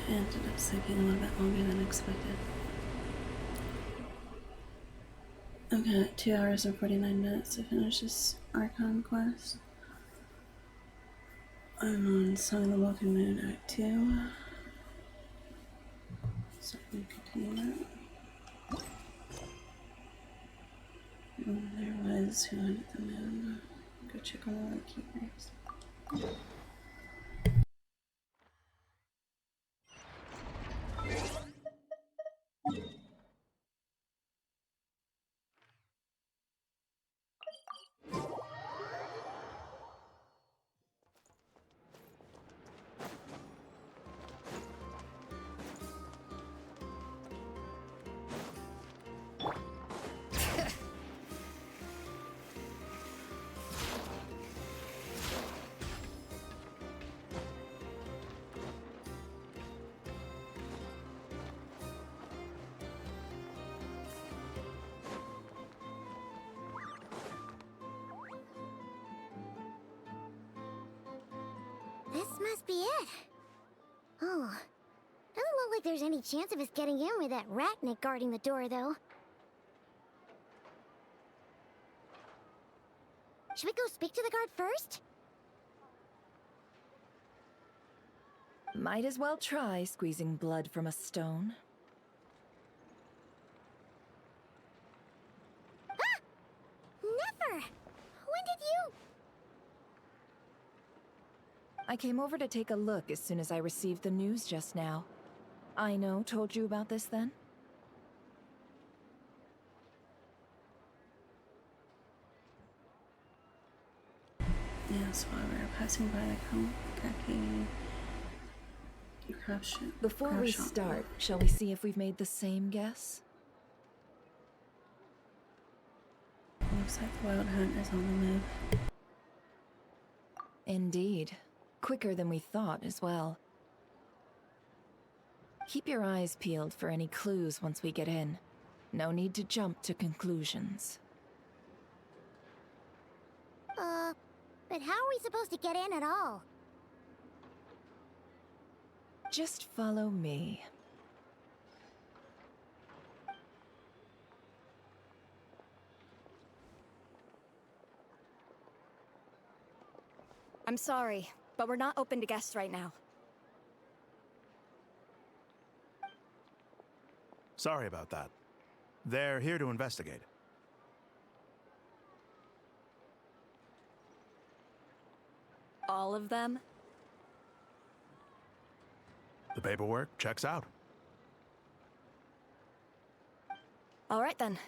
ended up sleeping a little bit longer than expected. I've got 2 hours and 49 minutes to finish this Archon quest. I'm on Song of the Welkin Moon Act 2. So I can continue that. And there was who hunted the moon. Go check on all the keepers. This must be it. Oh, doesn't look like there's any chance of us getting in with that ratnik guarding the door, though. Should we go speak to the guard first? Might as well try squeezing blood from a stone. Ah! Never! When did you... I came over to take a look as soon as I received the news just now. Ino told you about this then? Yes, while we were passing by the craft shop. Before we start, shall we see if we've made the same guess? Looks like the Wild Hunt is on the move. Indeed. Quicker than we thought as well. Keep your eyes peeled for any clues once we get in. No need to jump to conclusions. But how are we supposed to get in at all? Just follow me. I'm sorry, but we're not open to guests right now. Sorry about that. They're here to investigate. All of them? The paperwork checks out. All right then.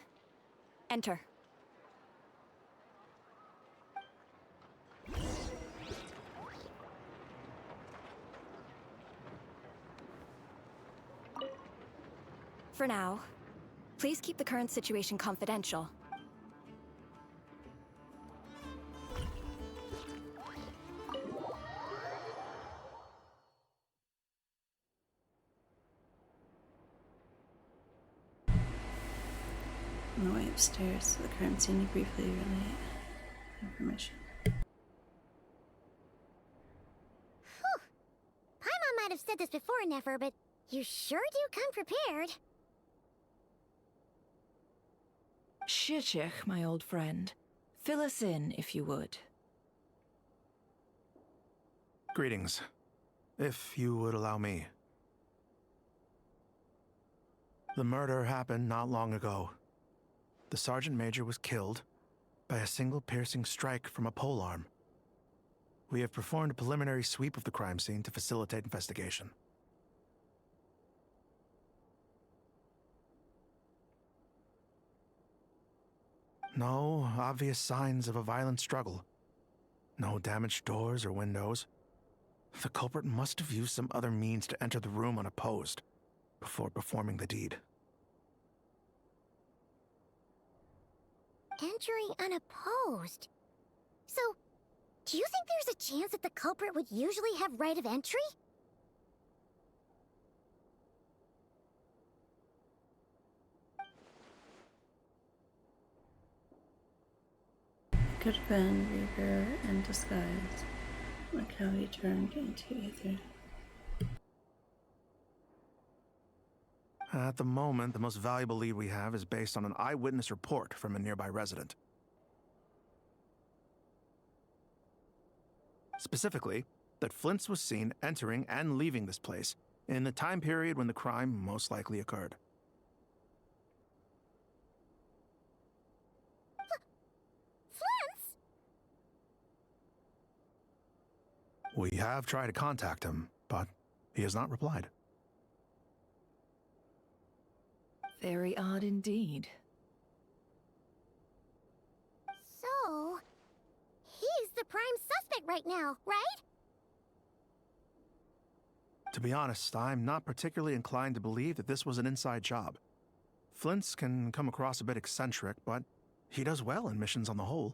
Enter. For now, please keep the current situation confidential. On the way upstairs to the crime scene, you briefly relay information. Whew. Paimon might have said this before, Nefer, but you sure do come prepared. Shishich, my old friend. Fill us in, if you would. Greetings. If you would allow me. The murder happened not long ago. The Sergeant Major was killed by a single piercing strike from a polearm. We have performed a preliminary sweep of the crime scene to facilitate investigation. No obvious signs of a violent struggle. No damaged doors or windows. The culprit must have used some other means to enter the room unopposed before performing the deed. Entering unopposed. So, do you think there's a chance that the culprit would usually have right of entry? Could have been Reaper in disguise, like how he turned into Ether. At the moment, the most valuable lead we have is based on an eyewitness report from a nearby resident. Specifically, that Flint's was seen entering and leaving this place in the time period when the crime most likely occurred. Flint's? We have tried to contact him, but he has not replied. Very odd indeed. So, he's the prime suspect right now, right? To be honest, I'm not particularly inclined to believe that this was an inside job. Flint's can come across a bit eccentric, but he does well in missions on the whole.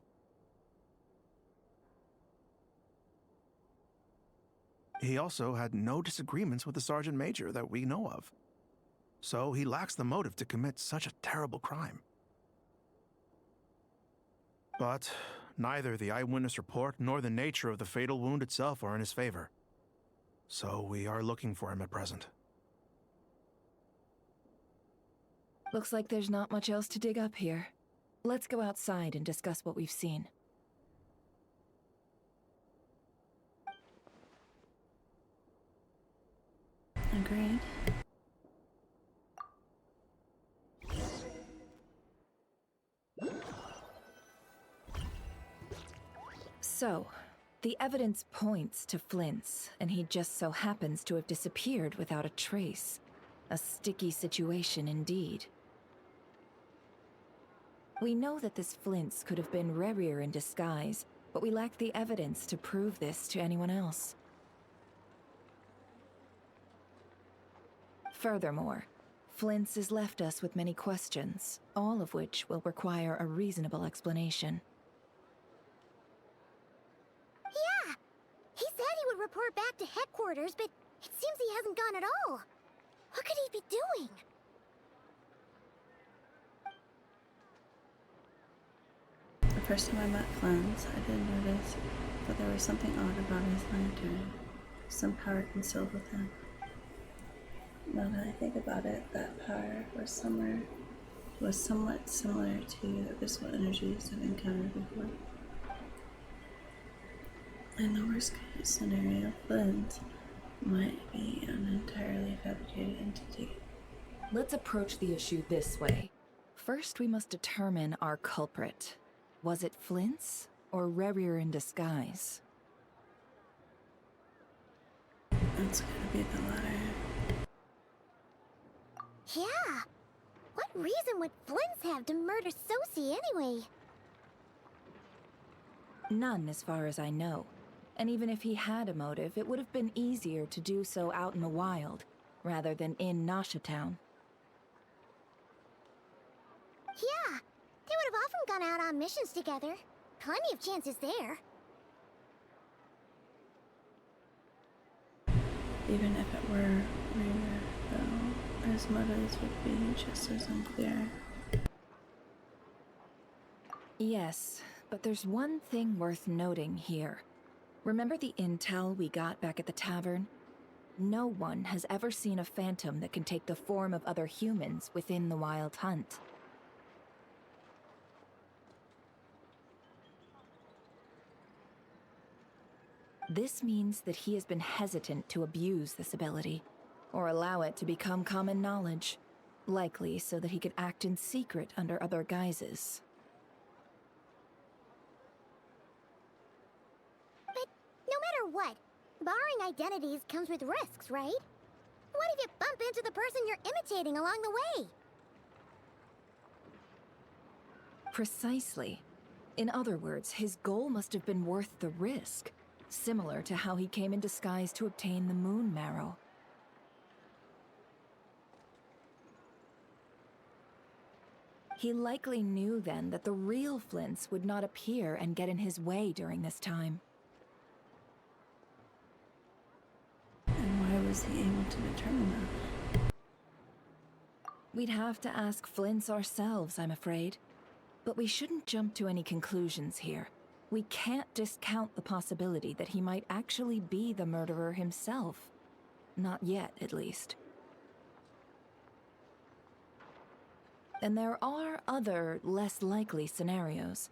He also had no disagreements with the Sergeant Major that we know of. So he lacks the motive to commit such a terrible crime. But neither the eyewitness report nor the nature of the fatal wound itself are in his favor. So we are looking for him at present. Looks like there's not much else to dig up here. Let's go outside and discuss what we've seen. Agreed. So, the evidence points to Flint's, and he just so happens to have disappeared without a trace. A sticky situation indeed. We know that this Flint's could have been Rerir in disguise, but we lack the evidence to prove this to anyone else. Furthermore, Flint's has left us with many questions, all of which will require a reasonable explanation. Yeah! He said he would report back to headquarters, but it seems he hasn't gone at all. What could he be doing? The first time I met Flint's, I did notice that there was something odd about his lantern. Some power concealed within. Now that I think about it, that power was somewhat similar to the abyssal energies I've encountered before. In the worst case scenario, Flint might be an entirely fabricated entity. Let's approach the issue this way. First, we must determine our culprit. Was it Flint's or Rerir in disguise? It's gonna be the latter. Yeah! What reason would Flint's have to murder Sosie anyway? None, as far as I know. And even if he had a motive, it would have been easier to do so out in the wild, rather than in Nasha Town. Yeah, they would have often gone out on missions together. Plenty of chances there. Even if it were Reaver, though, his motives would be just as unclear. Yes, but there's one thing worth noting here. Remember the intel we got back at the tavern? No one has ever seen a phantom that can take the form of other humans within the Wild Hunt. This means that he has been hesitant to abuse this ability, or allow it to become common knowledge, likely so that he could act in secret under other guises. But no matter what, barring identities comes with risks, right? What if you bump into the person you're imitating along the way? Precisely. In other words, his goal must have been worth the risk, similar to how he came in disguise to obtain the moon marrow. He likely knew then that the real Flint's would not appear and get in his way during this time. And why was he able to determine that? We'd have to ask Flint's ourselves, I'm afraid. But we shouldn't jump to any conclusions here. We can't discount the possibility that he might actually be the murderer himself. Not yet, at least. And there are other, less likely scenarios.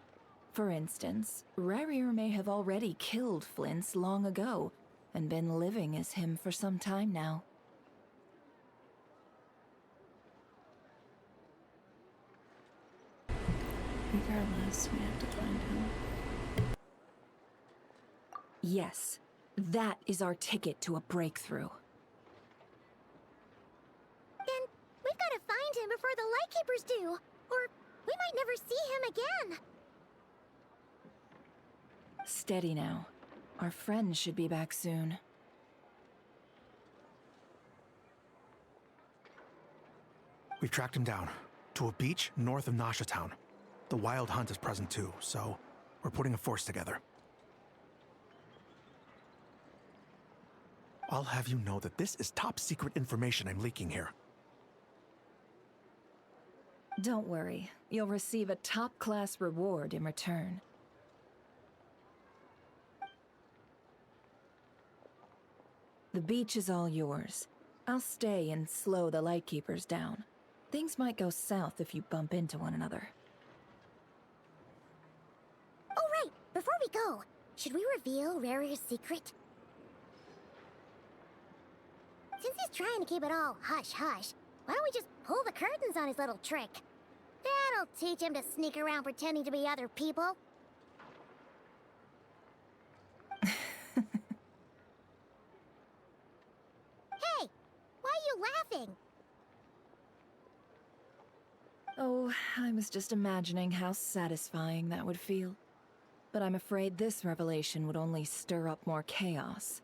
For instance, Rarier may have already killed Flint's long ago, and been living as him for some time now. Regardless, we have to find him. Yes, that is our ticket to a breakthrough. Then we've got to find him before the Lightkeepers do, or we might never see him again. Steady now. Our friend should be back soon. We've tracked him down to a beach north of Nasha Town. The Wild Hunt is present too, so we're putting a force together. I'll have you know that this is top secret information I'm leaking here. Don't worry, you'll receive a top-class reward in return. The beach is all yours. I'll stay and slow the Lightkeepers down. Things might go south if you bump into one another. Oh, right. Before we go, should we reveal Rarier's secret? Since he's trying to keep it all hush-hush, why don't we just pull the curtains on his little trick? That'll teach him to sneak around pretending to be other people. Hey, why are you laughing? Oh, I was just imagining how satisfying that would feel. But I'm afraid this revelation would only stir up more chaos.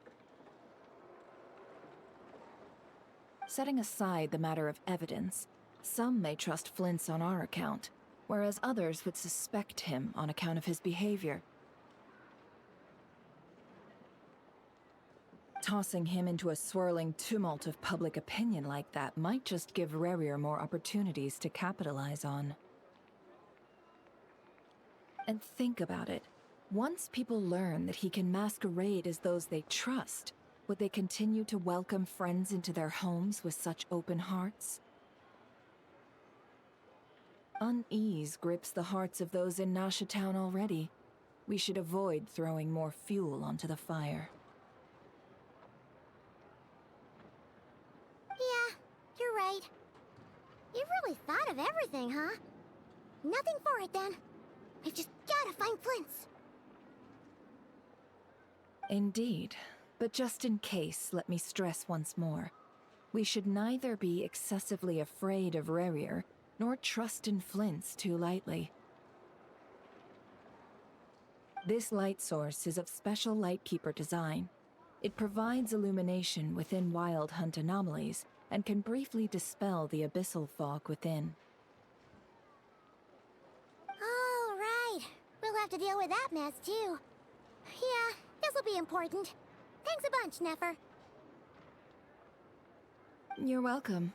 Setting aside the matter of evidence, some may trust Flint's on our account, whereas others would suspect him on account of his behavior. Tossing him into a swirling tumult of public opinion like that might just give Rarier more opportunities to capitalize on. And think about it. Once people learn that he can masquerade as those they trust, would they continue to welcome friends into their homes with such open hearts? Unease grips the hearts of those in Nasha Town already. We should avoid throwing more fuel onto the fire. Yeah, you're right. You've really thought of everything, huh? Nothing for it, then. We've just gotta find Flint's. Indeed. But just in case, let me stress once more. We should neither be excessively afraid of Rarier, nor trust in Flint's too lightly. This light source is of special Lightkeeper design. It provides illumination within Wild Hunt anomalies, and can briefly dispel the abyssal fog within. Oh, right. We'll have to deal with that mess, too. Yeah, this'll be important. Thanks a bunch, Nefer. You're welcome.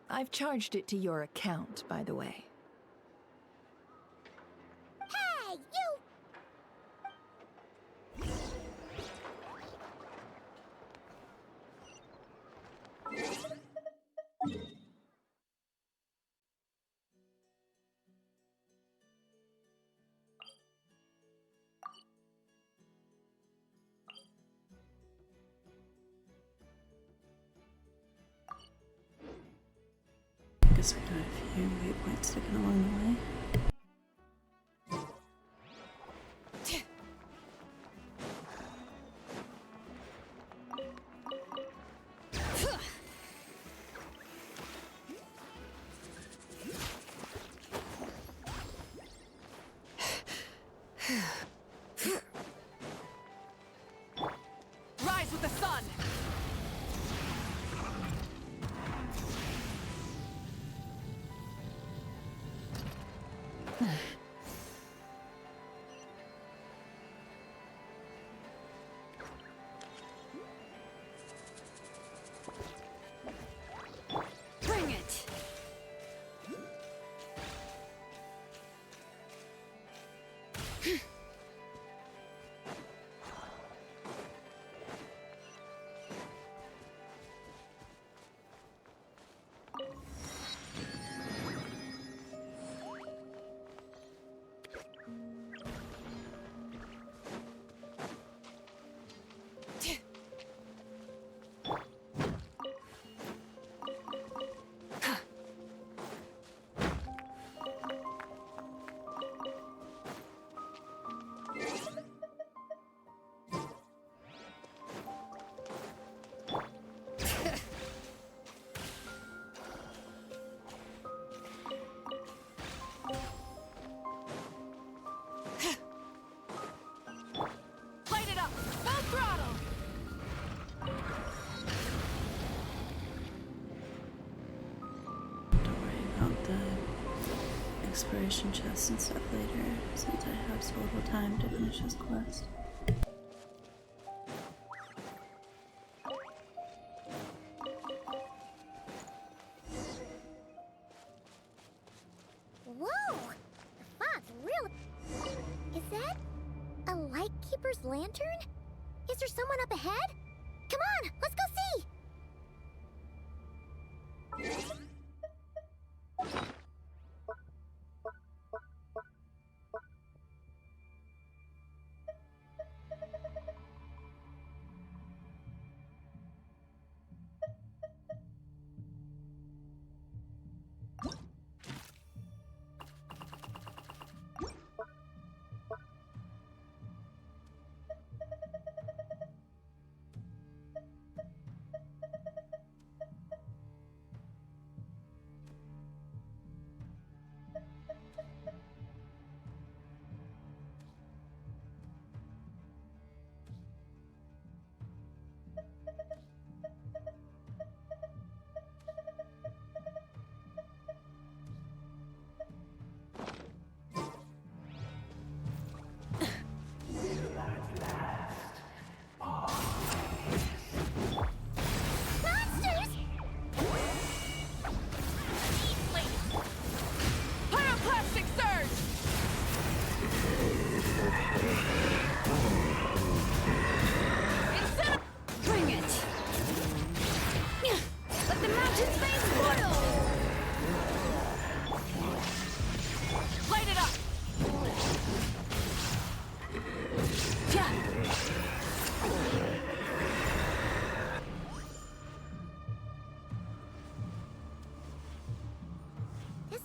I've charged it to your account, by the way. Hey, you! Guess we got a few waypoints taken along the way. Rise with the sun! Bring it! exploration chests and stuff later, since I have so little time to finish this quest. Whoa! The fog's real. Is that a lightkeeper's lantern? Is there someone up ahead? Come on, let's go see!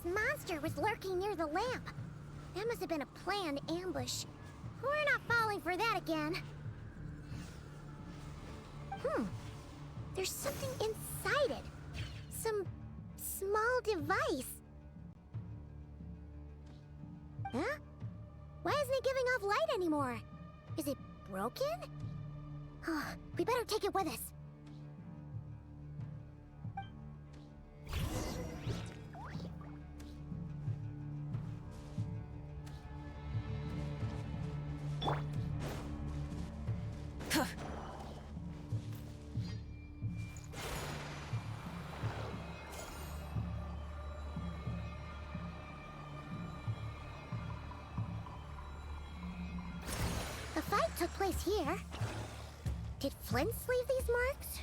Monster was lurking near the lamp. That must have been a planned ambush. We're not falling for that again. There's something inside it. Some small device. Huh? Why isn't it giving off light anymore? Is it broken? We better take it with us. The fight took place here. Did Flint's leave these marks?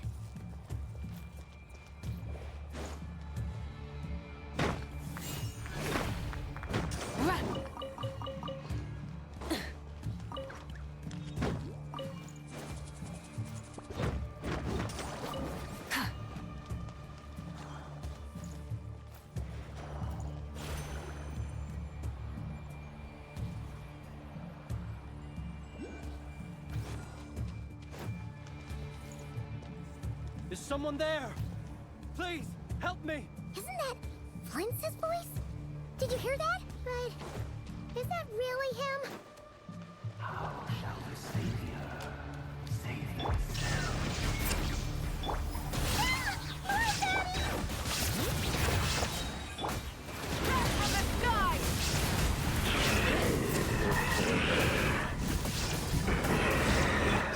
Is someone there? Please, help me! Isn't that Flint's voice? Did you hear that? But is that really him? How shall the Savior save himself? Ah! Hi, Daddy! Death from the sky!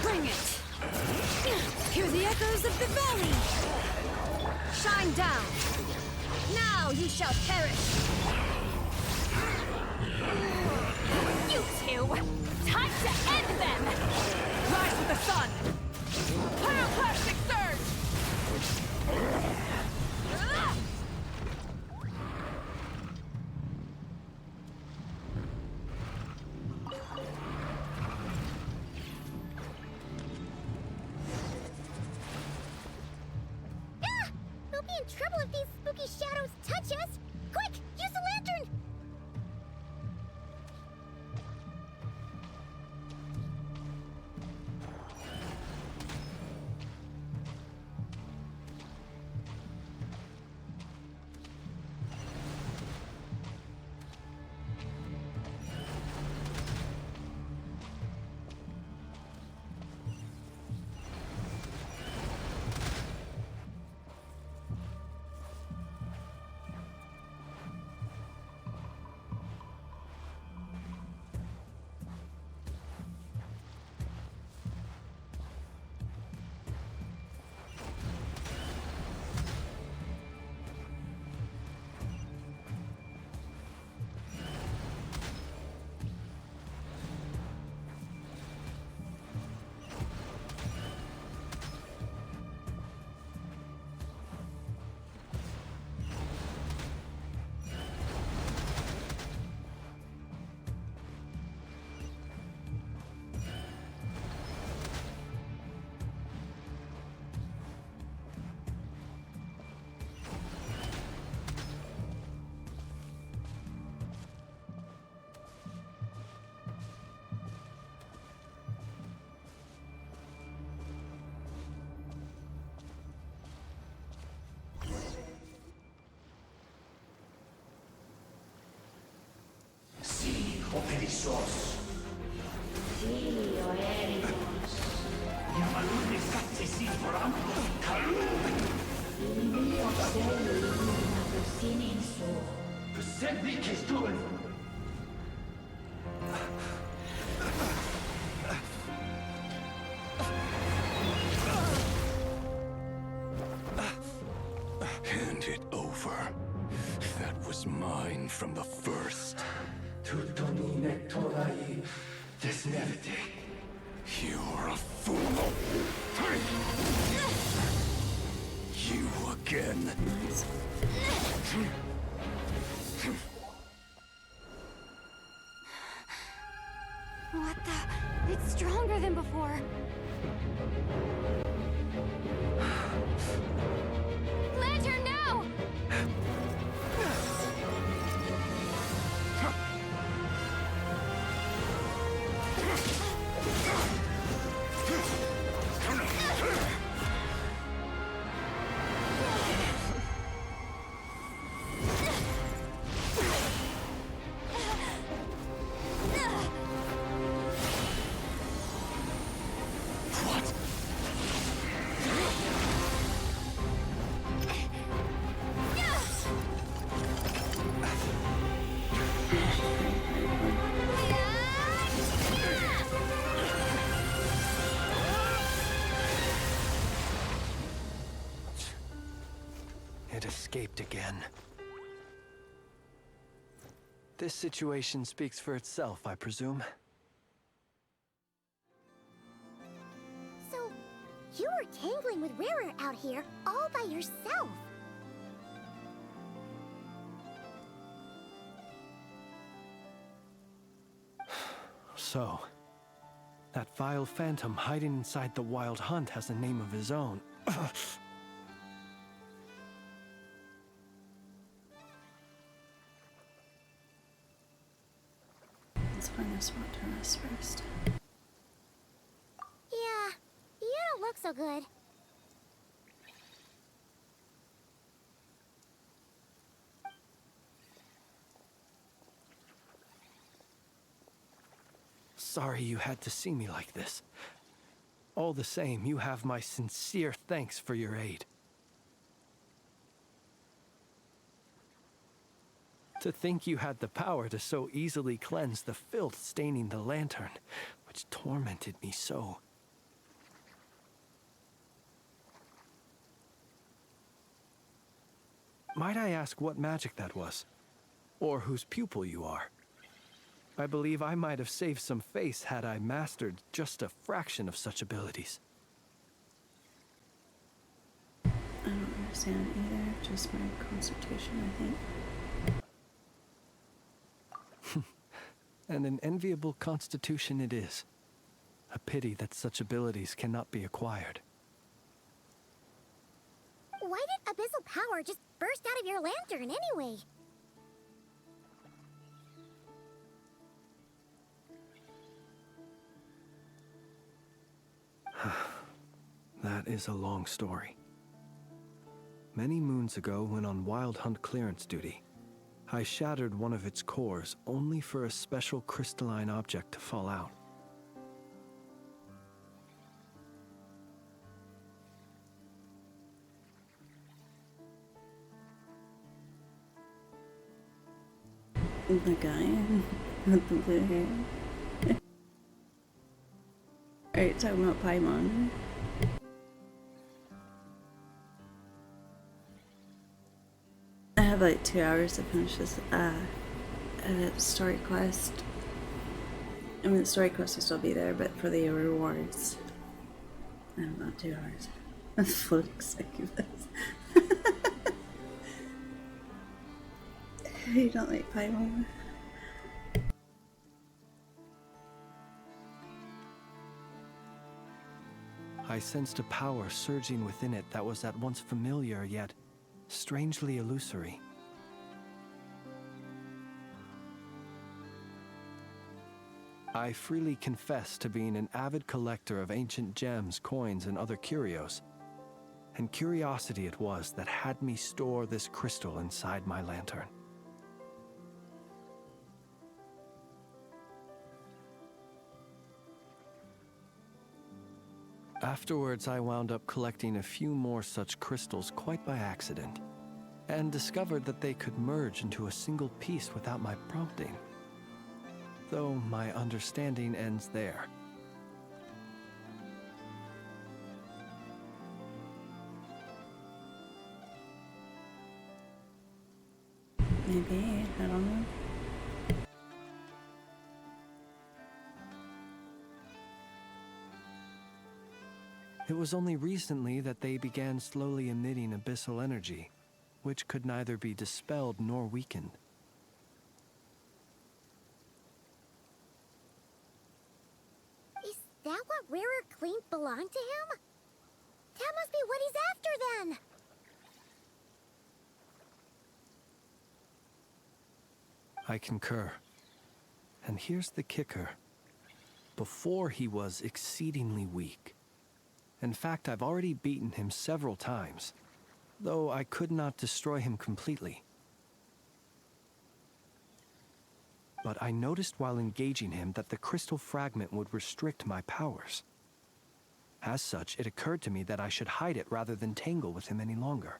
Bring it! Hear the echoes of the valley! Shine down! Now you shall perish! You two! Time to end them! Rise with the sun! Pyroclastic surge! We'll be in trouble if these spooky shadows touch us! Quick, use the lantern! Hand it over. That was mine from the first. You're a fool. You again. What the? It's stronger than before. Lantern, now! It escaped again. This situation speaks for itself, I presume. So, you were tangling with Rarer out here all by yourself. So, that vile phantom hiding inside the Wild Hunt has a name of his own. Let's find a spot to rest first. Yeah, you don't look so good. Sorry you had to see me like this. All the same, you have my sincere thanks for your aid. To think you had the power to so easily cleanse the filth staining the lantern, which tormented me so. Might I ask what magic that was? Or whose pupil you are? I believe I might have saved some face had I mastered just a fraction of such abilities. I don't understand either, just my constitution, I think. And an enviable constitution it is. A pity that such abilities cannot be acquired. Why did abyssal power just burst out of your lantern anyway? That is a long story. Many moons ago, when on Wild Hunt clearance duty, I shattered one of its cores only for a special crystalline object to fall out. The guy with the blue hair. Are you talking about Paimon? I have like 2 hours to finish this story quest. I mean, the story quest will still be there, but for the rewards, I have about 2 hours. That's floating succubus. You don't like Paimon? I sensed a power surging within it that was at once familiar yet strangely illusory. I freely confess to being an avid collector of ancient gems, coins, and other curios. And curiosity it was that had me store this crystal inside my lantern. Afterwards, I wound up collecting a few more such crystals quite by accident, and discovered that they could merge into a single piece without my prompting. Though my understanding ends there. Maybe, I don't know. It was only recently that they began slowly emitting abyssal energy, which could neither be dispelled nor weakened. Is that what Rarer claimed belonged to him? That must be what he's after then! I concur. And here's the kicker. Before he was exceedingly weak. In fact, I've already beaten him several times, though I could not destroy him completely. But I noticed while engaging him that the crystal fragment would restrict my powers. As such, it occurred to me that I should hide it rather than tangle with him any longer.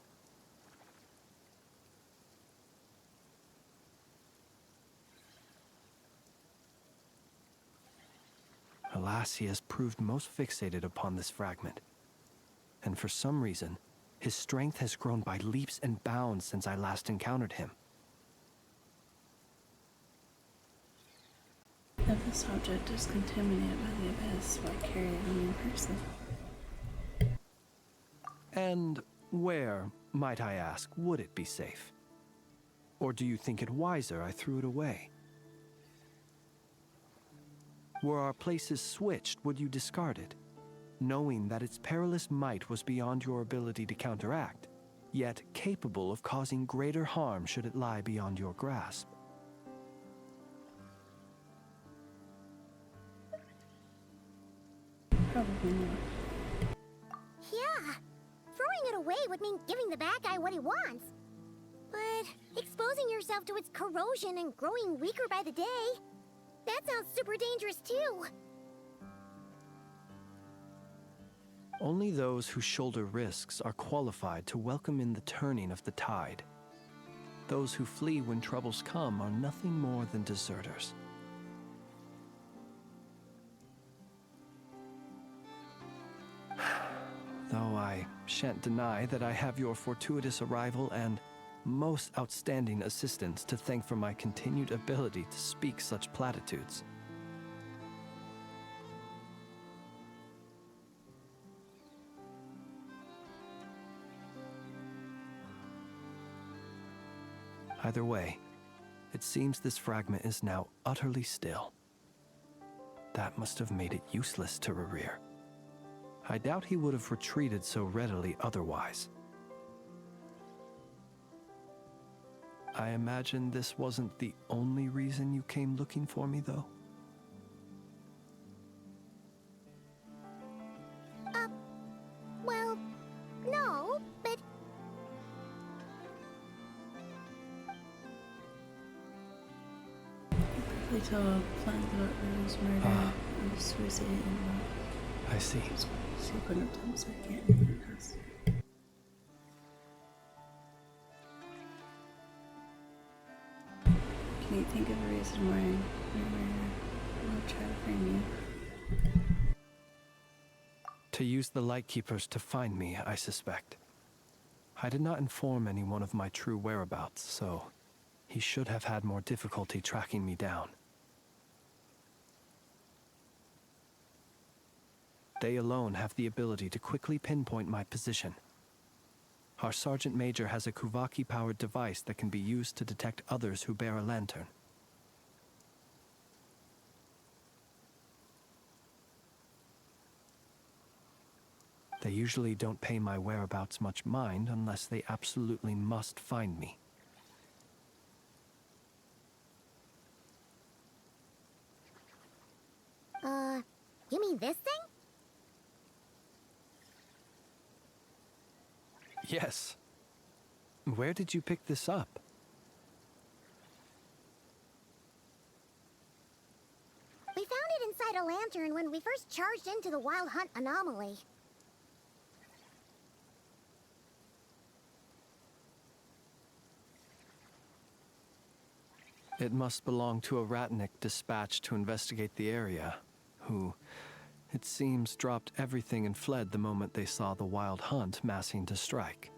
Alas, he has proved most fixated upon this fragment. And for some reason, his strength has grown by leaps and bounds since I last encountered him. If this object is contaminated by the abyss, why carry it on your person? And where, might I ask, would it be safe? Or do you think it wiser I threw it away? Were our places switched, would you discard it, knowing that its perilous might was beyond your ability to counteract, yet capable of causing greater harm should it lie beyond your grasp? Probably not. Yeah, throwing it away would mean giving the bad guy what he wants. But exposing yourself to its corrosion and growing weaker by the day, that sounds super dangerous too. Only those who shoulder risks are qualified to welcome in the turning of the tide. Those who flee when troubles come are nothing more than deserters. Though I shan't deny that I have your fortuitous arrival and most outstanding assistance to thank for my continued ability to speak such platitudes. Either way, it seems this fragment is now utterly still. That must have made it useless to Rerir. I doubt he would have retreated so readily otherwise. I imagine this wasn't the only reason you came looking for me, though? Well, no, but... They tell a plan about Rue's murder and suicide and I see. she couldn't have done so I can't name it else. Can you think of a reason why you will try to find you? To use the Lightkeepers to find me, I suspect. I did not inform anyone of my true whereabouts, so he should have had more difficulty tracking me down. They alone have the ability to quickly pinpoint my position. Our Sergeant Major has a Kuvaki-powered device that can be used to detect others who bear a lantern. They usually don't pay my whereabouts much mind unless they absolutely must find me. You mean this thing? Yes. Where did you pick this up? We found it inside a lantern when when we first charged into the Wild Hunt anomaly. It must belong to a Ratnik dispatched to investigate the area, who, it seems, dropped everything and fled the moment they saw the Wild Hunt massing to strike.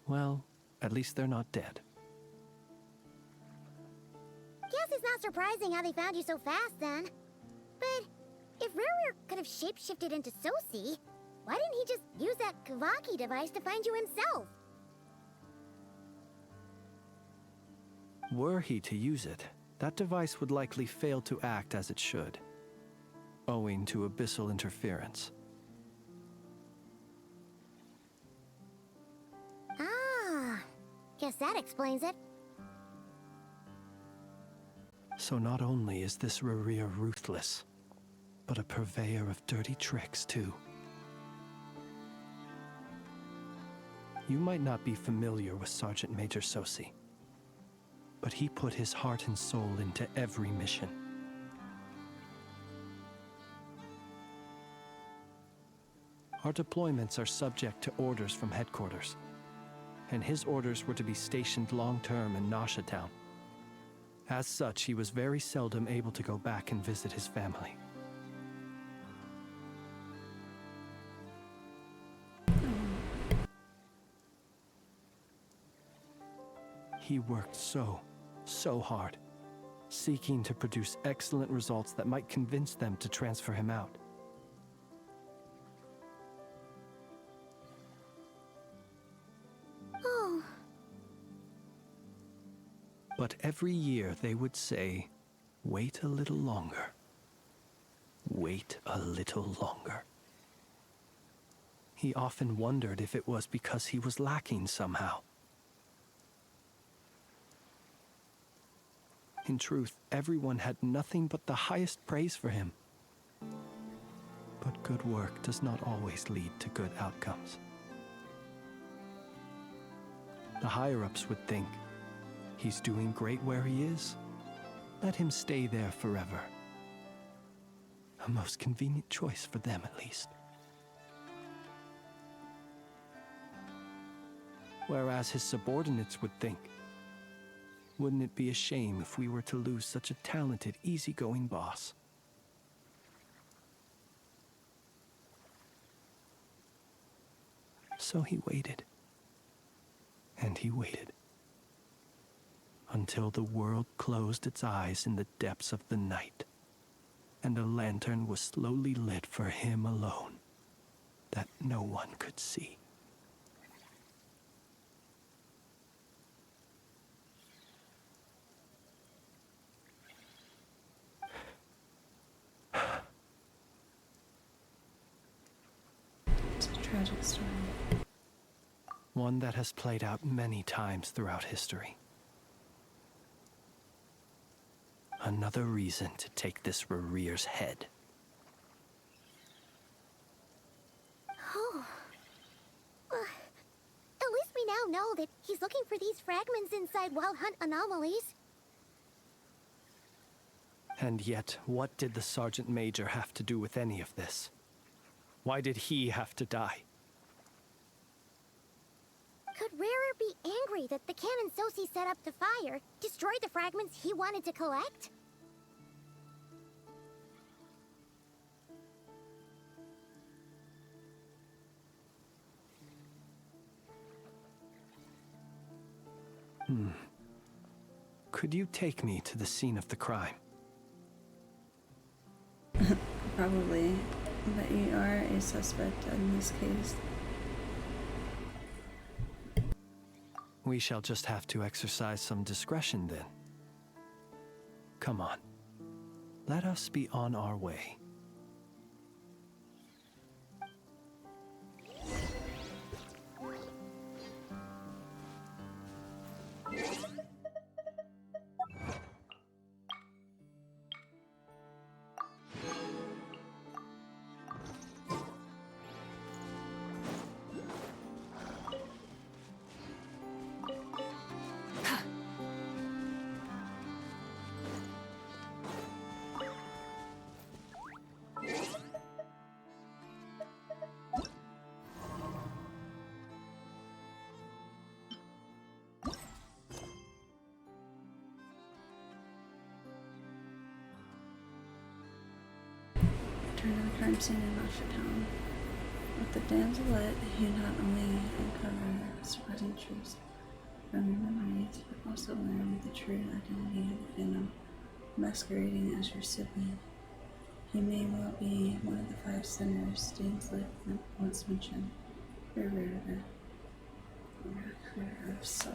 Well, at least they're not dead. Guess it's not surprising how they found you so fast then. But if Rareware could have shapeshifted into Sosi, why didn't he just use that Kavaki device to find you himself? Were he to use it, that device would likely fail to act as it should, owing to abyssal interference. Ah, guess that explains it. So not only is this Rarir ruthless, but a purveyor of dirty tricks too. You might not be familiar with Sergeant Major Sosi, but he put his heart and soul into every mission. Our deployments are subject to orders from headquarters, and his orders were to be stationed long-term in Nasha Town. As such, he was very seldom able to go back and visit his family. He worked so hard, seeking to produce excellent results that might convince them to transfer him out. Oh. But every year they would say, "Wait a little longer. Wait a little longer." He often wondered if it was because he was lacking somehow. In truth, everyone had nothing but the highest praise for him. But good work does not always lead to good outcomes. The higher-ups would think, he's doing great where he is. Let him stay there forever. A most convenient choice for them, at least. Whereas his subordinates would think, wouldn't it be a shame if we were to lose such a talented, easygoing boss? So he waited. And he waited. Until the world closed its eyes in the depths of the night, and a lantern was slowly lit for him alone, that no one could see. It's a tragic story. One that has played out many times throughout history. Another reason to take this Rarir's head. Oh. At least we now know that he's looking for these fragments inside Wild Hunt anomalies. And yet, what did the Sergeant Major have to do with any of this? Why did he have to die? Could Rarer be angry that the cannon Sosi set up to fire destroyed the fragments he wanted to collect? Could you take me to the scene of the crime? Probably, but you are a suspect in this case. We shall just have to exercise some discretion then. Come on. Let us be on our way. crime scene in Town. With the damselette, you not only uncover surprising truths from your memories, but also learn the true identity of the Phantom, masquerading as your sibling. He may well be one of the 5 sinners Stainsley once mentioned. Recruiter of Sorrow.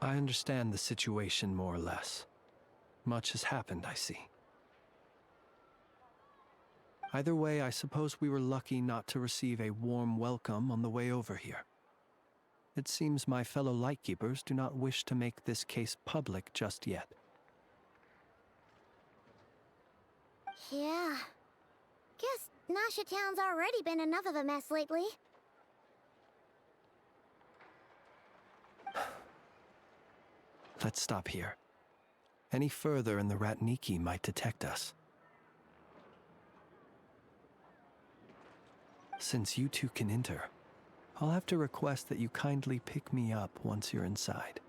I understand the situation more or less. Much has happened, I see. Either way, I suppose we were lucky not to receive a warm welcome on the way over here. It seems my fellow Lightkeepers do not wish to make this case public just yet. Yeah. Guess Nasha Town's already been enough of a mess lately. Let's stop here. Any further and the Ratniki might detect us. Since you two can enter, I'll have to request that you kindly pick me up once you're inside.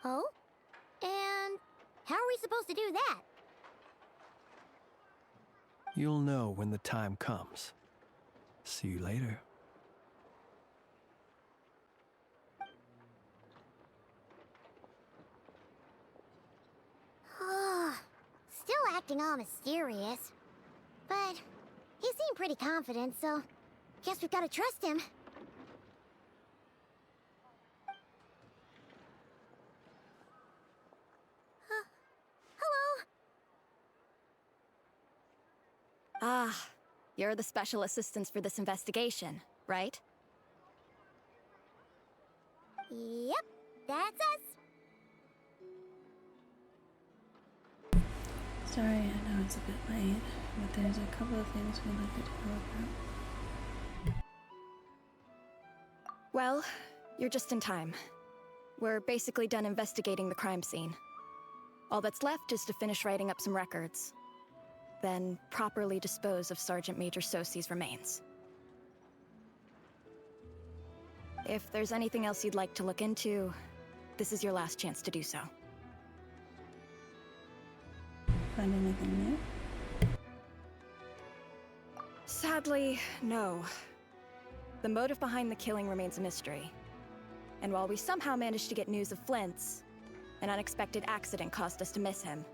Oh? And how are we supposed to do that? You'll know when the time comes. See you later. Still acting all mysterious. But he seemed pretty confident, so guess we've gotta trust him. Hello? Ah, you're the special assistants for this investigation, right? Yep, that's us. Sorry, I know it's a bit late, but there's a couple of things we'd like to talk about. Well, you're just in time. We're basically done investigating the crime scene. All that's left is to finish writing up some records. Then properly dispose of Sergeant Major Sosie's remains. If there's anything else you'd like to look into, this is your last chance to do so. Find anything new? Sadly, no. The motive behind the killing remains a mystery. And while we somehow managed to get news of Flint's, an unexpected accident caused us to miss him.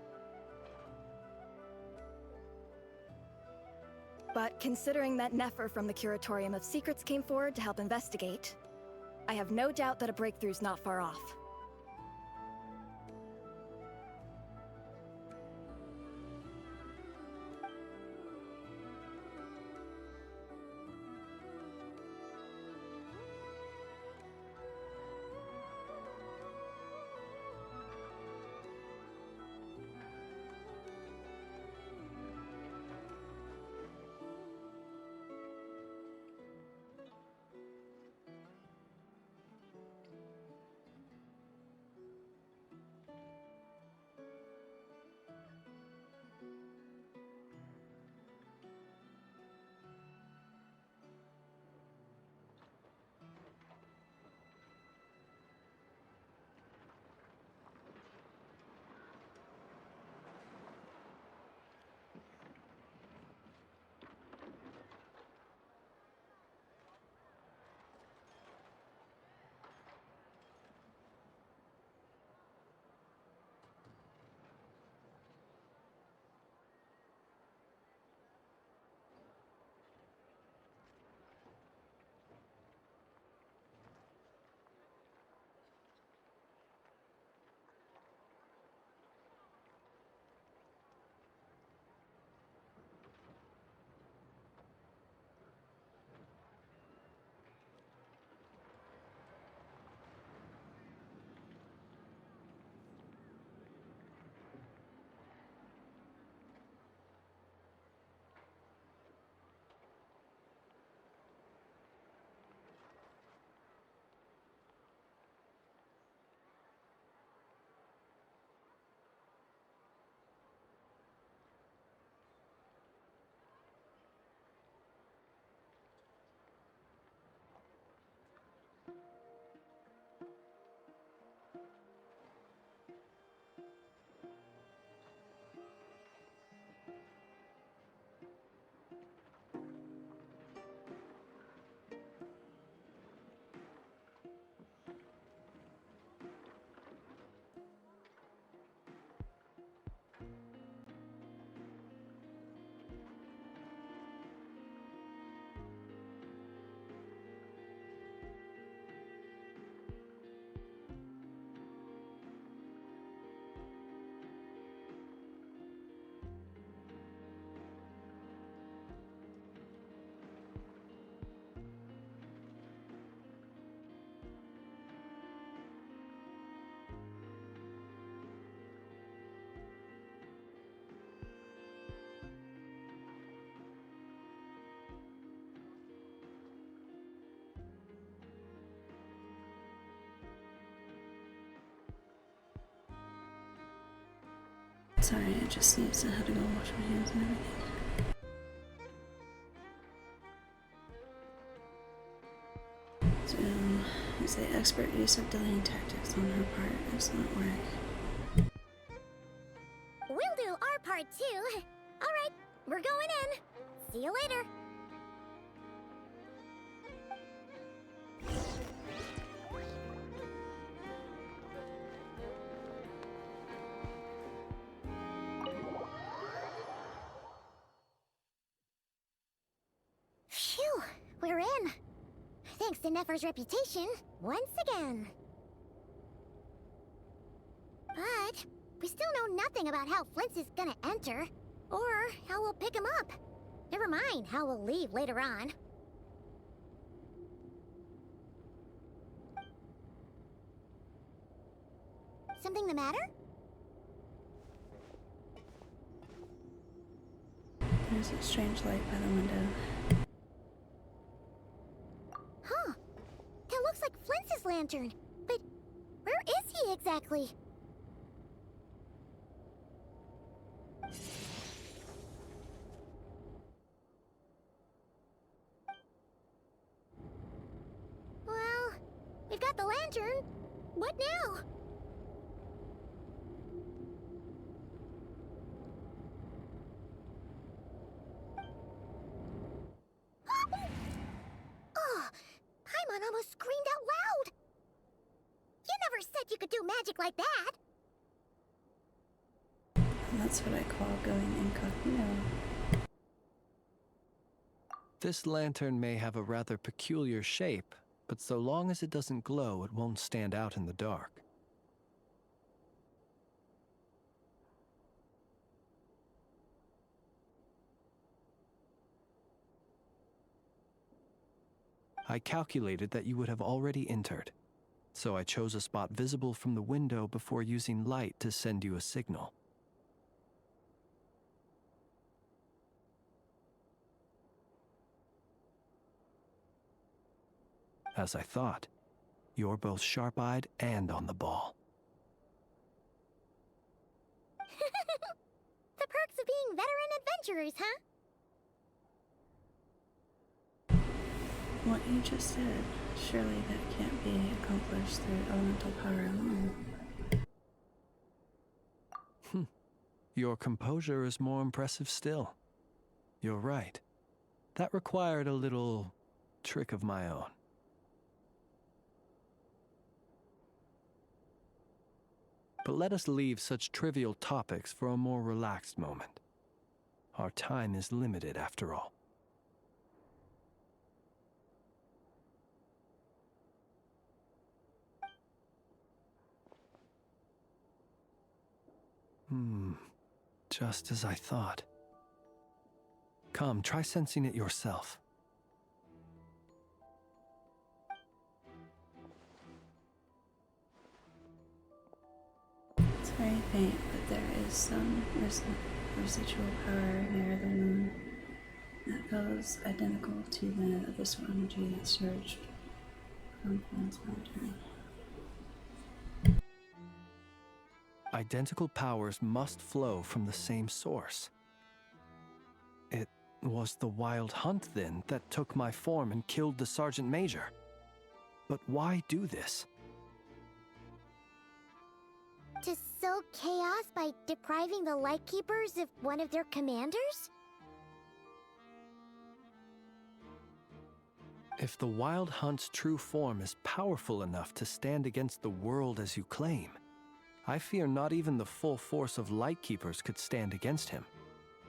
But considering that Nefer from the Curatorium of Secrets came forward to help investigate, I have no doubt that a breakthrough's not far off. Sorry, I just sneezed. I had to go wash my hands and everything. So, you say expert use of delaying tactics on her part does not work. We'll do our part too. Alright, we're going in. See you later. Phew, we're in. Thanks to Nefer's reputation, once again. But we still know nothing about how Flint's is gonna enter, or how we'll pick him up. Never mind how we'll leave later on. Something the matter? There's a strange light by the window. Huh. That looks like Flint's lantern. But where is he exactly? Well, we've got the lantern. What now? Oh, Paimon almost screamed out loud. You never said you could do magic like that. And that's what I call going incognito. This lantern may have a rather peculiar shape, but so long as it doesn't glow, it won't stand out in the dark. I calculated that you would have already entered, so I chose a spot visible from the window before using light to send you a signal. As I thought, you're both sharp-eyed and on the ball. The perks of being veteran adventurers, huh? What you just said, surely that can't be accomplished through elemental power alone. Your composure is more impressive still. You're right. That required a little trick of my own. But let us leave such trivial topics for a more relaxed moment. Our time is limited after all. Just as I thought. Come, try sensing it yourself. It's very faint, but there is some residual power near the moon that goes identical to the abyssal energy that surged from Flint's lantern. Identical powers must flow from the same source. It was the Wild Hunt, then, that took my form and killed the Sergeant Major. But why do this? To sow chaos by depriving the Lightkeepers of one of their commanders? If the Wild Hunt's true form is powerful enough to stand against the world as you claim, I fear not even the full force of Lightkeepers could stand against him,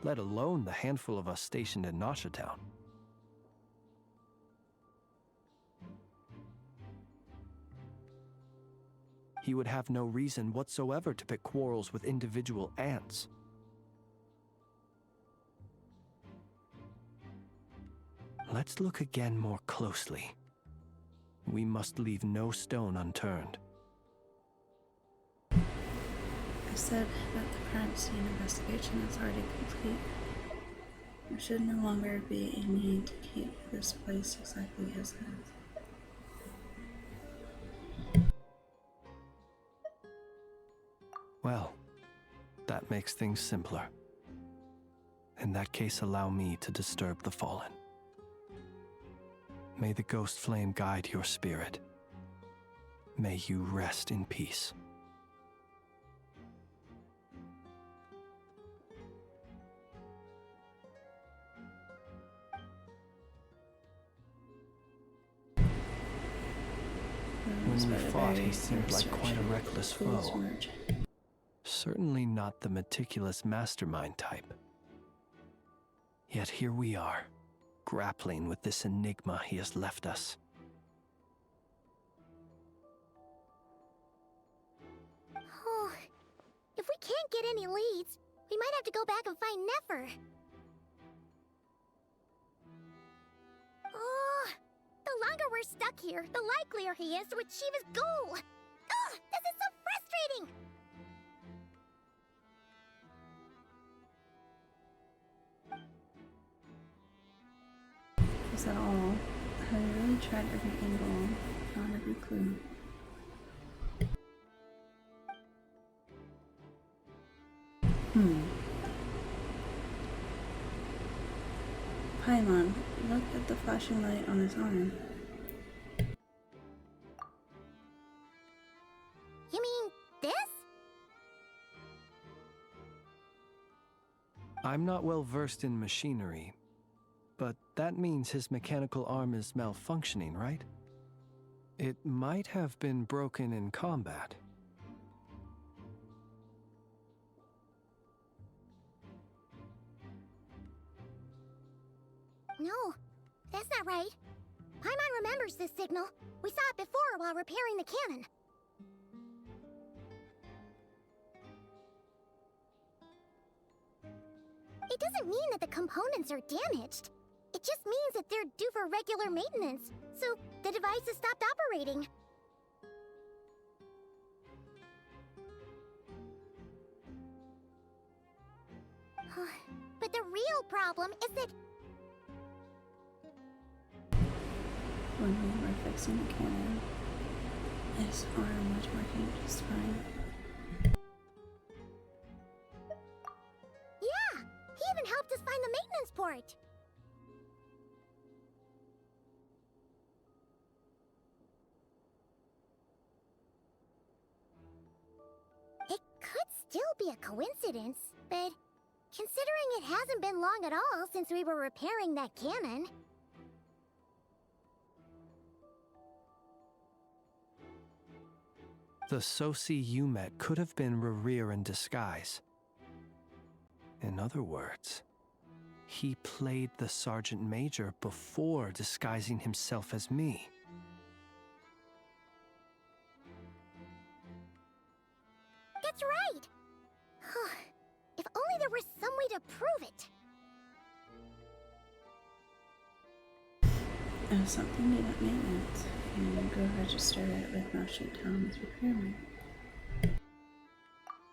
let alone the handful of us stationed in Nasha Town. He would have no reason whatsoever to pick quarrels with individual ants. Let's look again more closely. We must leave no stone unturned. I said that the crime scene investigation is already complete. There should no longer be a need to keep this place exactly as it is. That makes things simpler. In that case, allow me to disturb the fallen. May the ghost flame guide your spirit. May you rest in peace. When we fought, he seemed like quite a reckless foe. Certainly not the meticulous mastermind type. Yet here we are, grappling with this enigma he has left us. Oh, if we can't get any leads, we might have to go back and find Nefer. Oh, the longer we're stuck here, the likelier he is to achieve his goal. Ugh, this is so frustrating! Is that all? I really tried every angle, found every clue. Paimon, look at the flashing light on his arm. You mean this? I'm not well versed in machinery, but that means his mechanical arm is malfunctioning, right? It might have been broken in combat. No, that's not right. Paimon remembers this signal. We saw it before while repairing the cannon. It doesn't mean that the components are damaged. It just means that they're due for regular maintenance, so the device has stopped operating. But the real problem is that When we were fixing the cannon, his arm was working just fine. yeah, he even helped us find the maintenance port. It could still be a coincidence, but considering it hasn't been long at all since we were repairing that cannon. The Soci you met could have been Rerir in disguise. In other words, he played the Sergeant Major before disguising himself as me. That's right! If only there was some way to prove it. Something need up maintenance, and go register it with Mouthship Town's repairman.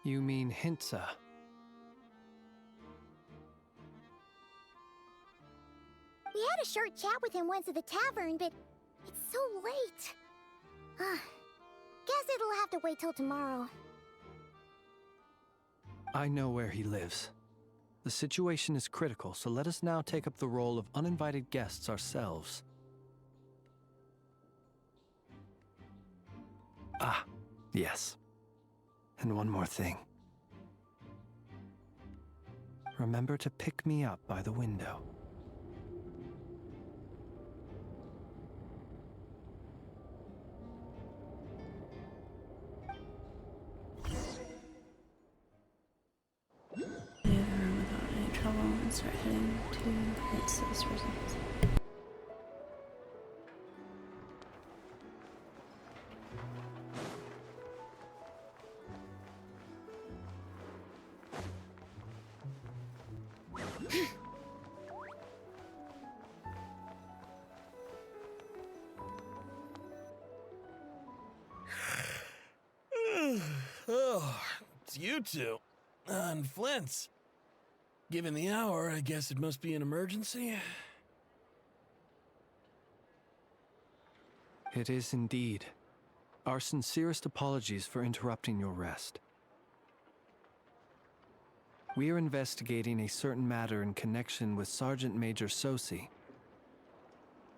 You mean Hintsa? We had a short chat with him once at the tavern, but it's so late. Guess it'll have to wait till tomorrow. I know where he lives. The situation is critical, so let us now take up the role of uninvited guests ourselves. Ah, yes. And one more thing. Remember to pick me up by the window. Leave the room without any trouble and start heading to Hitsa's residence. Oh, it's you two. And Flint's. Given the hour, I guess it must be an emergency. It is indeed. Our sincerest apologies for interrupting your rest. We're investigating a certain matter in connection with Sergeant Major Sosi.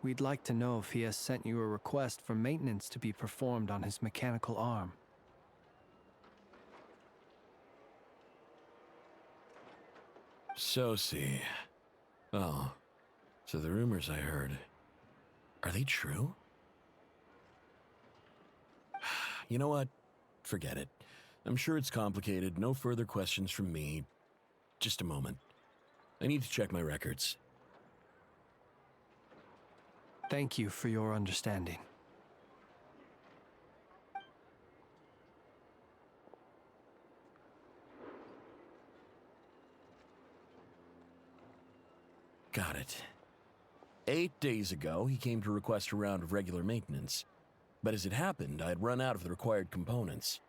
We'd like to know if he has sent you a request for maintenance to be performed on his mechanical arm. Sosi. Oh, so the rumors I heard, are they true? You know what? Forget it. I'm sure it's complicated. No further questions from me. Just a moment. I need to check my records. Thank you for your understanding. Got it. 8 days ago, he came to request a round of regular maintenance. But as it happened, I had run out of the required components.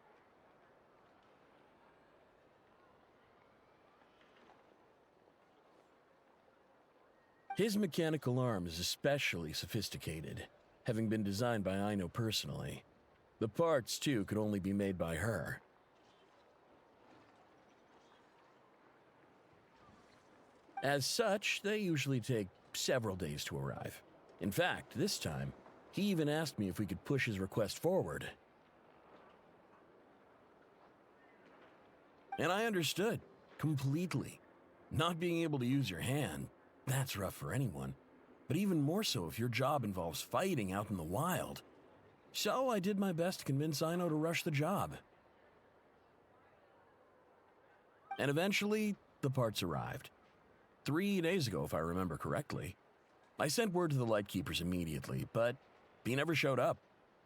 His mechanical arm is especially sophisticated, having been designed by Aino personally. The parts, too, could only be made by her. As such, they usually take several days to arrive. In fact, this time, he even asked me if we could push his request forward. And I understood, completely. Not being able to use your hand, that's rough for anyone. But even more so if your job involves fighting out in the wild. So I did my best to convince Aino to rush the job. And eventually, the parts arrived. 3 days ago, if I remember correctly. I sent word to the Lightkeepers immediately, but he never showed up.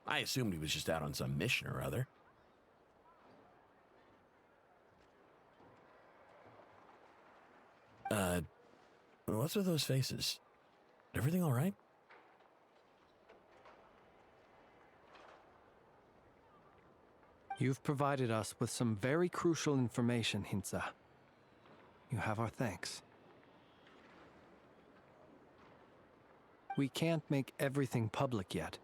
I assumed he was just out on some mission or other. What's with those faces? Everything all right? You've provided us with some very crucial information, Hintsa. You have our thanks. We can't make everything public yet,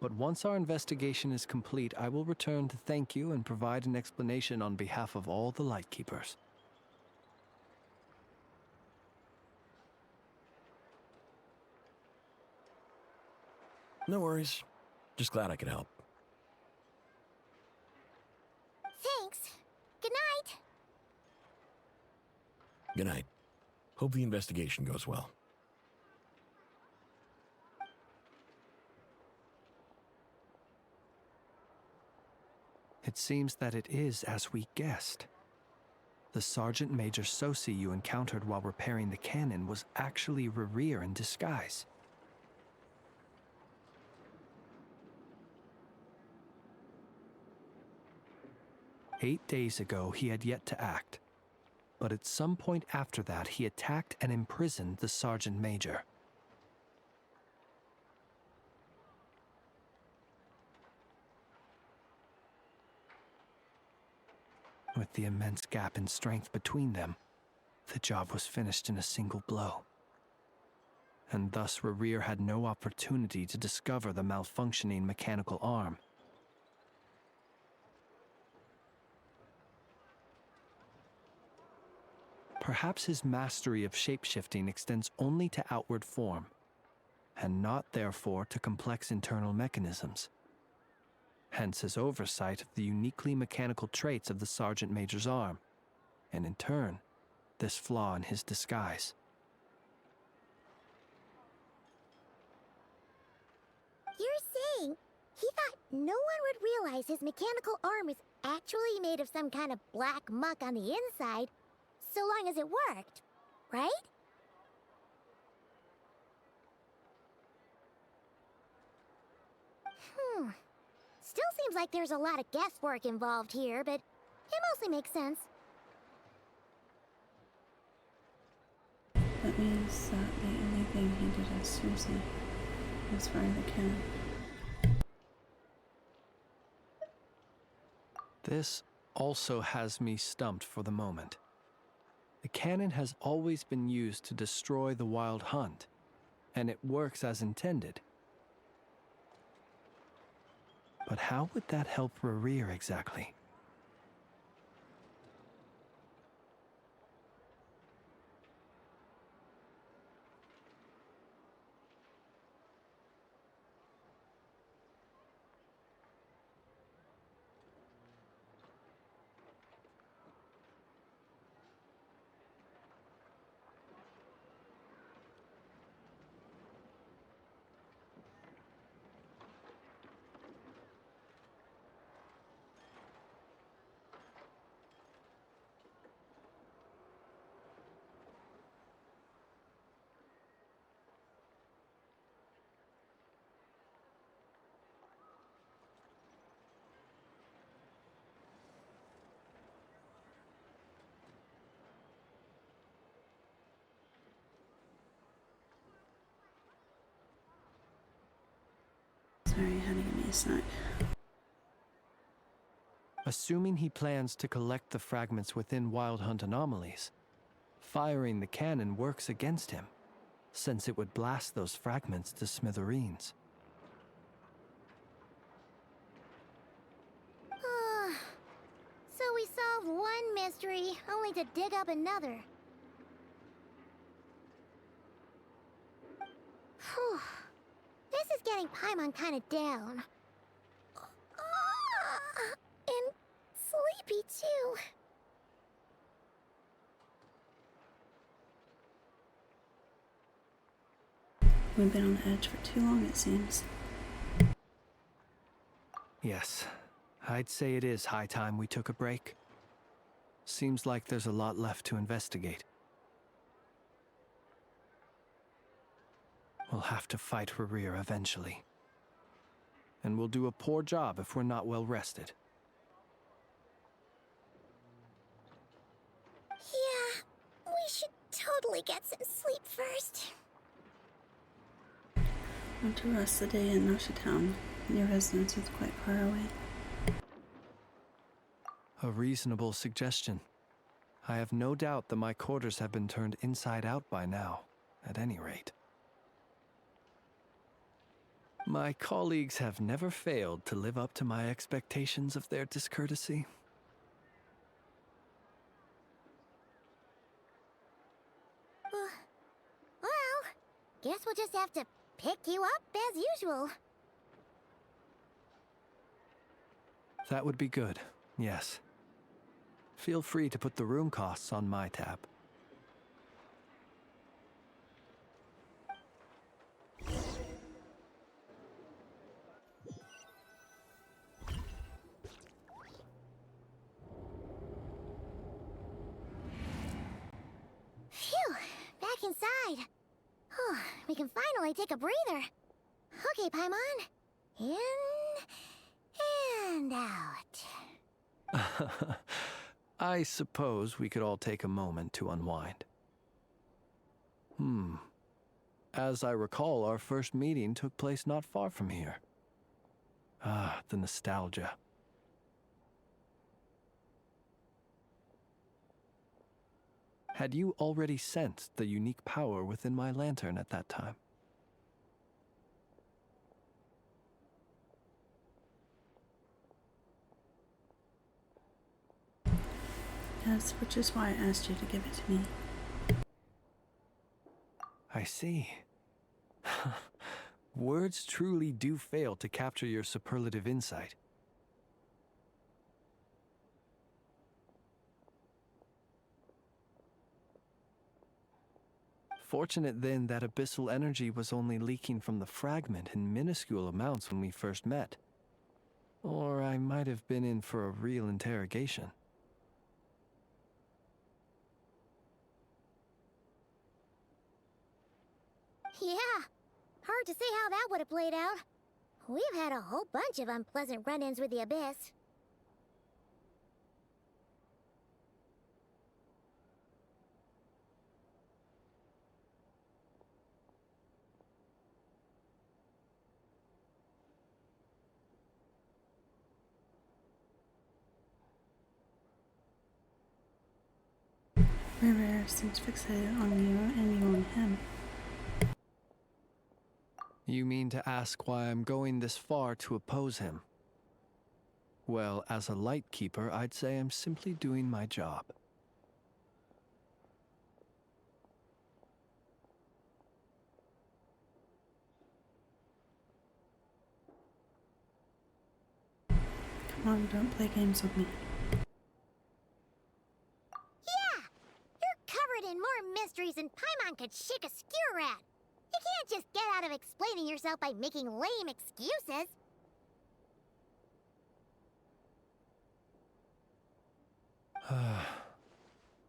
but once our investigation is complete, I will return to thank you and provide an explanation on behalf of all the Lightkeepers. No worries. Just glad I could help. Thanks. Good night. Good night. Hope the investigation goes well. It seems that it is as we guessed. The Sergeant Major Sosi you encountered while repairing the cannon was actually Rerir in disguise. "8 days ago, he had yet to act, but at some point after that, he attacked and imprisoned the Sergeant Major. With the immense gap in strength between them, the job was finished in a single blow. And thus Rerir had no opportunity to discover the malfunctioning mechanical arm. Perhaps his mastery of shapeshifting extends only to outward form, and not therefore to complex internal mechanisms. Hence his oversight of the uniquely mechanical traits of the Sergeant Major's arm, and in turn, this flaw in his disguise. You're saying he thought no one would realize his mechanical arm is actually made of some kind of black muck on the inside, so long as it worked, right? Still seems like there's a lot of guesswork involved here, but it mostly makes sense. That means that the only thing he did as Susie was fire the cannon. This also has me stumped for the moment. The cannon has always been used to destroy the Wild Hunt, and it works as intended. But how would that help Rerir exactly? last night. Assuming he plans to collect the fragments within Wild Hunt anomalies, firing the cannon works against him, since it would blast those fragments to smithereens. So we solved one mystery, only to dig up another. Whew. This is getting Paimon kind of down. And sleepy, too. We've been on the edge for too long, it seems. Yes, I'd say it is high time we took a break. Seems like there's a lot left to investigate. We'll have to fight Rerir eventually. And we'll do a poor job if we're not well rested. Yeah, we should totally get some sleep first. Want to rest the day in Nasha Town. Your residence is quite far away. A reasonable suggestion. I have no doubt that my quarters have been turned inside out by now, at any rate. My colleagues have never failed to live up to my expectations of their discourtesy. Well, guess we'll just have to pick you up as usual. That would be good, yes. Feel free to put the room costs on my tab. Phew, back inside. Oh, we can finally take a breather. Okay, Paimon. In and out. I suppose we could all take a moment to unwind. As I recall, our first meeting took place not far from here. Ah, the nostalgia. Had you already sensed the unique power within my lantern at that time? Yes, which is why I asked you to give it to me. I see. Words truly do fail to capture your superlative insight. Fortunate then that abyssal energy was only leaking from the fragment in minuscule amounts when we first met. Or I might have been in for a real interrogation. Yeah, hard to say how that would have played out. We've had a whole bunch of unpleasant run-ins with the Abyss. Rare seems fixated on you and you on him. You mean to ask why I'm going this far to oppose him? Well, as a light keeper, I'd say I'm simply doing my job. Come on, don't play games with me. Yeah! You're covered in more mysteries than Paimon could shake a skewer at. You can't just get out of explaining yourself by making lame excuses.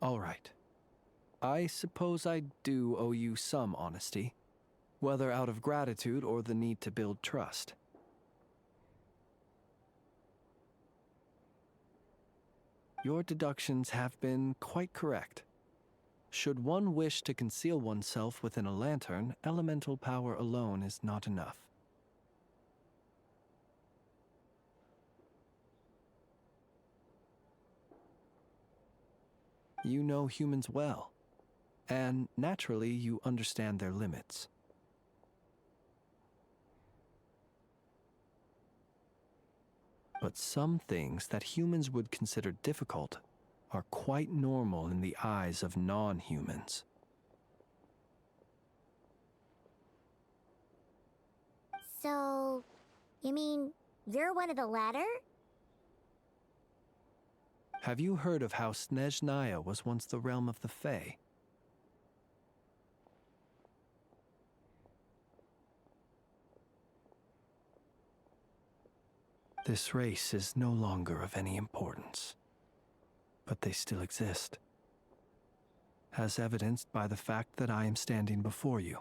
All right. I suppose I do owe you some honesty, whether out of gratitude or the need to build trust. Your deductions have been quite correct. Should one wish to conceal oneself within a lantern, elemental power alone is not enough. You know humans well, and naturally you understand their limits. But some things that humans would consider difficult are quite normal in the eyes of non-humans. So, you mean you're one of the latter? Have you heard of how Snezhnaya was once the realm of the Fae? This race is no longer of any importance, but they still exist, as evidenced by the fact that I am standing before you.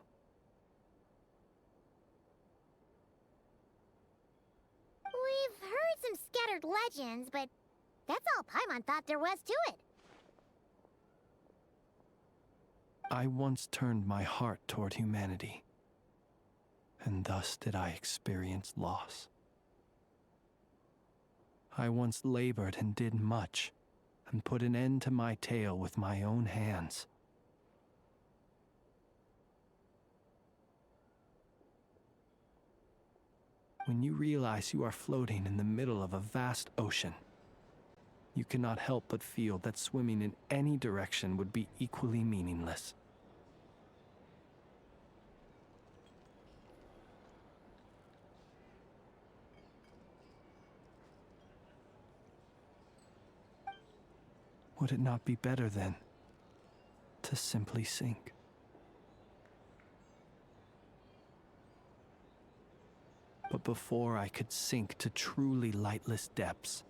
We've heard some scattered legends, but that's all Paimon thought there was to it. I once turned my heart toward humanity, and thus did I experience loss. I once labored and did much, and put an end to my tale with my own hands. When you realize you are floating in the middle of a vast ocean, you cannot help but feel that swimming in any direction would be equally meaningless. Would it not be better, then, to simply sink? But before I could sink to truly lightless depths,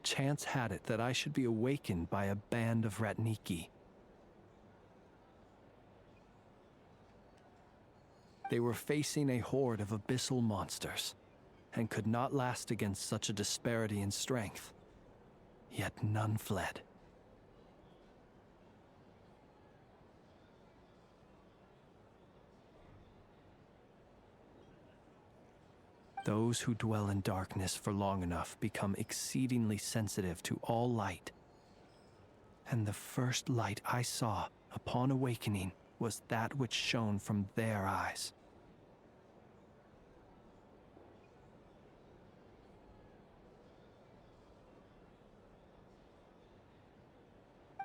chance had it that I should be awakened by a band of Ratniki. They were facing a horde of abyssal monsters, and could not last against such a disparity in strength. Yet none fled. Those who dwell in darkness for long enough become exceedingly sensitive to all light. And the first light I saw upon awakening was that which shone from their eyes.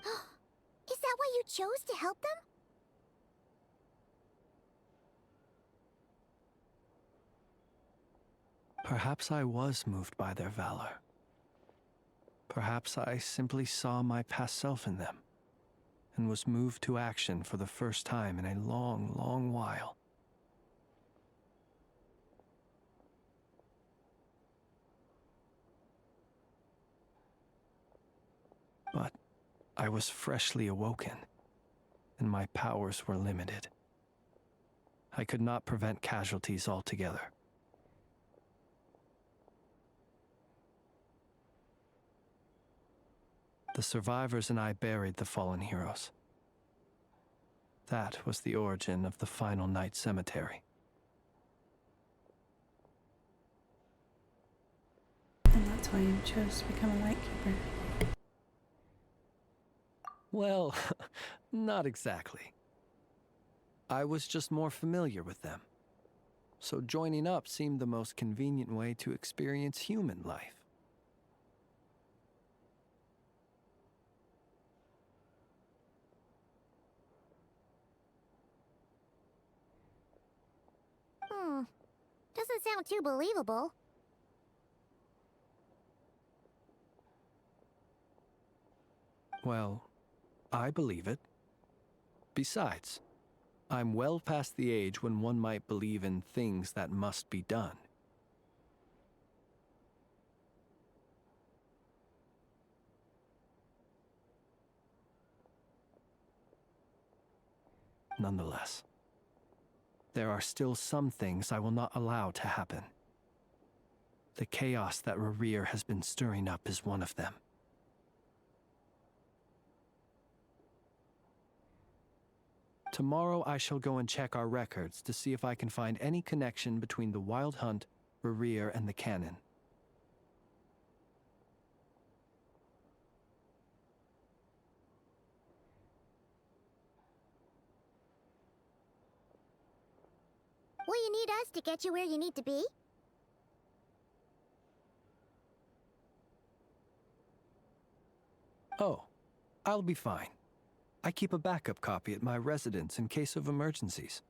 Is that why you chose to help them? Perhaps I was moved by their valor. Perhaps I simply saw my past self in them, and was moved to action for the first time in a long, long while. But I was freshly awoken, and my powers were limited. I could not prevent casualties altogether. The survivors and I buried the fallen heroes. That was the origin of the final night cemetery. And that's why you chose to become a lightkeeper. Well, not exactly. I was just more familiar with them. So joining up seemed the most convenient way to experience human life. Doesn't sound too believable. Well, I believe it. Besides, I'm well past the age when one might believe in things that must be done. Nonetheless, there are still some things I will not allow to happen. The chaos that Rerir has been stirring up is one of them. Tomorrow I shall go and check our records to see if I can find any connection between the Wild Hunt, Rerir, and the Canon. Will you need us to get you where you need to be? Oh, I'll be fine. I keep a backup copy at my residence in case of emergencies.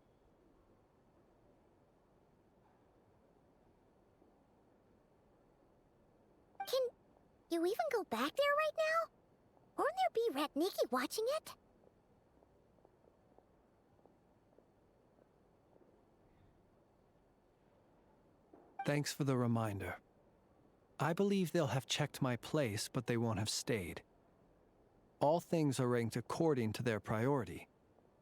Can you even go back there right now? Won't there be Rat Nikki watching it? Thanks for the reminder. I believe they'll have checked my place, but they won't have stayed. All things are ranked according to their priority,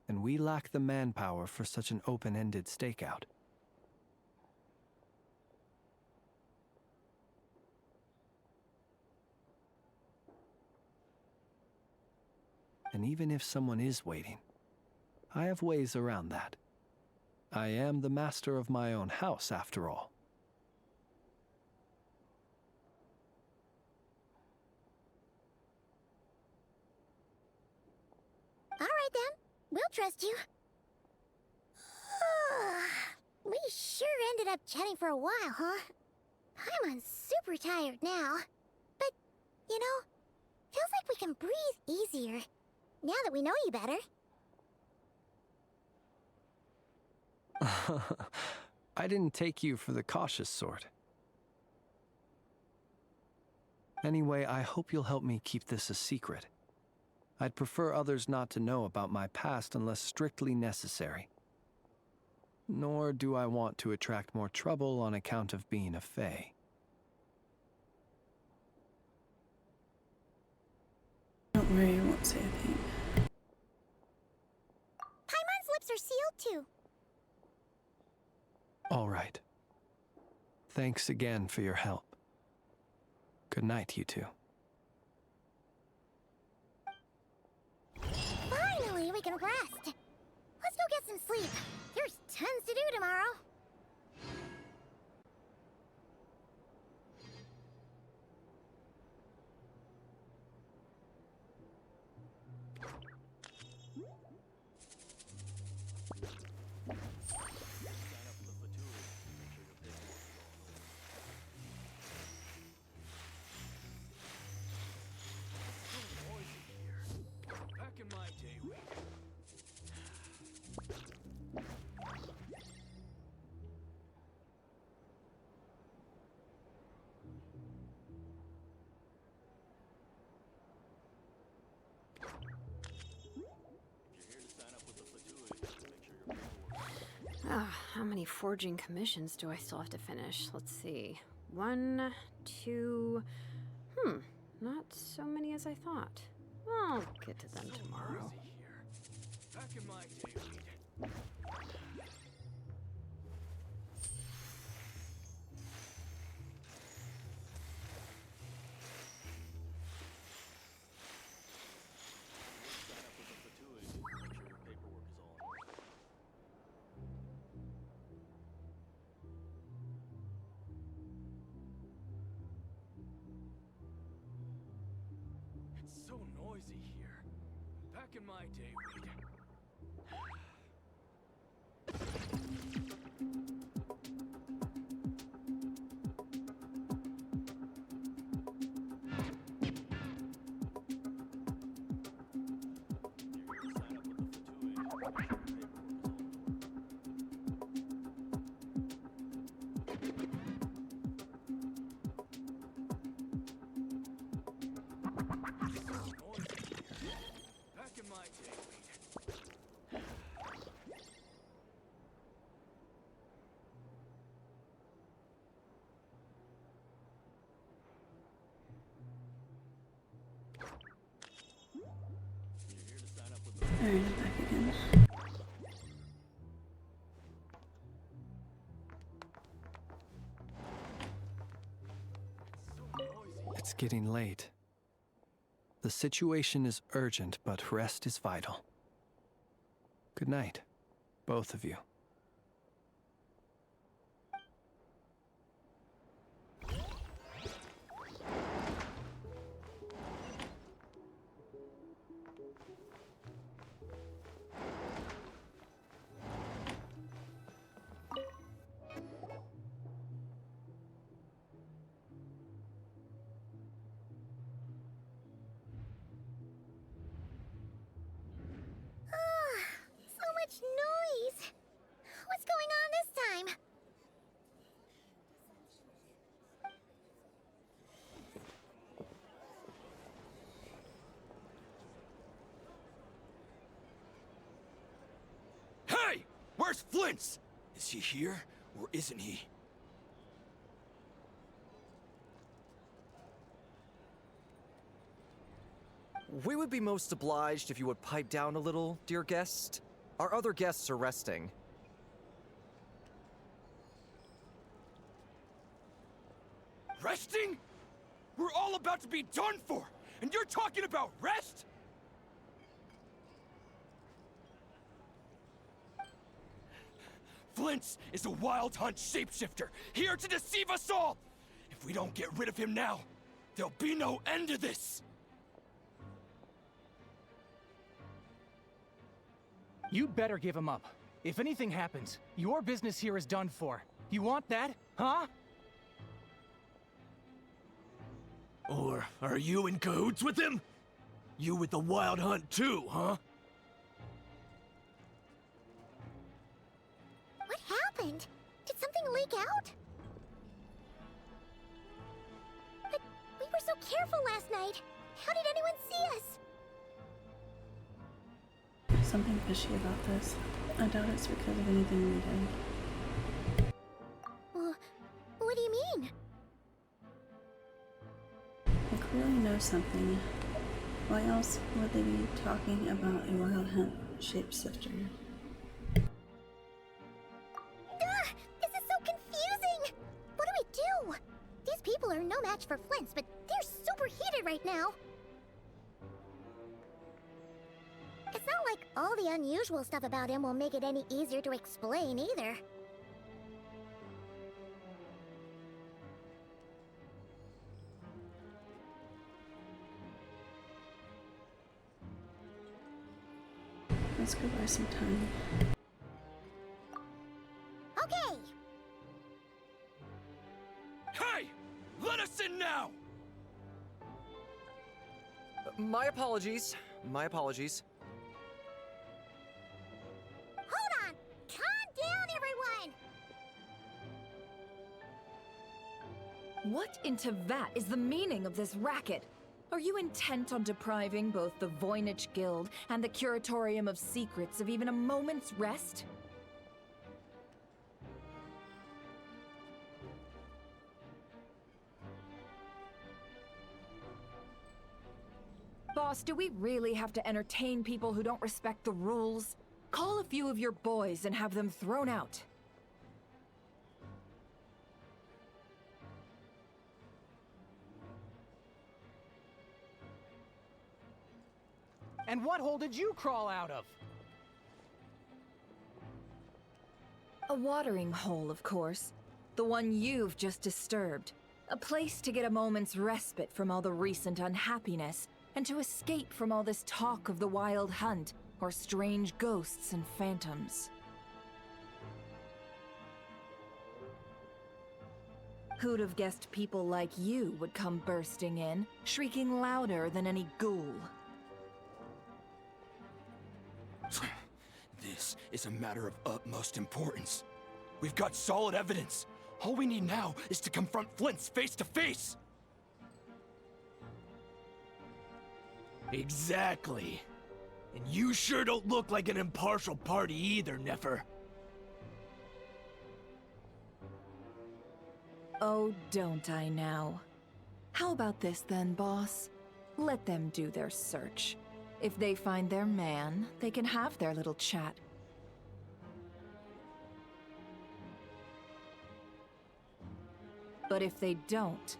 and we lack the manpower for such an open-ended stakeout. And even if someone is waiting, I have ways around that. I am the master of my own house, after all. All right then, we'll trust you. We sure ended up chatting for a while, huh? I'm super tired now. But, you know, feels like we can breathe easier now that we know you better. I didn't take you for the cautious sort. Anyway, I hope you'll help me keep this a secret. I'd prefer others not to know about my past unless strictly necessary. Nor do I want to attract more trouble on account of being a fae. Don't worry, I won't say a thing. Paimon's lips are sealed too. All right. Thanks again for your help. Good night, you two. Finally, we can rest. Let's go get some sleep. There's tons to do tomorrow. Back in my day, How many forging commissions do I still have to finish? Let's see. 1, 2... not so many as I thought. I'll get to them tomorrow. back in my day, It's so noisy here. Back in my day, Alright, I'm back again. It's getting late. The situation is urgent, but rest is vital. Good night, both of you. Flint's! Is he here, or isn't he? We would be most obliged if you would pipe down a little, dear guest. Our other guests are resting. Resting? We're all about to be done for, and you're talking about rest? Flint's is a wild hunt shapeshifter, here to deceive us all! If we don't get rid of him now, there'll be no end to this! You better give him up. If anything happens, your business here is done for. You want that, huh? Or are you in cahoots with him? You with the wild hunt too, huh? What happened? Did something leak out? But we were so careful last night. How did anyone see us? Something fishy about this. I doubt it's because of anything we did. Well, what do you mean? They clearly know something. Why else would they be talking about a wild hunt shapeshifter? This is so confusing! What do we do? These people are no match for Flint's, but they're super heated right now. It's not like all the unusual stuff about him will make it any easier to explain either. Let's go buy some time. Okay! Hey! Let us in now! My apologies. My apologies. Hold on! Calm down, everyone! What into that is the meaning of this racket? Are you intent on depriving both the Voynich Guild and the Curatorium of Secrets of even a moment's rest? Boss, do we really have to entertain people who don't respect the rules? Call a few of your boys and have them thrown out. And what hole did you crawl out of? A watering hole, of course. The one you've just disturbed. A place to get a moment's respite from all the recent unhappiness, and to escape from all this talk of the wild hunt, or strange ghosts and phantoms. Who'd have guessed people like you would come bursting in, shrieking louder than any ghoul? This is a matter of utmost importance. We've got solid evidence. All we need now is to confront Flint's face to face. Exactly. And you sure don't look like an impartial party either, Nefer. Oh, don't I now? How about this then, boss? Let them do their search. If they find their man, they can have their little chat. But if they don't,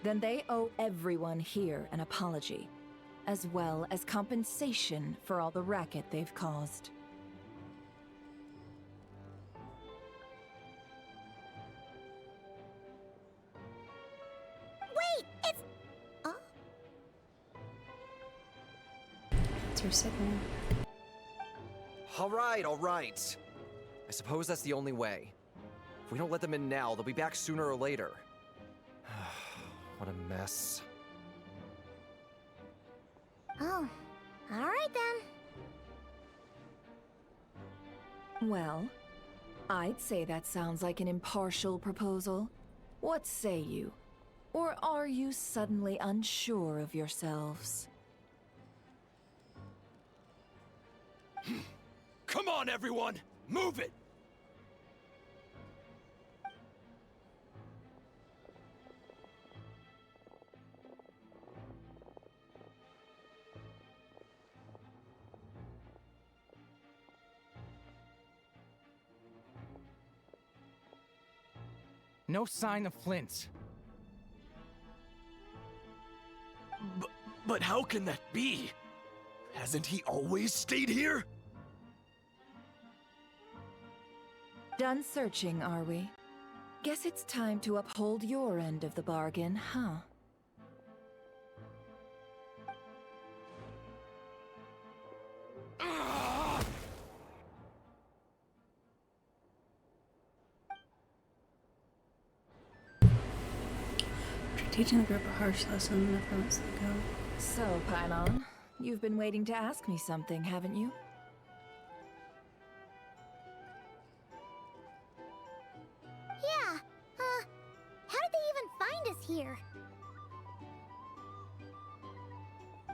then they owe everyone here an apology, as well as compensation for all the racket they've caused. Wait, it's... Oh? It's her signal. All right. I suppose that's the only way. If we don't let them in now, they'll be back sooner or later. What a mess. Oh, alright then. Well, I'd say that sounds like an impartial proposal. What say you? Or are you suddenly unsure of yourselves? Come on, everyone! Move it! No sign of Flint's. But how can that be? Hasn't he always stayed here? Done searching, are we? Guess it's time to uphold your end of the bargain, huh? After teaching the group a harsh lesson a few months ago. So, Paimon, you've been waiting to ask me something, haven't you? Yeah, how did they even find us here?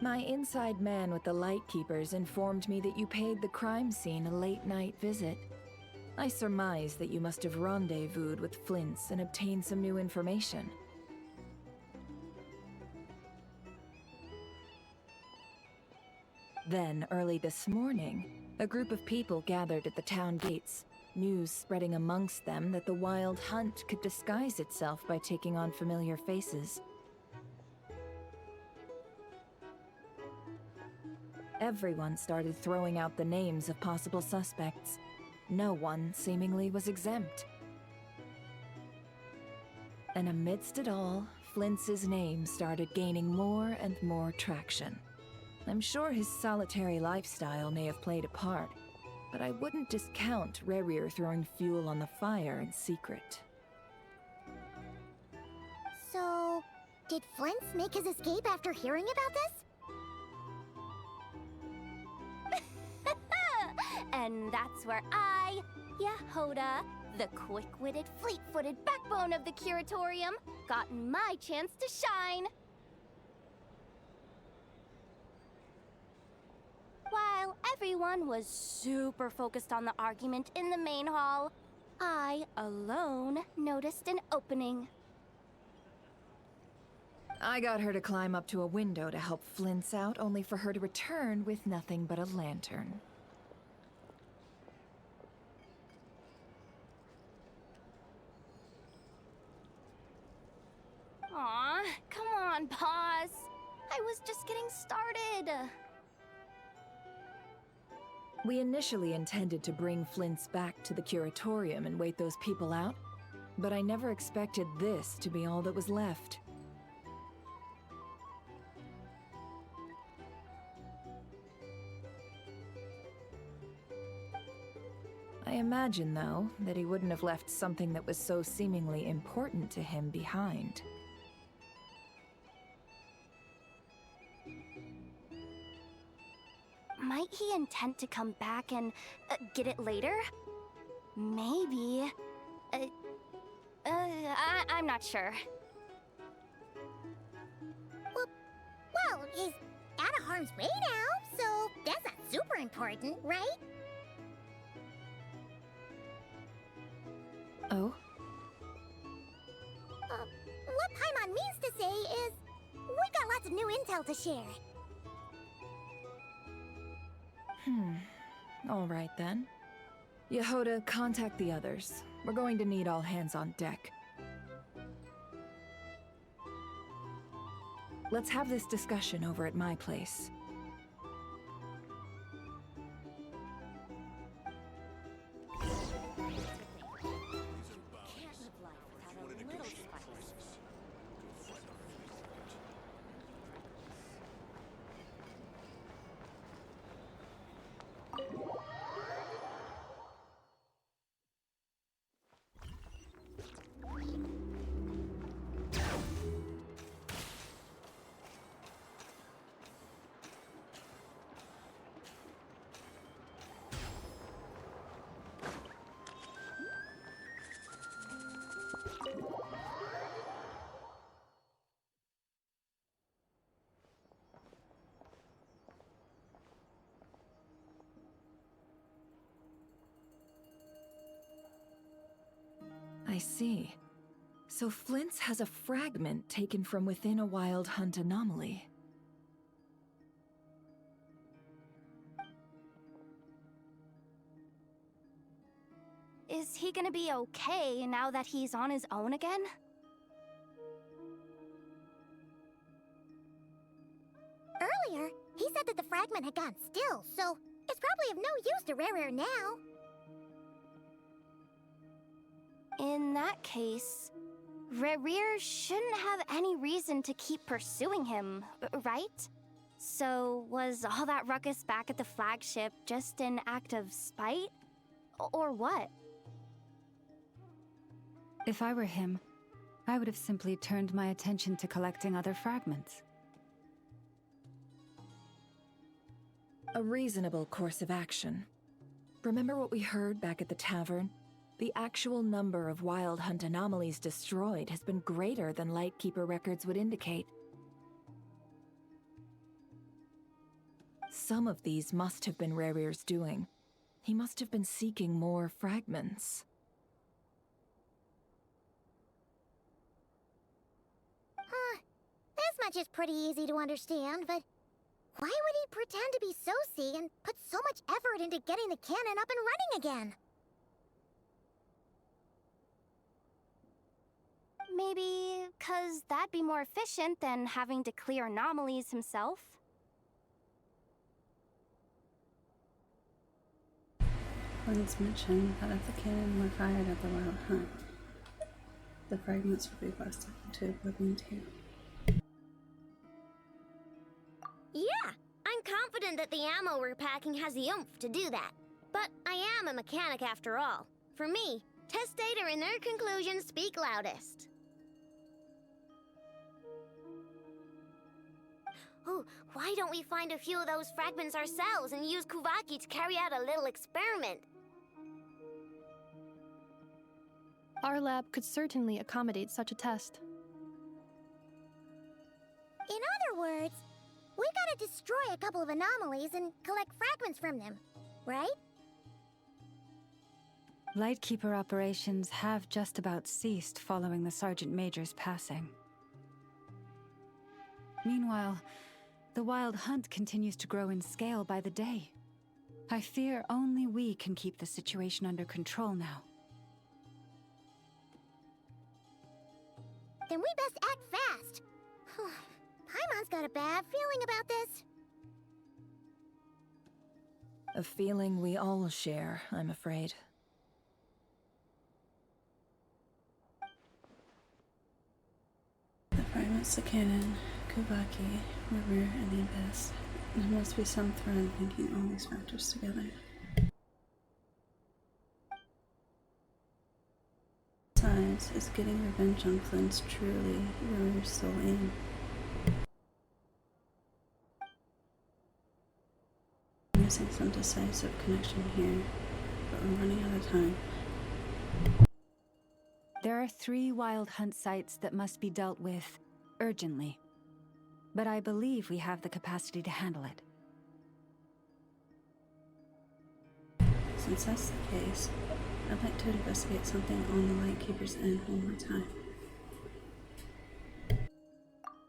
My inside man with the Lightkeepers informed me that you paid the crime scene a late-night visit. I surmise that you must have rendezvoused with Flint's and obtained some new information. Then, early this morning, a group of people gathered at the town gates, news spreading amongst them that the Wild Hunt could disguise itself by taking on familiar faces. Everyone started throwing out the names of possible suspects. No one, seemingly, was exempt. And amidst it all, Flint's name started gaining more and more traction. I'm sure his solitary lifestyle may have played a part, but I wouldn't discount Rerir throwing fuel on the fire in secret. So, did Flint's make his escape after hearing about this? And that's where I, Yehoda, the quick-witted, fleet-footed backbone of the Curatorium, got my chance to shine. While everyone was super focused on the argument in the main hall, I, alone, noticed an opening. I got her to climb up to a window to help Flint's out, only for her to return with nothing but a lantern. Aw, come on, Paz. I was just getting started. We initially intended to bring Flint's back to the Curatorium and wait those people out, but I never expected this to be all that was left. I imagine, though, that he wouldn't have left something that was so seemingly important to him behind. Might he intend to come back and get it later? Maybe. I'm not sure. Well, he's out of harm's way now, so that's not super important, right? Oh? What Paimon means to say is, we got lots of new intel to share. All right then. Yehoda, contact the others. We're going to need all hands on deck. Let's have this discussion over at my place. I see. So Flint's has a fragment taken from within a Wild Hunt anomaly. Is he he gonna be okay now that he's on his own again? Earlier, he said that the fragment had gone still, so it's probably of no use to Rare now. In that case, Rare shouldn't have any reason to keep pursuing him, right? So, was all that ruckus back at the flagship just an act of spite? Or what? If I were him, I would have simply turned my attention to collecting other fragments. A reasonable course of action. Remember what we heard back at the tavern? The actual number of Wild Hunt anomalies destroyed has been greater than Lightkeeper records would indicate. Some of these must have been Rare's doing. He must have been seeking more fragments. This much is pretty easy to understand, but why would he pretend to be Soci and put so much effort into getting the cannon up and running again? Maybe 'cause that'd be more efficient than having to clear anomalies himself? Flint's mentioned that if the cannon were fired at the Wild Hunt, the fragments would be blasted into oblivion too. Yeah, I'm confident that the ammo we're packing has the oomph to do that. But I am a mechanic after all. For me, test data and their conclusions speak loudest. Oh, why don't we find a few of those fragments ourselves and use Kuvaki to carry out a little experiment? Our lab could certainly accommodate such a test. In other words, we gotta destroy a couple of anomalies and collect fragments from them, right? Lightkeeper operations have just about ceased following the Sergeant Major's passing. Meanwhile, the Wild Hunt continues to grow in scale by the day. I fear only we can keep the situation under control now. Then we best act fast. Paimon's got a bad feeling about this. A feeling we all share, I'm afraid. The fragments, the cannon, Kuvaki, River, and the Abyss. There must be some thread linking all these factors together. Besides, is getting revenge on Flint's truly River's sole aim? Missing some decisive connection here, but we're running out of time. There are 3 Wild Hunt sites that must be dealt with urgently. But I believe we have the capacity to handle it. Since that's the case, I'd like to investigate something on the Lightkeeper's end one more time.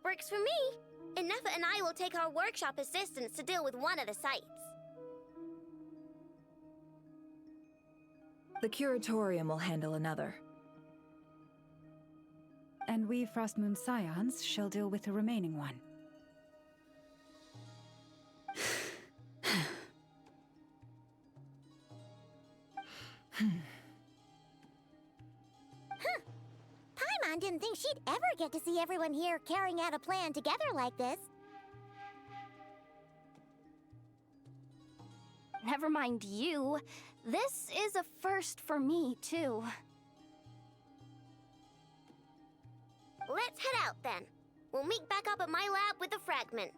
Works for me. Nefa and I will take our workshop assistants to deal with one of the sites. The Curatorium will handle another. And we Frostmoon Scions shall deal with the remaining one. Paimon didn't think she'd ever get to see everyone here carrying out a plan together like this. Never mind you. This is a first for me, too. Let's head out, then. We'll meet back up at my lab with the fragments.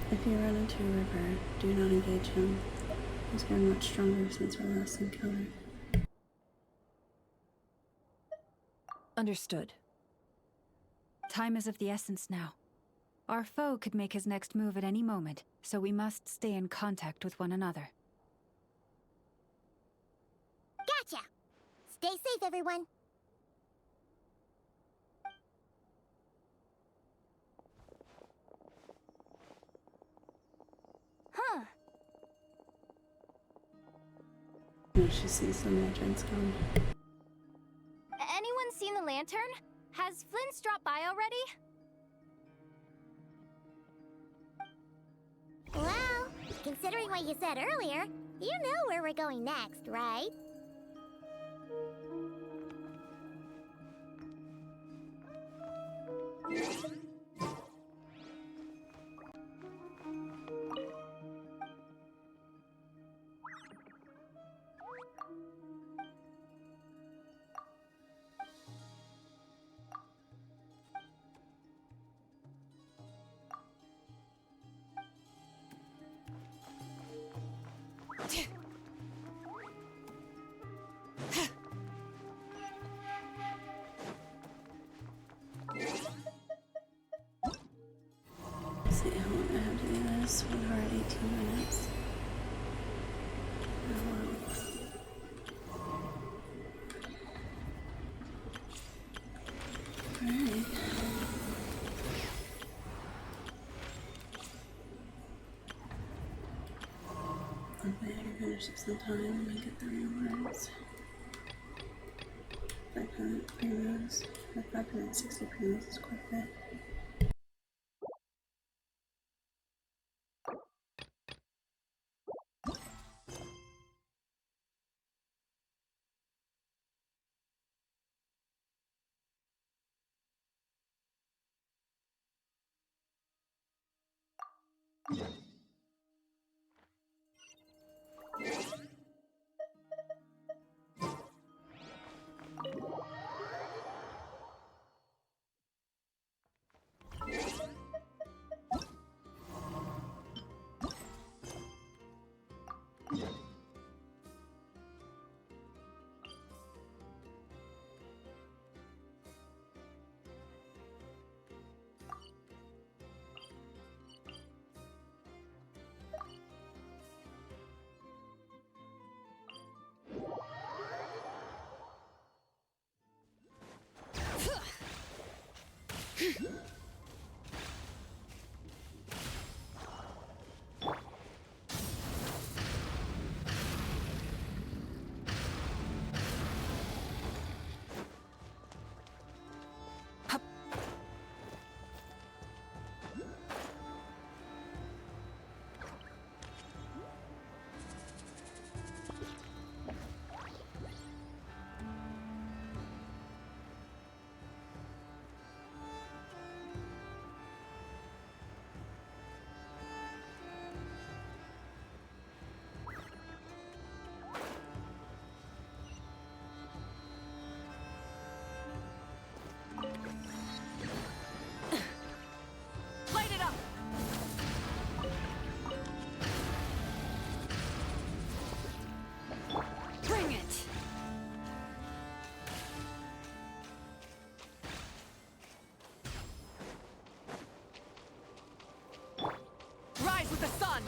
If you run into River, do not engage him. He's grown much stronger since our last encounter. Understood. Time is of the essence now. Our foe could make his next move at any moment, so we must stay in contact with one another. Gotcha! Stay safe, everyone. Huh. When she sees the lanterns come. Anyone seen the lantern? Has Flint's dropped by already? Well, considering what you said earlier, you know where we're going next, right? Let's see how long I have to do this. We're already 18 minutes. Oh, wow. Alright. Hopefully I can finish this in time and get the rewards. 500 promos. 560 promos is quite a bit. Light it up! Bring it! Rise with the sun!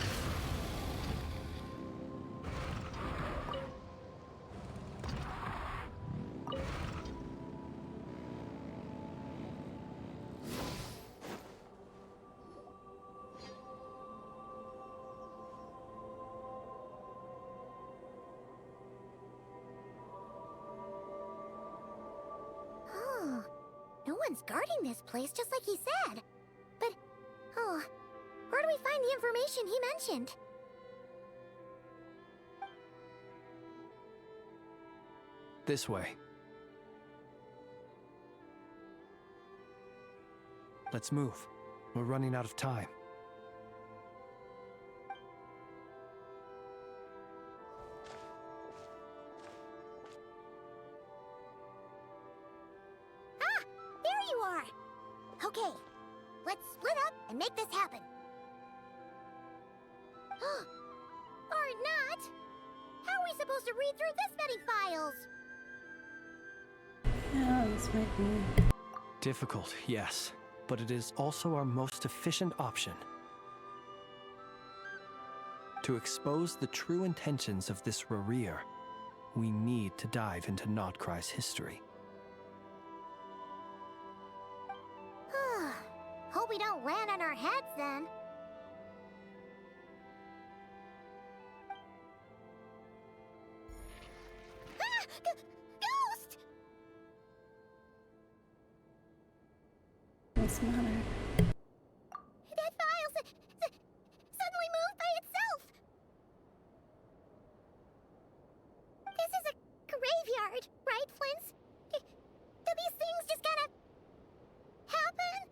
Oh, no one's guarding this place just like he said. But, oh, where do we find the information he mentioned? This way. Let's move. We're running out of time. Ah, there you are. Okay, let's split up and make this happen. Or not. How are we supposed to read through this many files? Yeah, this might be. Difficult, yes, but it is also our most efficient option. To expose the true intentions of this Rereer, we need to dive into Notcry's history. Hope we don't land on our heads then. hard, right, Flint's? Do these things just gotta happen?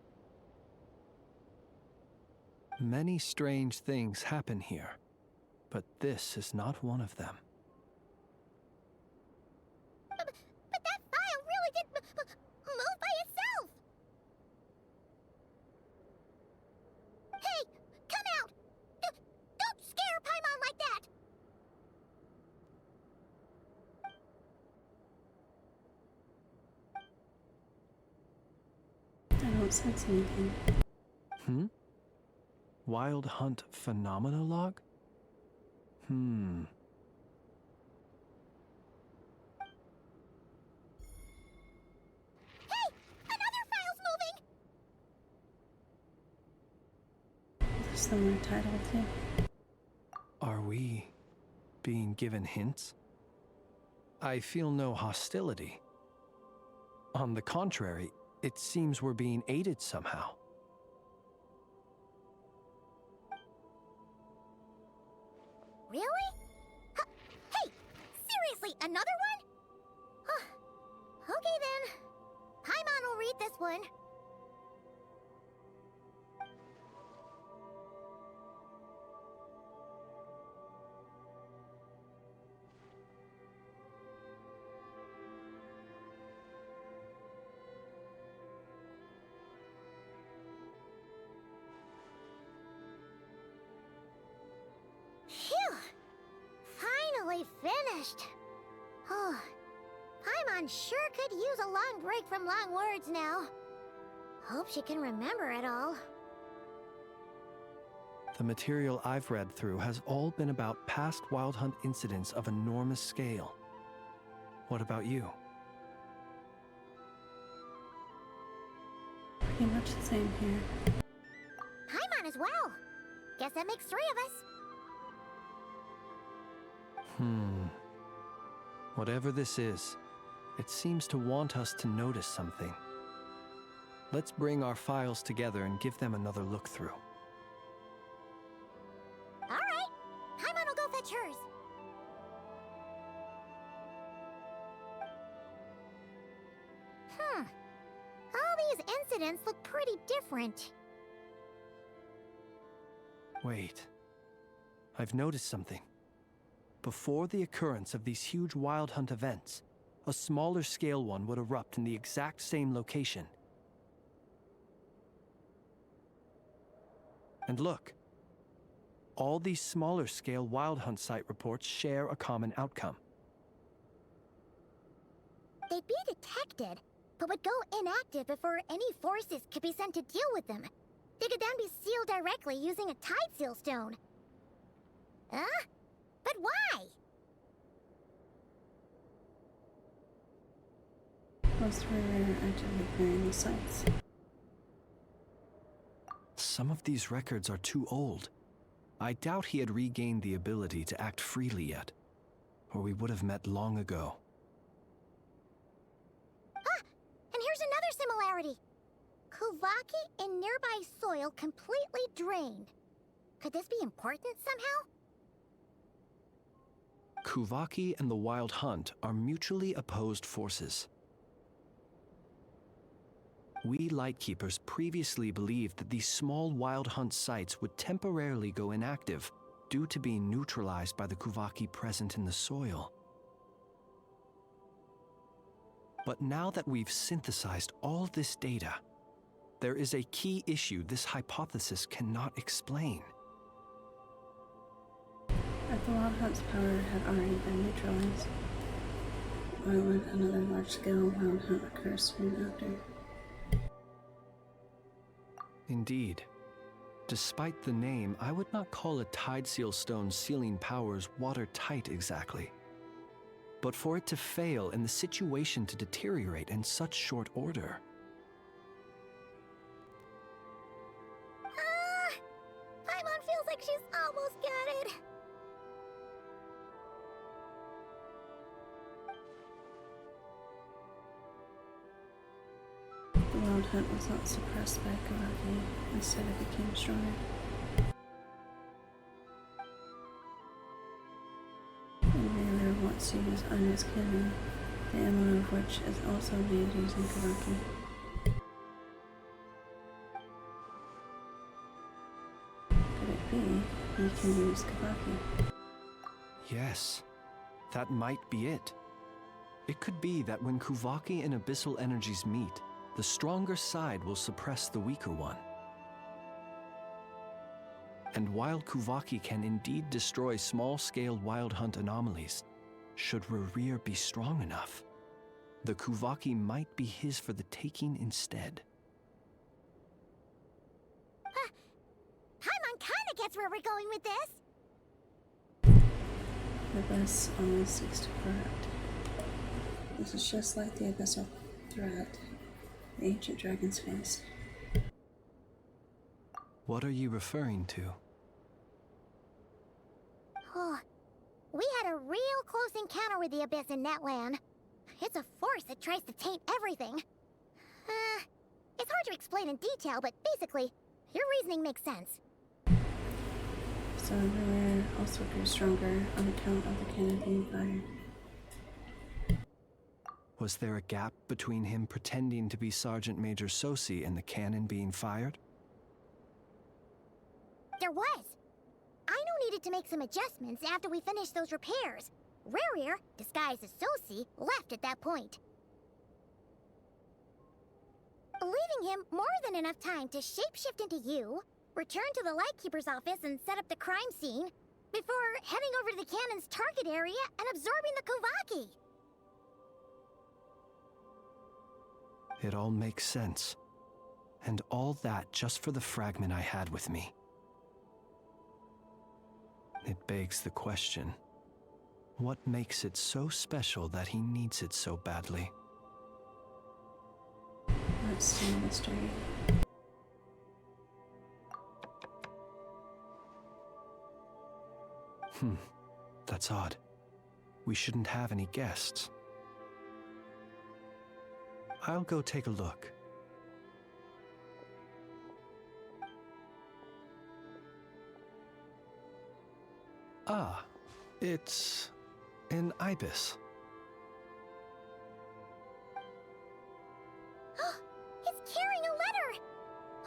Many strange things happen here, but this is not one of them. But that file really did move by itself! Hey, come out! Don't scare Paimon like that! I don't sense anything. Wild Hunt Phenomenologue? Hey! Another file's moving! That's the one title too. Are we being given hints? I feel no hostility. On the contrary, it seems we're being aided somehow. Really? Hey! Seriously, another one? Okay then. Paimon will read this one. Phew! Finally finished. Oh, Paimon sure could use a long break from long words now. Hope she can remember it all. The material I've read through has all been about past Wild Hunt incidents of enormous scale. What about you? Pretty much the same here. Paimon as well. Guess that makes 3 of us. Whatever this is, it seems to want us to notice something. Let's bring our files together and give them another look through. Alright, Paimon will go fetch hers. All these incidents look pretty different. Wait. I've noticed something. Before the occurrence of these huge Wild Hunt events, a smaller scale one would erupt in the exact same location. And look. All these smaller scale Wild Hunt site reports share a common outcome. They'd be detected, but would go inactive before any forces could be sent to deal with them. They could then be sealed directly using a tide seal stone. But why? Most were actively clearing the sites. Some of these records are too old. I doubt he had regained the ability to act freely yet, or we would have met long ago. And here's another similarity. Kuvaki in nearby soil completely drained. Could this be important somehow? Kuvaki and the Wild Hunt are mutually opposed forces. We Lightkeepers previously believed that these small Wild Hunt sites would temporarily go inactive due to being neutralized by the Kuvaki present in the soil. But now that we've synthesized all this data, there is a key issue this hypothesis cannot explain. If the Wild Hunt's power had already been neutralized, why would another large-scale Wild Hunt occur soon after? Indeed. Despite the name, I would not call a Tide Seal Stone's sealing powers watertight exactly. But for it to fail and the situation to deteriorate in such short order... Paimon feels like she's almost got it. The Wild Hunt was not suppressed by Kavaki, instead it became stronger. And Mirror wants to use Ana's cannon the ammo of which is also made using Kavaki. Could it be he can use Kavaki? Yes, that might be it. It could be that when Kuvaki and abyssal energies meet, the stronger side will suppress the weaker one. And while Kuvaki can indeed destroy small-scale wild hunt anomalies, should Rerir be strong enough, the Kuvaki might be his for the taking instead. Paimon kinda gets where we're going with this. The abyss always seeks to corrupt. This is just like the abyssal threat the ancient dragons faced. What are you referring to? Oh, we had a real close encounter with the abyss in Netland. It's a force that tries to taint everything. It's hard to explain in detail, but basically, your reasoning makes sense. So Rerir also grew stronger on account of the cannon being fired. Was there a gap between him pretending to be Sergeant Major Sosi and the cannon being fired? There was. Aino needed to make some adjustments after we finished those repairs. Rerir, disguised as Sosi, left at that point, leaving him more than enough time to shapeshift into you, return to the Lightkeeper's office and set up the crime scene, before heading over to the cannon's target area and absorbing the Kuvaki. It all makes sense. And all that just for the fragment I had with me. It begs the question, what makes it so special that he needs it so badly? That's still a mystery. That's odd. We shouldn't have any guests. I'll go take a look. Ah, it's an ibis. It's carrying a letter!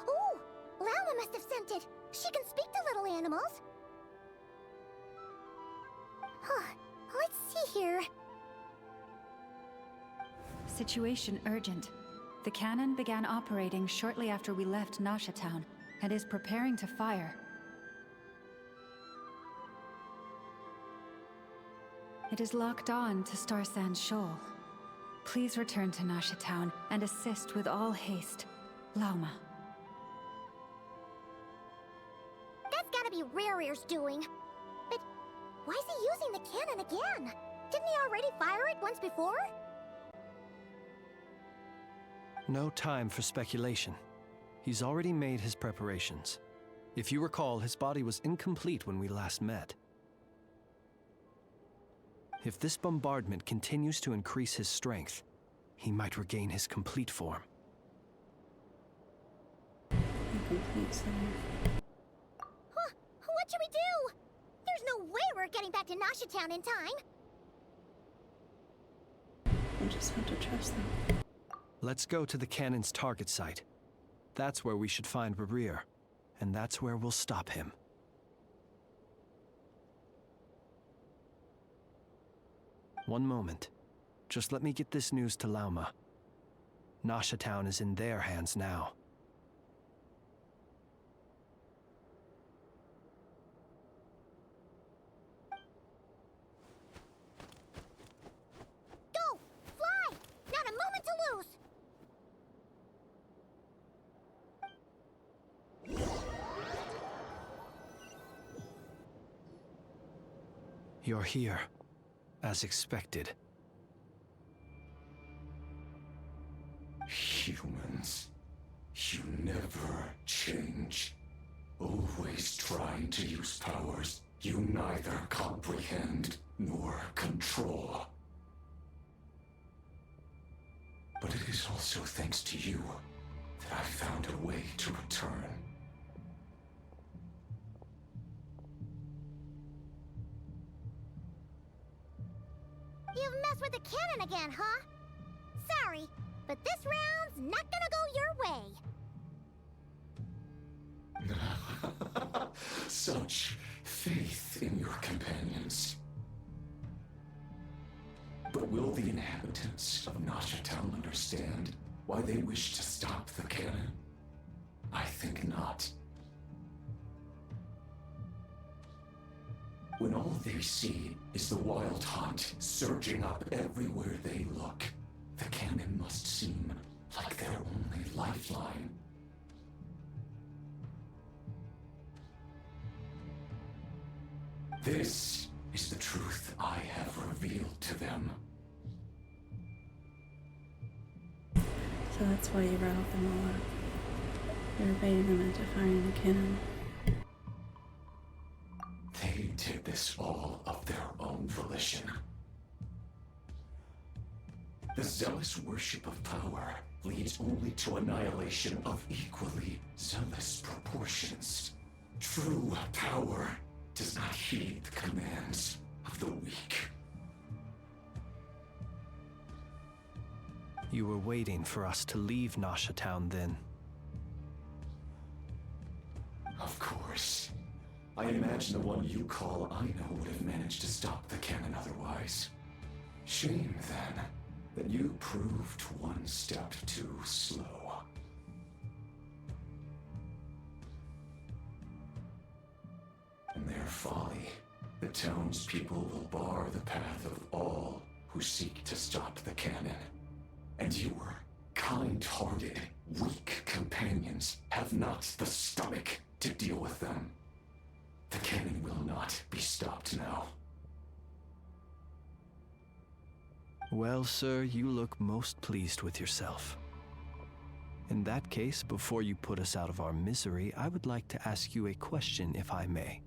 Oh, Lala must have sent it. She can speak to little animals. Let's see here. Situation urgent. The cannon began operating shortly after we left Nasha Town and is preparing to fire. It is locked on to Star Sand Shoal. Please return to Nasha Town and assist with all haste. Lauma. That's gotta be Rerir's doing. But why is he using the cannon again? Didn't he already fire it once before? No time for speculation. He's already made his preparations. If you recall, his body was incomplete when we last met. If this bombardment continues to increase his strength, he might regain his complete form. Incomplete center. What should we do? There's no way we're getting back to Nasha Town in time. We just have to trust them. Let's go to the cannon's target site. That's where we should find Rerir, and that's where we'll stop him. One moment. Just let me get this news to Lauma. Nasha Town is in their hands now. Go! Fly! Not a moment to lose! You're here, as expected. Humans, you never change. Always trying to use powers you neither comprehend nor control. But it is also thanks to you that I found a way to return. You've messed with the cannon again, huh? Sorry, but this round's not gonna go your way. Such faith in your companions. But will the inhabitants of Nasha Town understand why they wish to stop the cannon? I think not. When all they see is the wild hunt surging up everywhere they look, the cannon must seem like their only lifeline. This is the truth I have revealed to them. So that's why you rattled them all up. You were baiting them into firing the cannon. They did this all of their own volition. The zealous worship of power leads only to annihilation of equally zealous proportions. True power does not heed the commands of the weak. You were waiting for us to leave Nasha Town then. Of course. I imagine the one you call Aino would have managed to stop the cannon otherwise. Shame, then, that you proved one step too slow. In their folly, the townspeople will bar the path of all who seek to stop the cannon. And your kind-hearted, weak companions have not the stomach to deal with them. The cannon will not be stopped now. Well, sir, you look most pleased with yourself. In that case, before you put us out of our misery, I would like to ask you a question, if I may.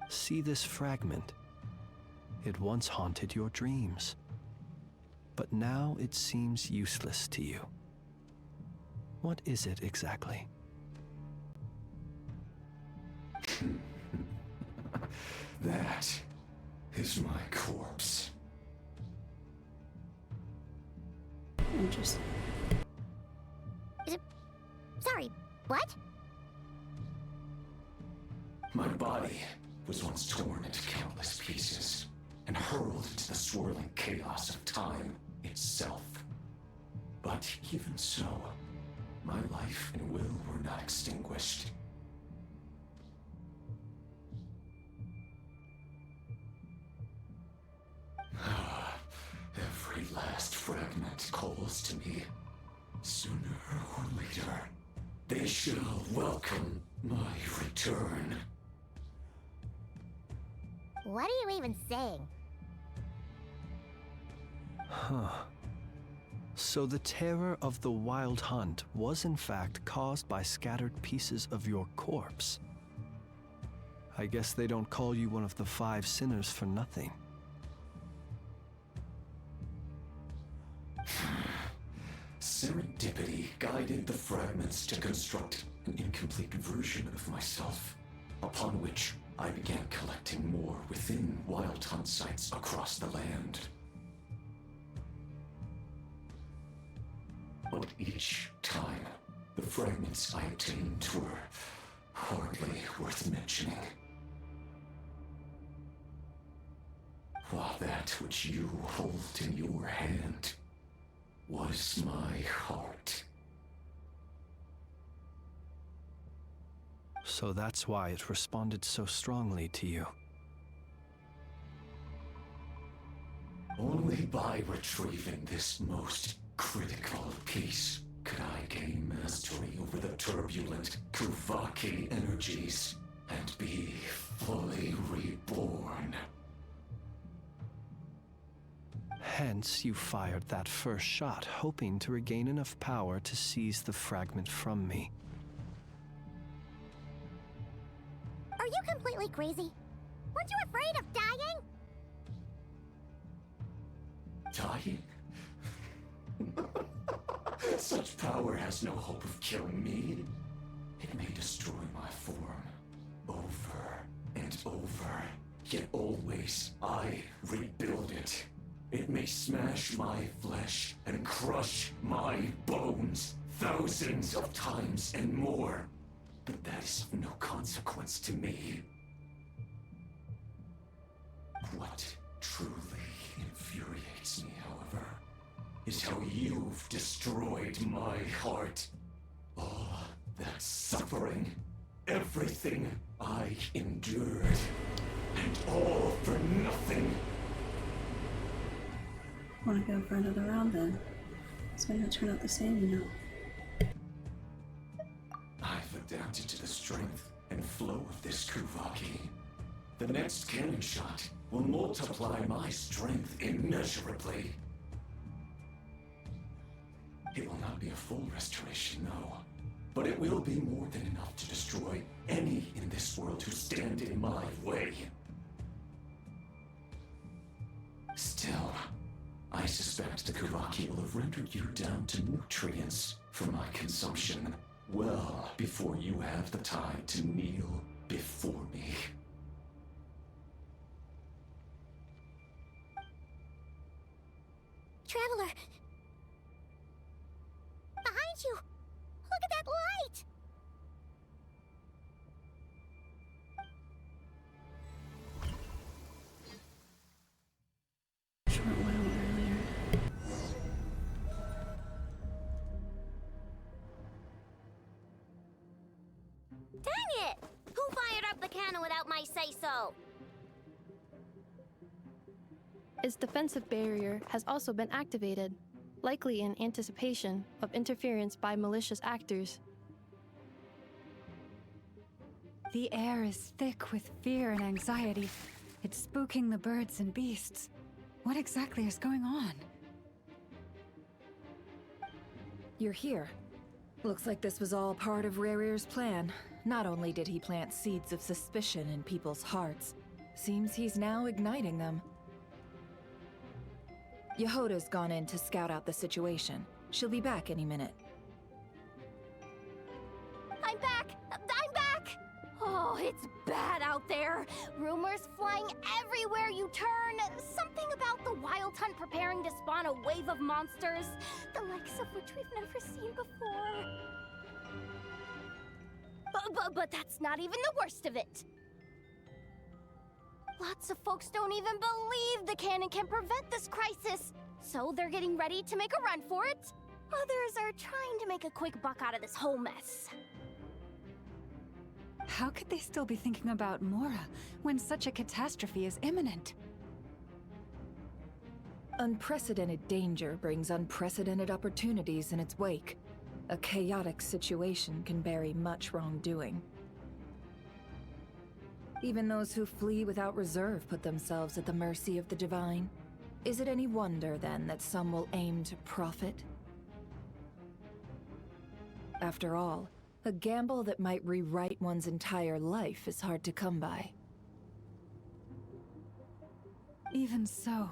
See this fragment? It once haunted your dreams, but now it seems useless to you. What is it exactly? That is my corpse. Interesting. Sorry, what? My body was once torn into countless pieces and hurled into the swirling chaos of time itself. But even so, my life and will were not extinguished. Every last fragment calls to me. Sooner or later, they shall welcome my return. What are you even saying? Huh. So the terror of the wild hunt was in fact caused by scattered pieces of your corpse. I guess they don't call you one of the 5 sinners for nothing. Serendipity guided the fragments to construct an incomplete version of myself, upon which I began collecting more within wild hunt sites across the land. But each time, the fragments I obtained were hardly worth mentioning. While that which you hold in your hand was my heart. So that's why it responded so strongly to you. Only by retrieving this most critical piece could I gain mastery over the turbulent Kuvaki energies and be fully reborn. Hence, you fired that first shot, hoping to regain enough power to seize the fragment from me. Are you completely crazy? Weren't you afraid of dying? Dying? Such power has no hope of killing me. It may destroy my form over and and over. Yet always I rebuild it. It may smash my flesh and crush my bones thousands of times and more. But that is of no consequence to me. What truly infuriates me, however, is how you've destroyed my heart. All that suffering, everything I endured, and all for nothing. Wanna go for another round then? It's gonna turn out the same, you know. I've adapted to the strength and flow of this Kuvaki. The next cannon shot will multiply my strength immeasurably. It will not be a full restoration, no. But it will be more than enough to destroy any in this world who stand in my way. Still, I suspect the Kuvaki will have rendered you down to nutrients for my consumption well before you have the time to kneel before me. Traveler! Behind you! Look at that light! Short while earlier. Dang it! Who fired up the cannon without my say-so? Its defensive barrier has also been activated, likely in anticipation of interference by malicious actors. The air is thick with fear and anxiety. It's spooking the birds and beasts. What exactly is going on? You're here. Looks like this was all part of Rerir's plan. Not only did he plant seeds of suspicion in people's hearts, seems he's now igniting them. Yehoda's gone in to scout out the situation. She'll be back any minute. I'm back! I'm back! Oh, it's bad out there. Rumors flying everywhere you turn. Something about the Wild Hunt preparing to spawn a wave of monsters, the likes of which we've never seen before. But that's not even the worst of it. Lots of folks don't even believe the cannon can prevent this crisis, so they're getting ready to make a run for it. Others are trying to make a quick buck out of this whole mess. How could they still be thinking about Mora when such a catastrophe is imminent? Unprecedented danger brings unprecedented opportunities in its wake. A chaotic situation can bury much wrongdoing. Even those who flee without reserve put themselves at the mercy of the divine. Is it any wonder, then, that some will aim to profit? After all, a gamble that might rewrite one's entire life is hard to come by. Even so.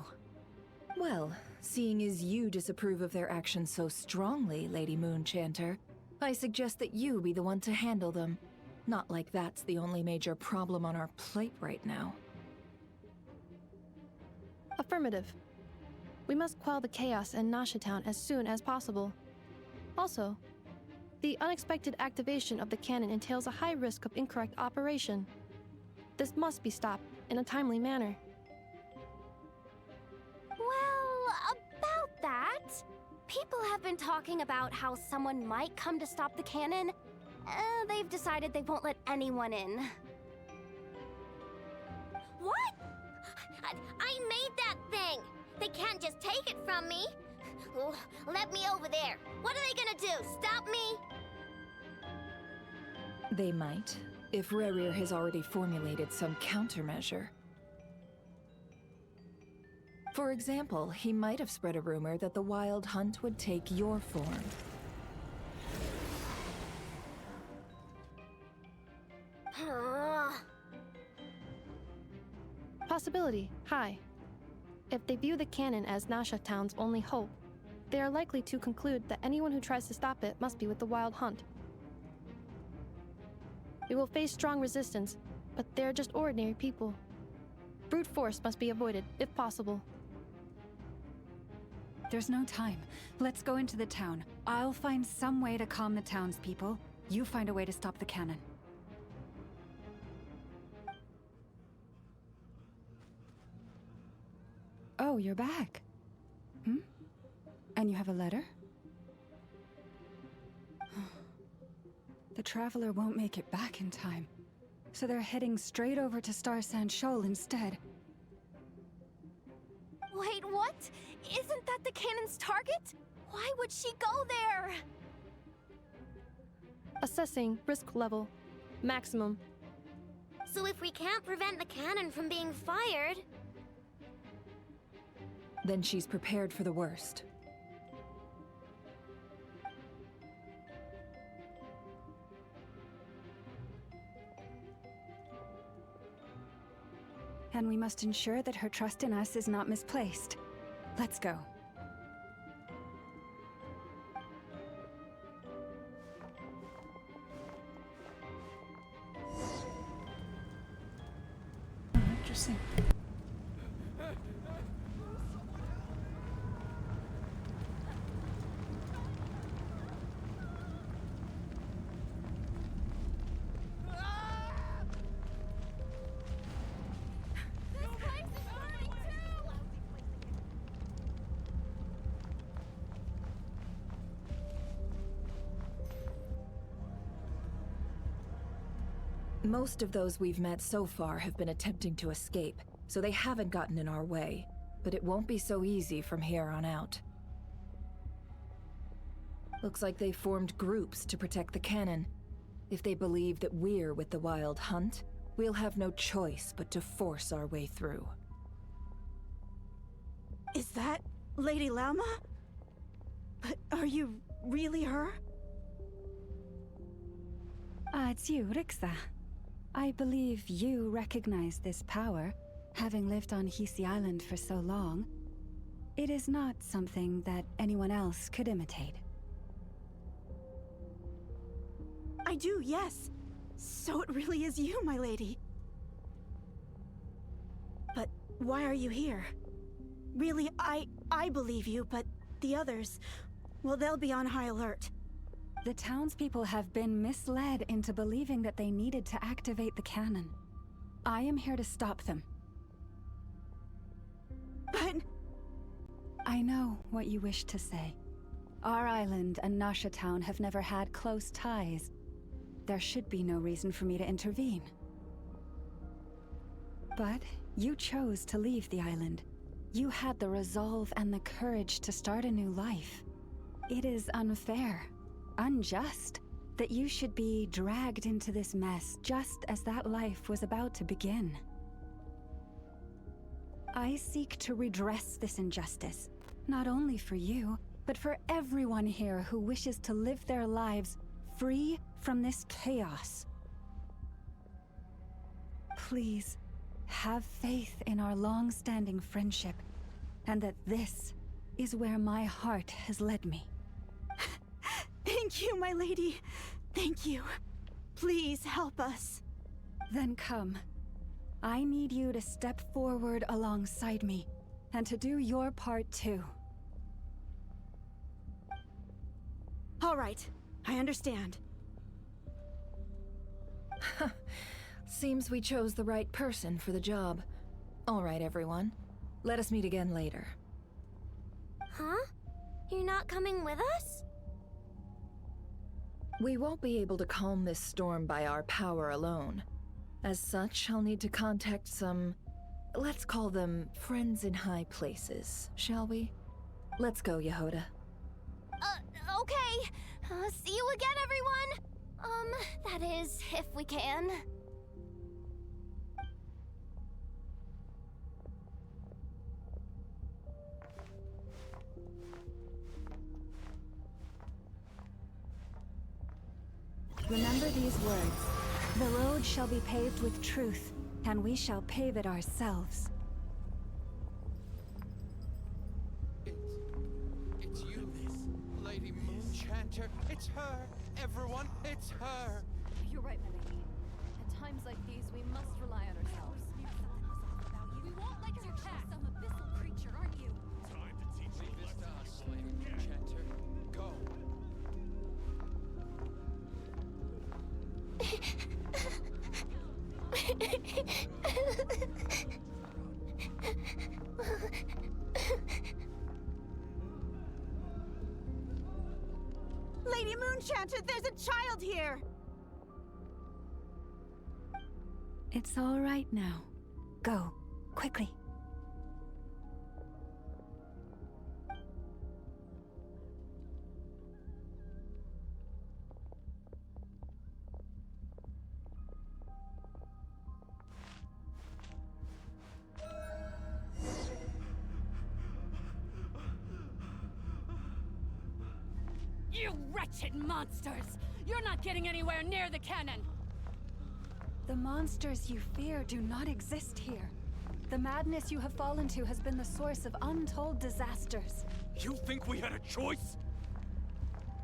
Well, seeing as you disapprove of their actions so strongly, Lady Moonchanter, I suggest that you be the one to handle them. Not like that's the only major problem on our plate right now. Affirmative. We must quell the chaos in Nasha Town as soon as possible. Also, the unexpected activation of the cannon entails a high risk of incorrect operation. This must be stopped in a timely manner. Well, about that, people have been talking about how someone might come to stop the cannon. They've decided they won't let anyone in. What? I made that thing! They can't just take it from me! Oh, let me over there! What are they gonna do, stop me? They might, if Rerir has already formulated some countermeasure. For example, he might have spread a rumor that the Wild Hunt would take your form. Possibility, high. If they view the cannon as Nasha Town's only hope, they are likely to conclude that anyone who tries to stop it must be with the Wild Hunt. We will face strong resistance, but they're just ordinary people. Brute force must be avoided, if possible. There's no time. Let's go into the town. I'll find some way to calm the townspeople. You find a way to stop the cannon. Oh, you're back. And you have a letter? The Traveler won't make it back in time. So they're heading straight over to Star Sand Shoal instead. Wait, what? Isn't that the cannon's target? Why would she go there? Assessing risk level. Maximum. So if we can't prevent the cannon from being fired... Then she's prepared for the worst. And we must ensure that her trust in us is not misplaced. Let's go. Interesting. Most of those we've met so far have been attempting to escape, so they haven't gotten in our way. But it won't be so easy from here on out. Looks like they formed groups to protect the cannon. If they believe that we're with the Wild Hunt, we'll have no choice but to force our way through. Is that Lady Lauma? But are you really her? It's you, Rixa. I believe you recognize this power, having lived on Hisi Island for so long. It is not something that anyone else could imitate. I do, yes. So it really is you, my lady. But why are you here? Really, I believe you, but the others, well, they'll be on high alert. The townspeople have been misled into believing that they needed to activate the cannon. I am here to stop them. But... I know what you wish to say. Our island and Nasha Town have never had close ties. There should be no reason for me to intervene. But you chose to leave the island. You had the resolve and the courage to start a new life. It is unfair. Unjust that you should be dragged into this mess just as that life was about to begin. I seek to redress this injustice, not only for you, but for everyone here who wishes to live their lives free from this chaos. Please, have faith in our long-standing friendship, and that this is where my heart has led me. Thank you, my lady. Thank you. Please help us. Then come. I need you to step forward alongside me, and to do your part too. All right, I understand. Seems we chose the right person for the job. All right, everyone. Let us meet again later. Huh? You're not coming with us? We won't be able to calm this storm by our power alone. As such, I'll need to contact some... let's call them friends in high places, shall we? Let's go, Yehoda. Okay. See you again, everyone! That is, if we can. Remember these words. The road shall be paved with truth, and we shall pave it ourselves. It's you, Lady Moonchanter. It's her. Everyone, it's her. You're right, my lady. At times like these, we must Lady Moonchanter, there's a child here! It's all right now. Go, quickly. You wretched monsters! You're not getting anywhere near the cannon! The monsters you fear do not exist here. The madness you have fallen to has been the source of untold disasters. You think we had a choice?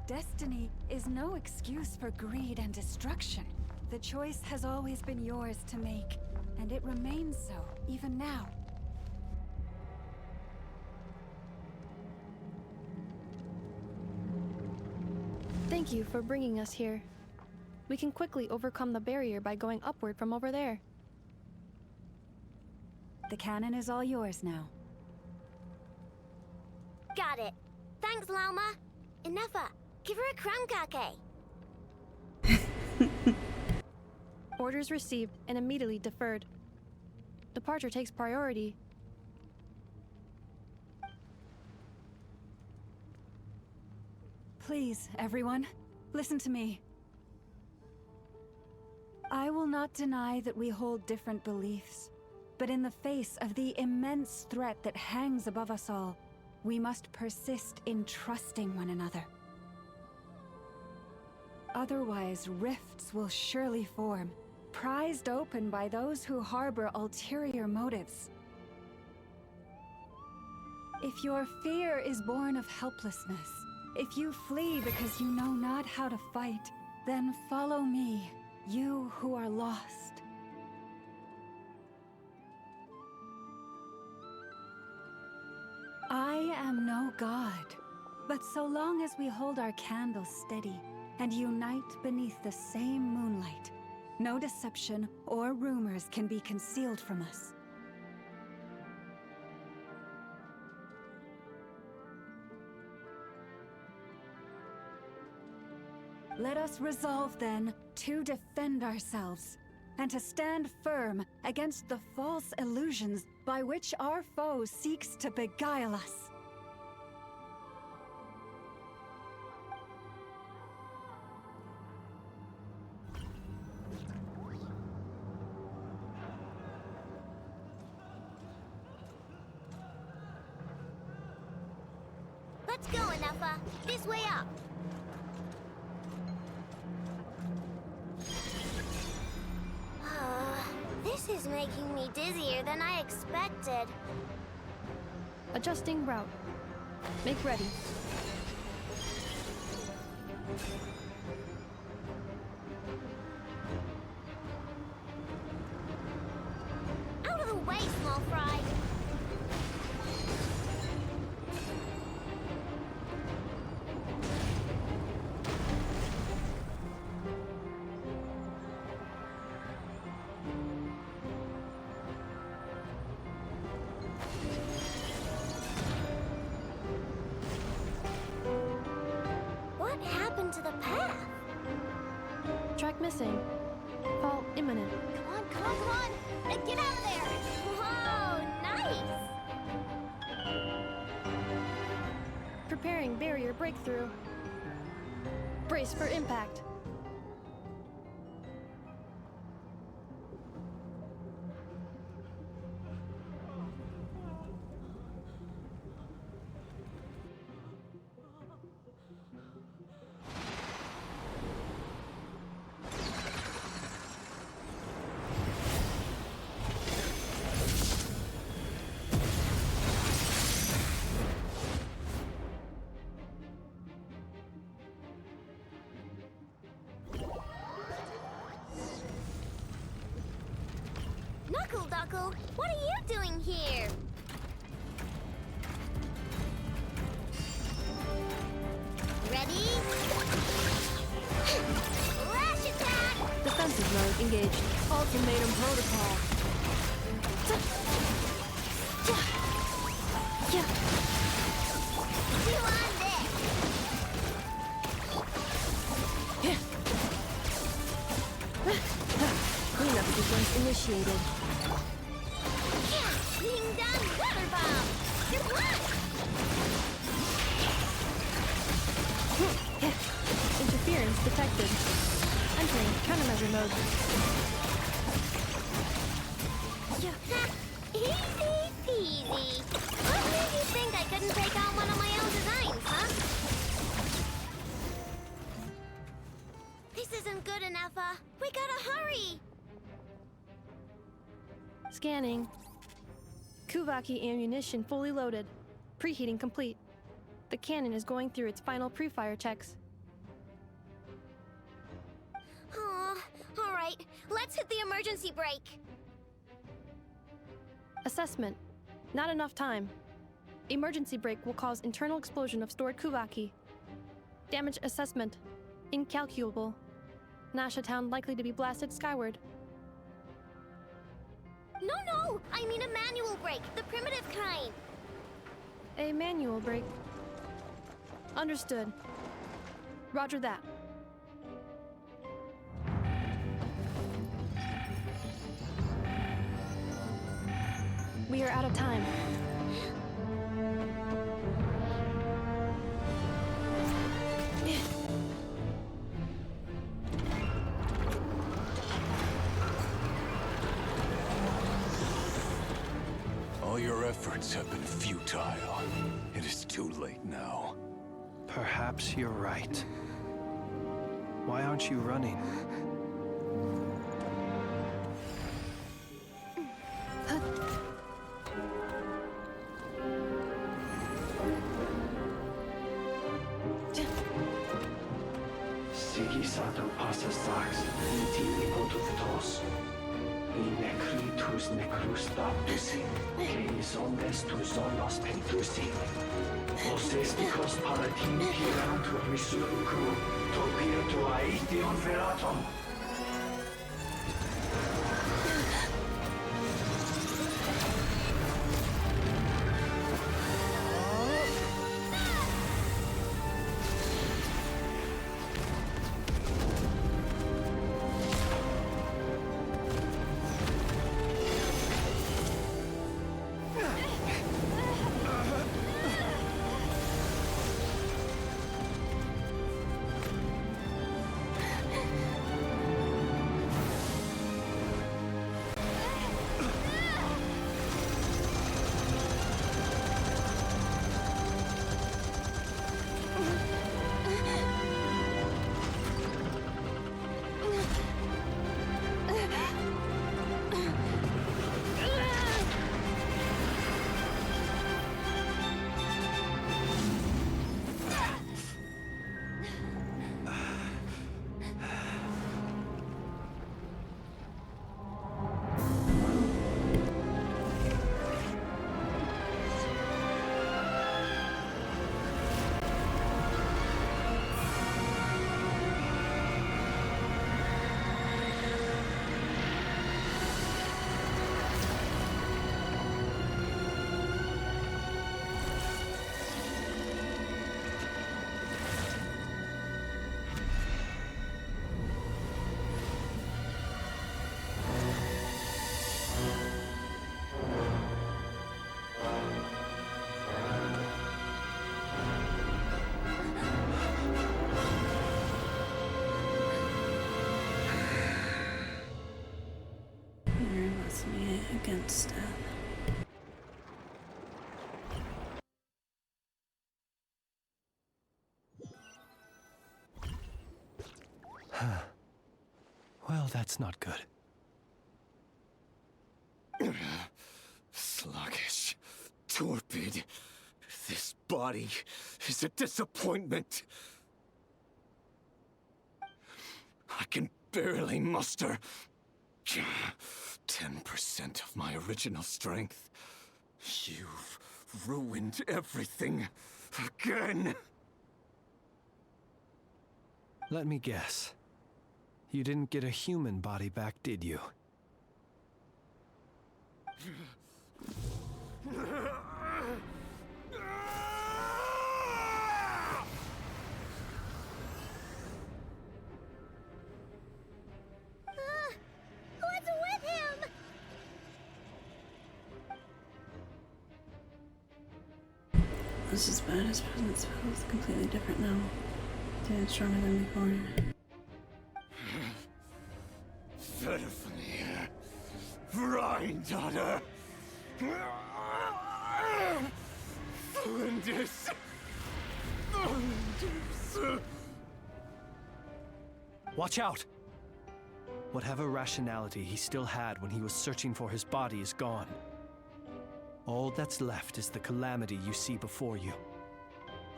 Destiny is no excuse for greed and destruction. The choice has always been yours to make, and it remains so, even now. Thank you for bringing us here. We can quickly overcome the barrier by going upward from over there. The cannon is all yours now. Got it. Thanks, Lauma. Enougha, give her a crown kake. Orders received and immediately deferred. Departure takes priority. Please, everyone, listen to me. I will not deny that we hold different beliefs, but in the face of the immense threat that hangs above us all, we must persist in trusting one another. Otherwise, rifts will surely form, prized open by those who harbor ulterior motives. If your fear is born of helplessness, if you flee because you know not how to fight, then follow me, you who are lost. I am no god, but so long as we hold our candles steady and unite beneath the same moonlight, no deception or rumors can be concealed from us. Let us resolve, then, to defend ourselves, and to stand firm against the false illusions by which our foe seeks to beguile us. Let's go, Enougha. This way up. This is making me dizzier than I expected. Adjusting route. Make ready. Out of the way, small fry. What happened to the path? Track missing. Fall imminent. Come on, come on, come on! Get out of there! Whoa, nice! Preparing barrier breakthrough. Brace for impact. Knuckle, what are you doing here? Ready? Lash attack! The Defensive mode engaged. Ultimatum protocol. You on this? Cleanup sequence initiated. Ding dong water bomb! Good luck! Interference detected. Entering countermeasure mode. Easy peasy. What made you think I couldn't take on one of my own designs, huh? This isn't good enough, we gotta hurry! Scanning. Kuvaki ammunition fully loaded. Preheating complete. The cannon is going through its final pre-fire checks. Aw, alright, let's hit the emergency brake. Assessment. Not enough time. Emergency brake will cause internal explosion of stored Kuvaki. Damage assessment. Incalculable. Nasha Town likely to be blasted skyward. No, I mean a manual brake, the primitive kind. A manual brake. Understood. Roger that. We are out of time. All your efforts have been futile. It is too late now. Perhaps you're right. Why aren't you running? Sigisato passa sax, intimi potutos. In necritus necrus baptisi, que ondes tu zonos pentusi. Osesticos palatin pirantur resurcu, topir tu aetion veratum. Me against it. Well, that's not good. Sluggish, torpid. This body is a disappointment. I can barely muster 10% of my original strength. You've ruined everything again. Let me guess. You didn't get a human body back, did you? What's with him? This is bad. His presence feels completely different now. Dude, stronger than before. Pitifully, Granddaughter. Flinders. Watch out! Whatever rationality he still had when he was searching for his body is gone. All that's left is the calamity you see before you.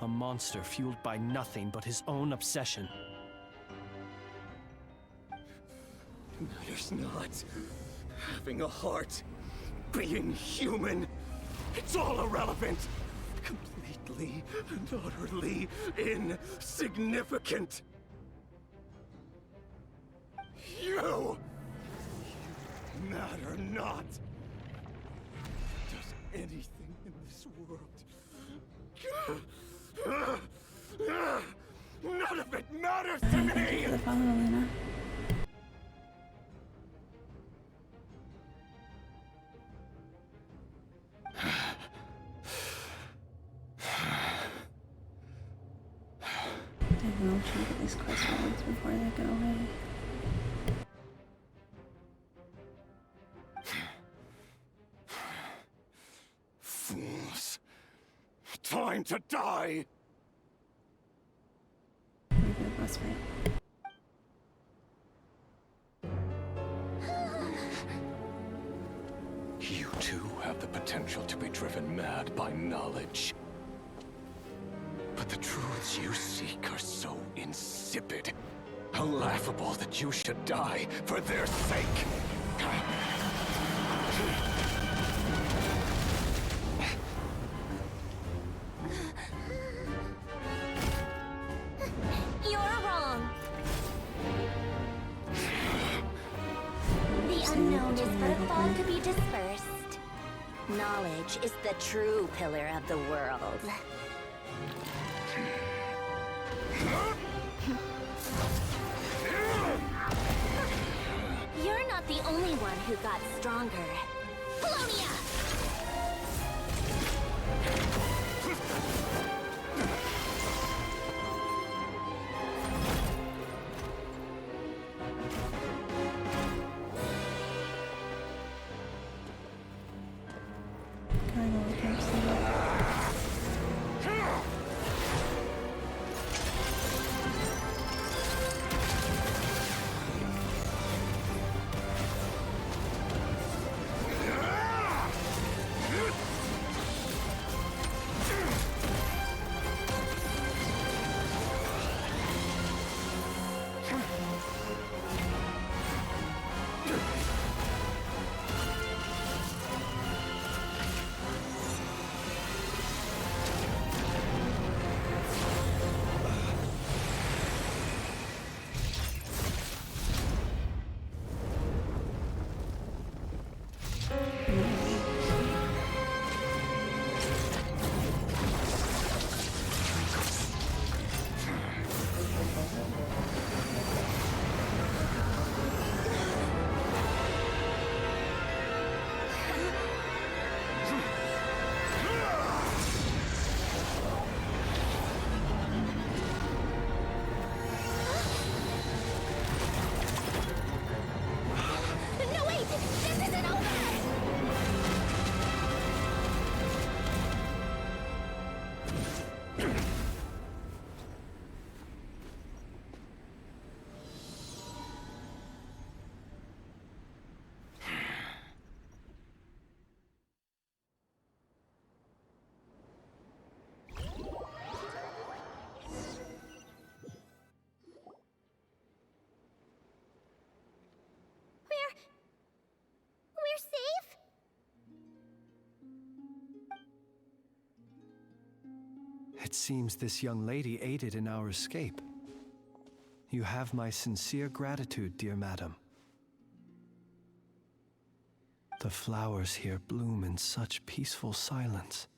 A monster fueled by nothing but his own obsession. Matters not. Having a heart. Being human. It's all irrelevant. Completely and utterly insignificant. You matter not. Does anything in this world. None of it matters to me! The follow, Elena. They will check these crossroads before they go away. Fools. Time to die! Maybe the best way. You too have the potential to be driven mad by knowledge. But the truths you seek are so insipid, laughable that you should die for their sake. You're wrong. The unknown is but a fog to be dispersed. Knowledge is the true pillar of the world. You're not the only one who got stronger. Polonia! Can I go with him? No, wait! This isn't over! We're safe? It seems this young lady aided in our escape. You have my sincere gratitude, dear madam. The flowers here bloom in such peaceful silence.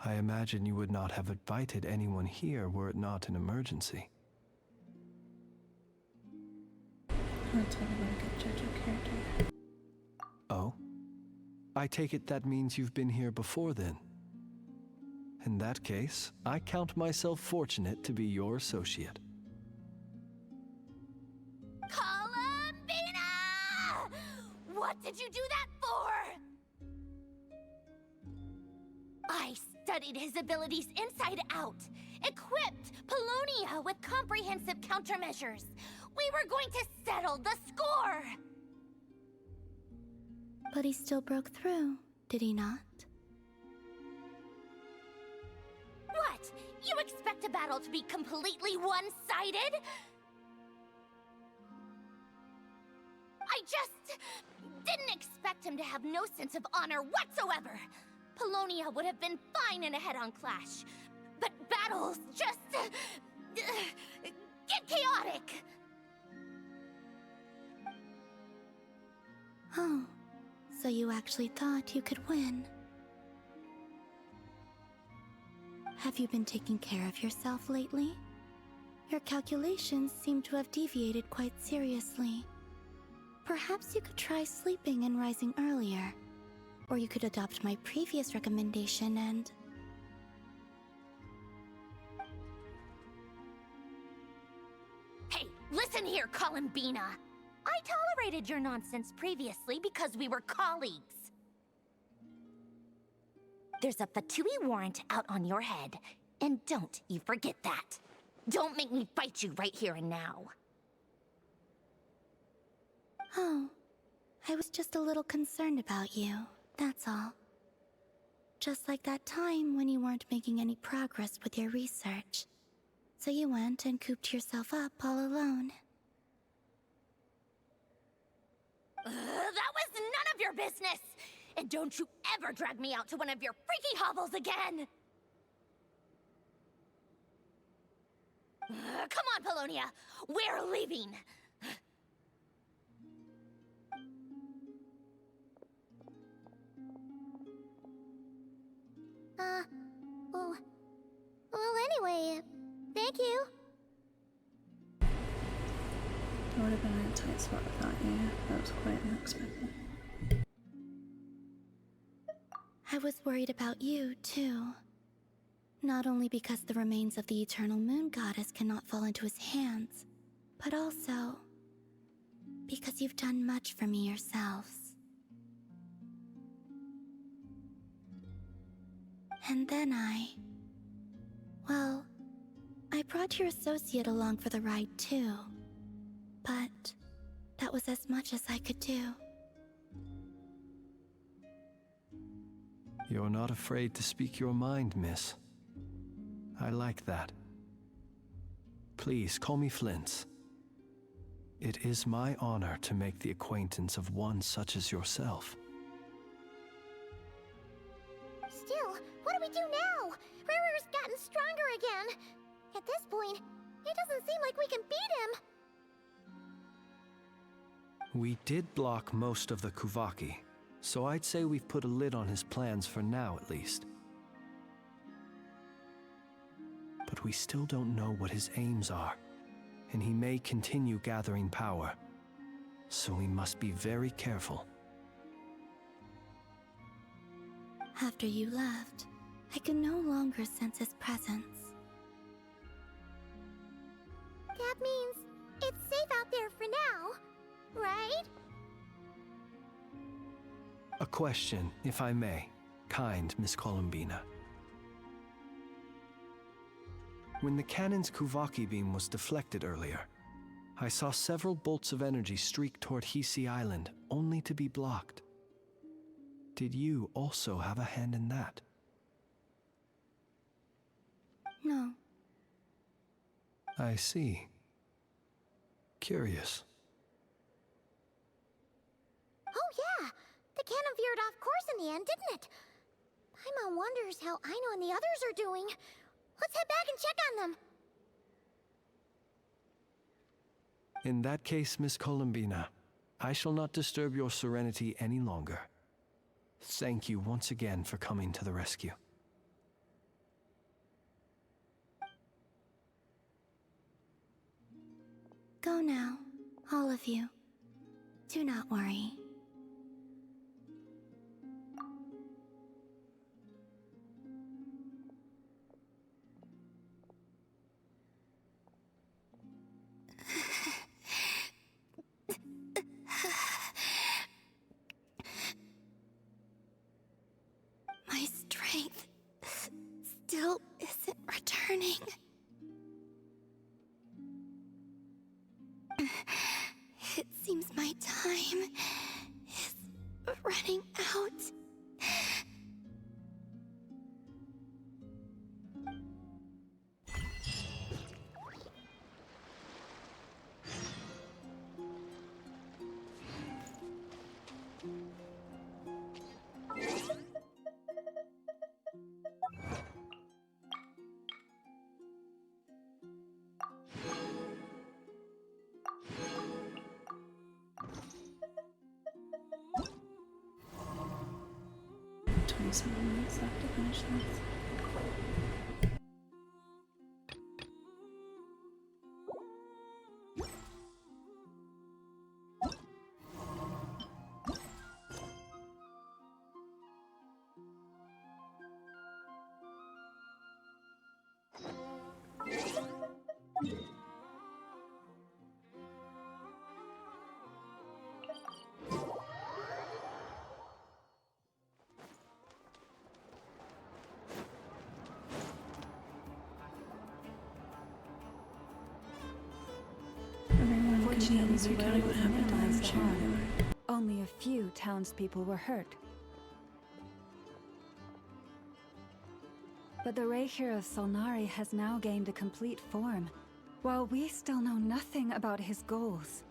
I imagine you would not have invited anyone here were it not an emergency. That's what I get judge of character. Oh? I take it that means you've been here before then. In that case, I count myself fortunate to be your associate. Columbina! What did you do that for? I studied his abilities inside out, equipped Polonia with comprehensive countermeasures. We were going to settle the score! But he still broke through, did he not? What? You expect a battle to be completely one-sided? I just didn't expect him to have no sense of honor whatsoever. Polonia would have been fine in a head-on clash, but battles just get chaotic. Oh, so you actually thought you could win. Have you been taking care of yourself lately? Your calculations seem to have deviated quite seriously. Perhaps you could try sleeping and rising earlier. Or you could adopt my previous recommendation and... Hey, listen here, Columbina. I tolerated your nonsense previously because we were colleagues. There's a Fatui warrant out on your head, and don't you forget that. Don't make me fight you right here and now. Oh, I was just a little concerned about you, that's all. Just like that time when you weren't making any progress with your research. So you went and cooped yourself up all alone. That was none of your business! And don't you ever drag me out to one of your freaky hovels again! Come on, Polonia! We're leaving! Well, anyway, thank you. It would have been a tight spot without you. That was quite unexpected. I was worried about you, too. Not only because the remains of the Eternal Moon Goddess cannot fall into his hands, but also because you've done much for me yourselves. And then well, I brought your associate along for the ride too. But that was as much as I could do. You're not afraid to speak your mind, miss. I like that. Please, call me Flint's. It is my honor to make the acquaintance of one such as yourself. Still, what do we do now? Rarer's gotten stronger again. At this point, it doesn't seem like we can beat him. We did block most of the Kuvaki, so I'd say we've put a lid on his plans for now at least. But we still don't know what his aims are, and he may continue gathering power, so we must be very careful. After you left, I could no longer sense his presence. That means it's safe out there for now, right? A question, if I may, kind Miss Columbina. When the cannon's Kuvaki beam was deflected earlier, I saw several bolts of energy streak toward Hisi Island, only to be blocked. Did you also have a hand in that? No. I see. Curious. Oh yeah, the cannon veered off course in the end, didn't it? Paimon wonders how Aino and the others are doing. Let's head back and check on them. In that case, Miss Columbina, I shall not disturb your serenity any longer. Thank you once again for coming to the rescue. Go now, all of you. Do not worry. My strength still isn't returning. It seems my time is running out. Minutes left to finish this. Fortunately, we recounting what happened to them, sharing who they were. Only a few townspeople were hurt. But the Raihir of Solnari has now gained a complete form, while we still know nothing about his goals.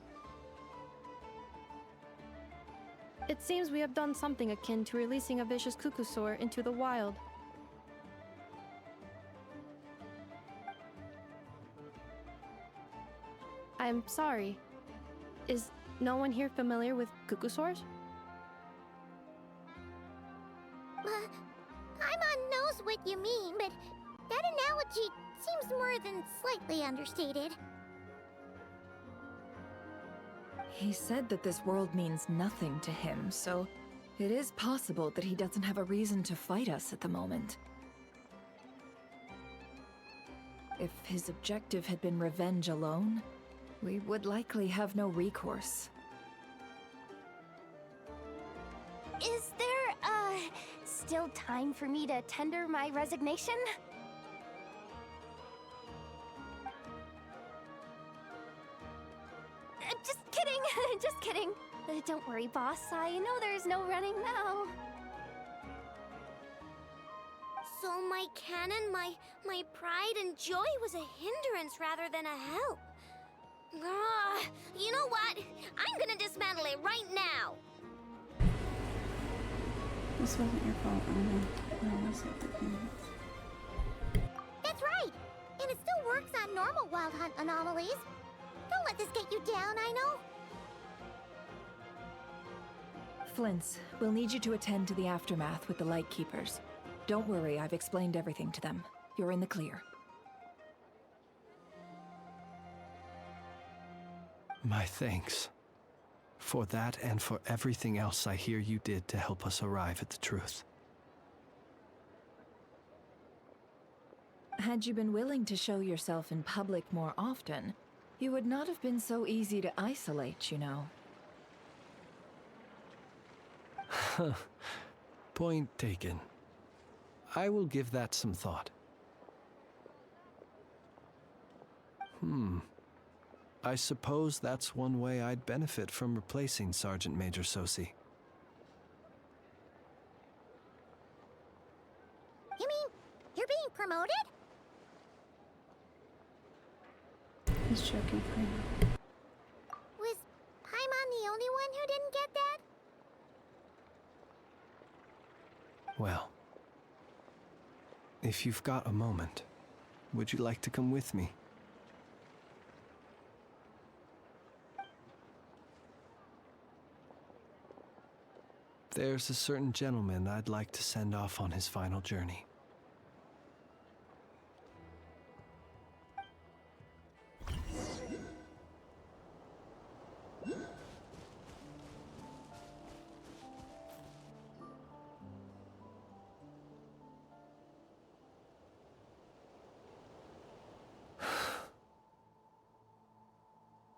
It seems we have done something akin to releasing a vicious Kukusaur into the wild. I'm sorry. Is no one here familiar with Kukusaurs? Paimon knows what you mean, but that analogy seems more than slightly understated. He said that this world means nothing to him, so it is possible that he doesn't have a reason to fight us at the moment. If his objective had been revenge alone, we would likely have no recourse. Is there, still time for me to tender my resignation? Just kidding, just kidding. Don't worry, boss. I know there's no running now. So my cannon, my pride and joy was a hindrance rather than a help. You know what? I'm gonna dismantle it right now. This wasn't your fault, Anna. Or was it the parents? That's right! And it still works on normal wild hunt anomalies. Don't let this get you down, I know. Flint's, we'll need you to attend to the aftermath with the Lightkeepers. Don't worry, I've explained everything to them. You're in the clear. My thanks. For that and for everything else I hear you did to help us arrive at the truth. Had you been willing to show yourself in public more often, you would not have been so easy to isolate, you know. Point taken. I will give that some thought. I suppose that's one way I'd benefit from replacing Sergeant Major Sosi. You mean, you're being promoted? He's joking for you. Was Paimon the only one who didn't get that? Well, if you've got a moment, would you like to come with me? There's a certain gentleman I'd like to send off on his final journey.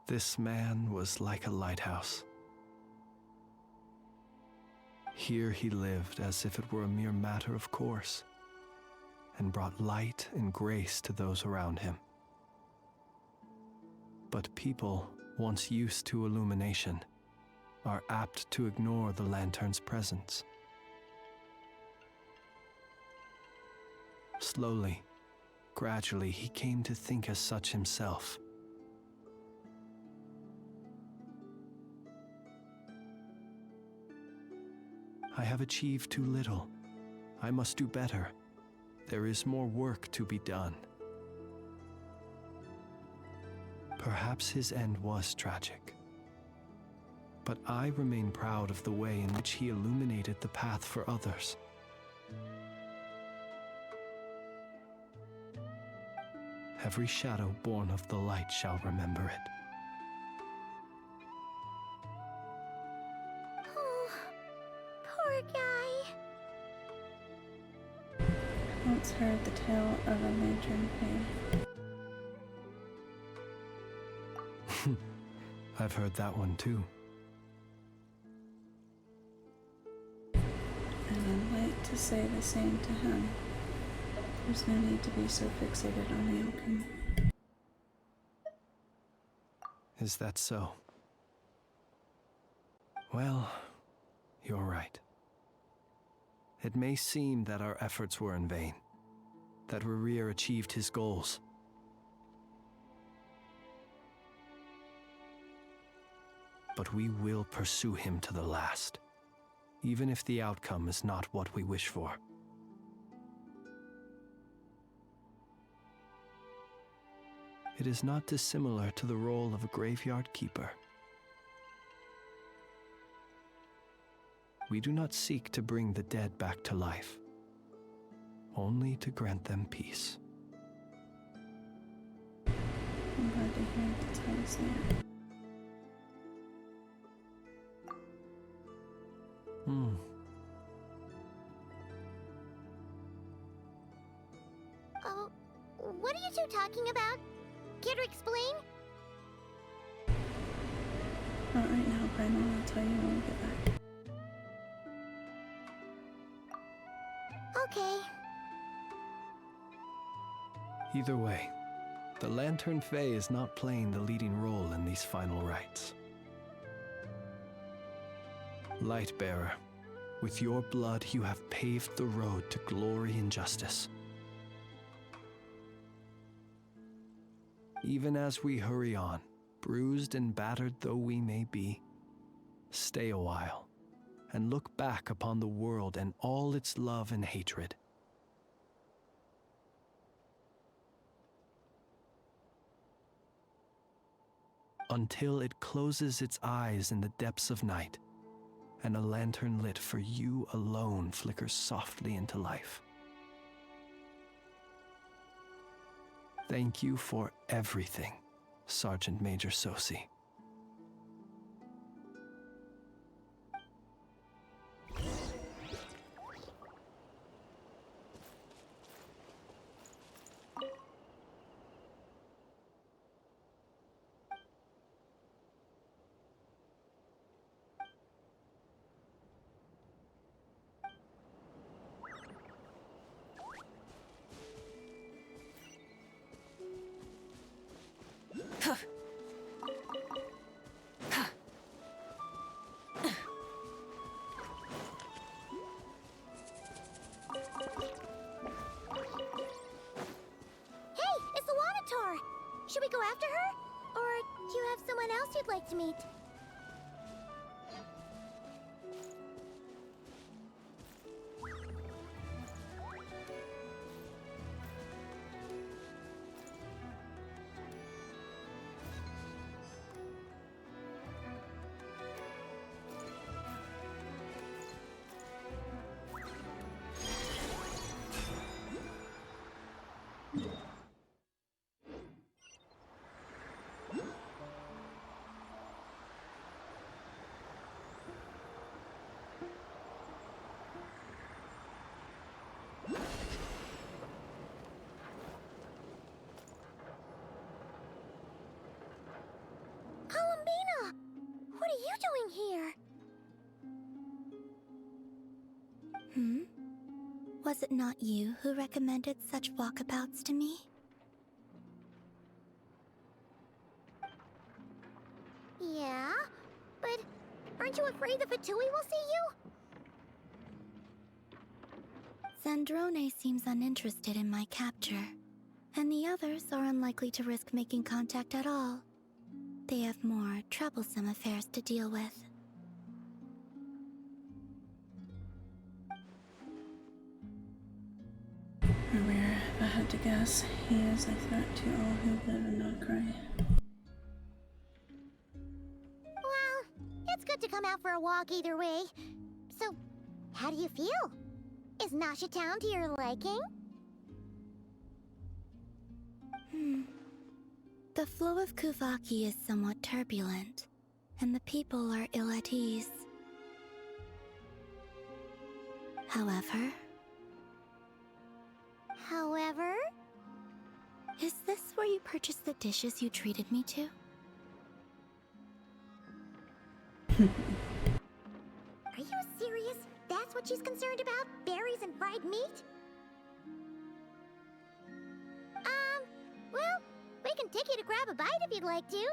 This man was like a lighthouse. Here he lived as if it were a mere matter of course, and brought light and grace to those around him. But people, once used to illumination, are apt to ignore the lantern's presence. Slowly, gradually, he came to think as such himself. I have achieved too little. I must do better. There is more work to be done. Perhaps his end was tragic. But I remain proud of the way in which he illuminated the path for others. Every shadow born of the light shall remember it. Poor guy. Once heard the tale of a lantern king. I've heard that one too. And I'd like to say the same to him. There's no need to be so fixated on the outcome. Is that so? Well, you're right. It may seem that our efforts were in vain, that Rerir achieved his goals. But we will pursue him to the last, even if the outcome is not what we wish for. It is not dissimilar to the role of a graveyard keeper. We do not seek to bring the dead back to life, only to grant them peace. I'm glad to hear that's how you see it. Oh, what are you two talking about? Care to explain? Not right now, Primal. I'll tell you when we get back. Okay. Either way, the Lantern Fae is not playing the leading role in these final rites. Lightbearer, with your blood you have paved the road to glory and justice. Even as we hurry on, bruised and battered though we may be, stay a while and look back upon the world and all its love and hatred. Until it closes its eyes in the depths of night, and a lantern lit for you alone flickers softly into life. Thank you for everything, Sergeant Major Sosi. Should we go after her? Or do you have someone else you'd like to meet? Was it not you who recommended such walkabouts to me? Yeah, but aren't you afraid the Fatui will see you? Zandrone seems uninterested in my capture, and the others are unlikely to risk making contact at all. They have more troublesome affairs to deal with. Remember, if I had to guess, he is a threat to all who live in Notcry. Well, it's good to come out for a walk either way. So, how do you feel? Is Nasha Town to your liking? The flow of Kuvaki is somewhat turbulent, and the people are ill at ease. However... Is this where you purchased the dishes you treated me to? Are you serious? That's what she's concerned about? Berries and fried meat? Well, we can take you to grab a bite if you'd like to.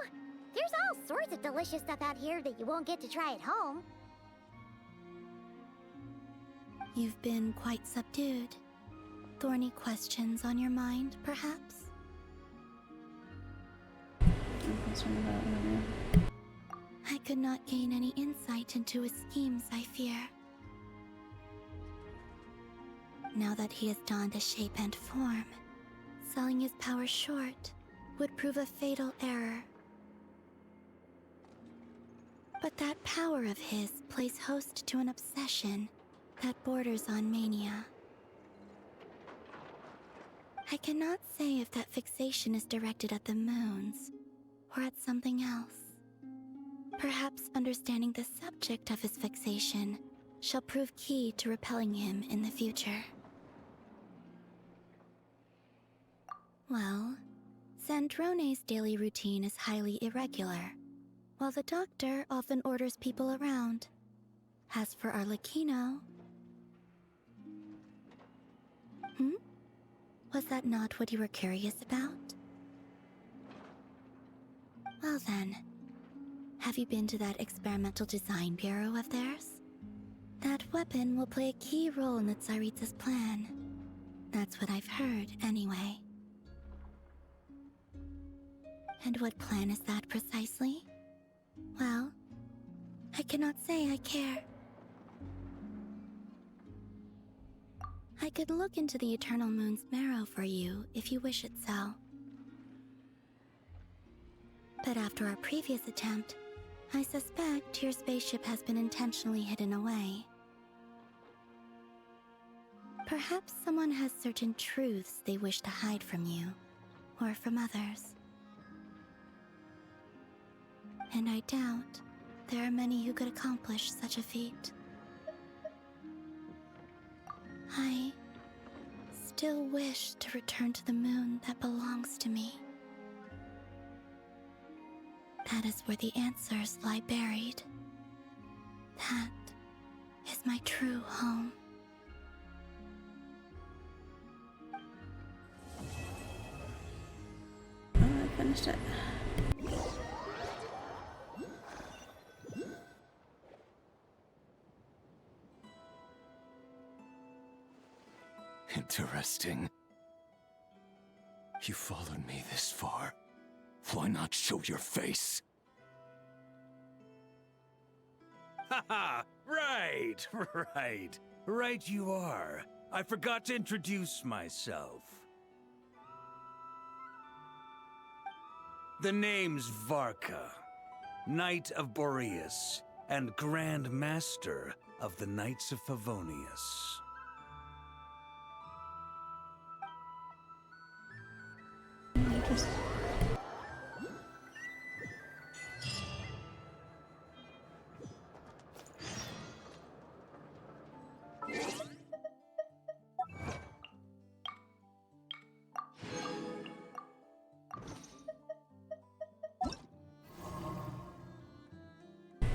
There's all sorts of delicious stuff out here that you won't get to try at home. You've been quite subdued. Thorny questions on your mind, perhaps? I'm concerned about Maria. I could not gain any insight into his schemes, I fear. Now that he has donned a shape and form, selling his power short would prove a fatal error. But that power of his plays host to an obsession that borders on mania. I cannot say if that fixation is directed at the moons or at something else. Perhaps understanding the subject of his fixation shall prove key to repelling him in the future. Well, Zandrone's daily routine is highly irregular, while the doctor often orders people around. As for Arlecchino... Was that not what you were curious about? Well then, have you been to that experimental design bureau of theirs? That weapon will play a key role in the Tsaritsa's plan. That's what I've heard, anyway. And what plan is that precisely? Well, I cannot say I care. I could look into the Eternal Moon's marrow for you if you wish it so. But after our previous attempt, I suspect your spaceship has been intentionally hidden away. Perhaps someone has certain truths they wish to hide from you, or from others. And I doubt there are many who could accomplish such a feat. I still wish to return to the moon that belongs to me. That is where the answers lie buried. That is my true home. Oh, I finished it. Interesting. You followed me this far. Why not show your face? Haha! Right! Right you are. I forgot to introduce myself. The name's Varka, Knight of Boreas, and Grand Master of the Knights of Favonius. Interesting.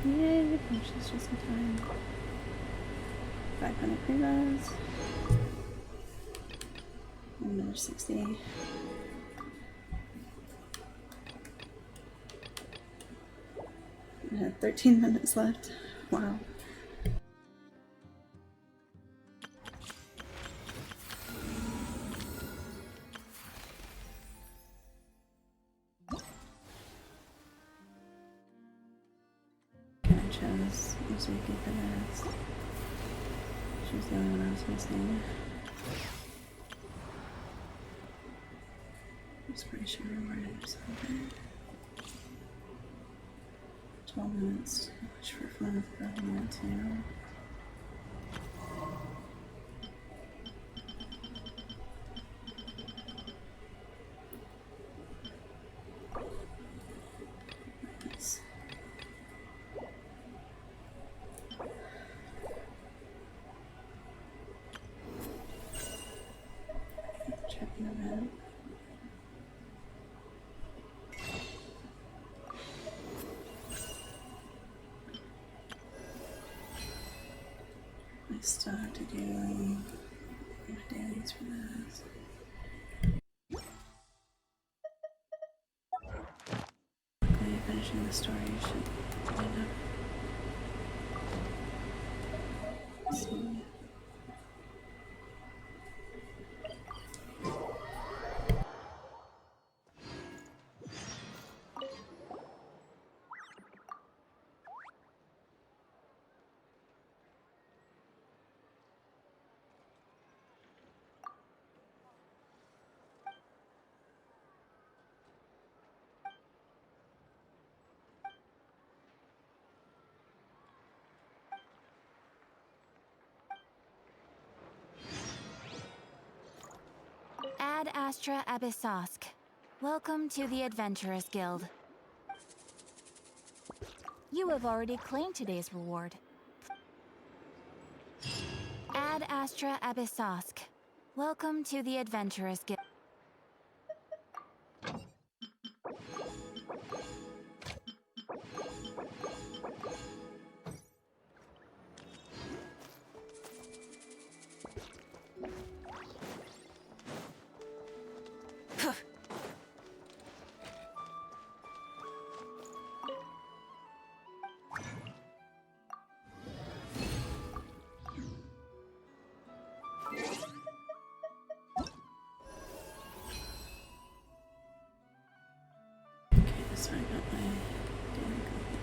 Yay, we finished this just in time. 500 pre-res. Another 60. I have 13 minutes left. Wow. I chose Uzuki for this. She was the only one I was missing. Inspiration rewarded or something. 12 minutes. Wish for fun with Barefoot too. Nice. Checking them out. I still have to do my dailies for this. Hopefully finishing the story should end up. See. Ad Astra Abyssosk. Welcome to the Adventurers Guild. You have already claimed today's reward. Ad Astra Abyssosk. Welcome to the Adventurers Guild. So I got my daily copy.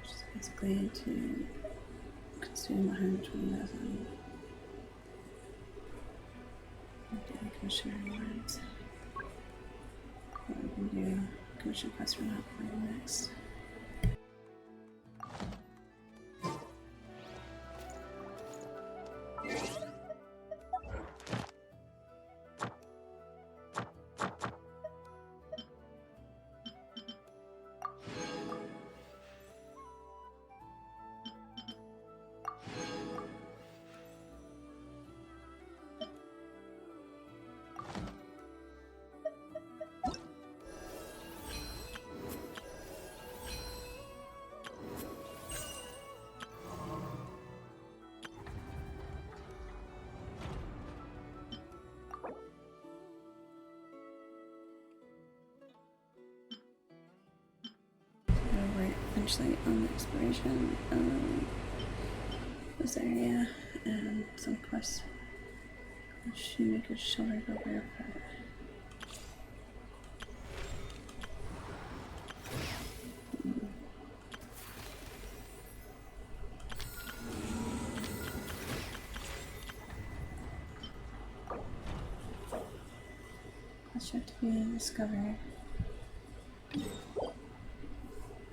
Which is basically to consume 120,000 daily commission rewards. What we can do, commission quest for that for next. We're eventually on the exploration of this area and some quests. Shoemakers shoulder go Barefoot. Quest yet to be discovered.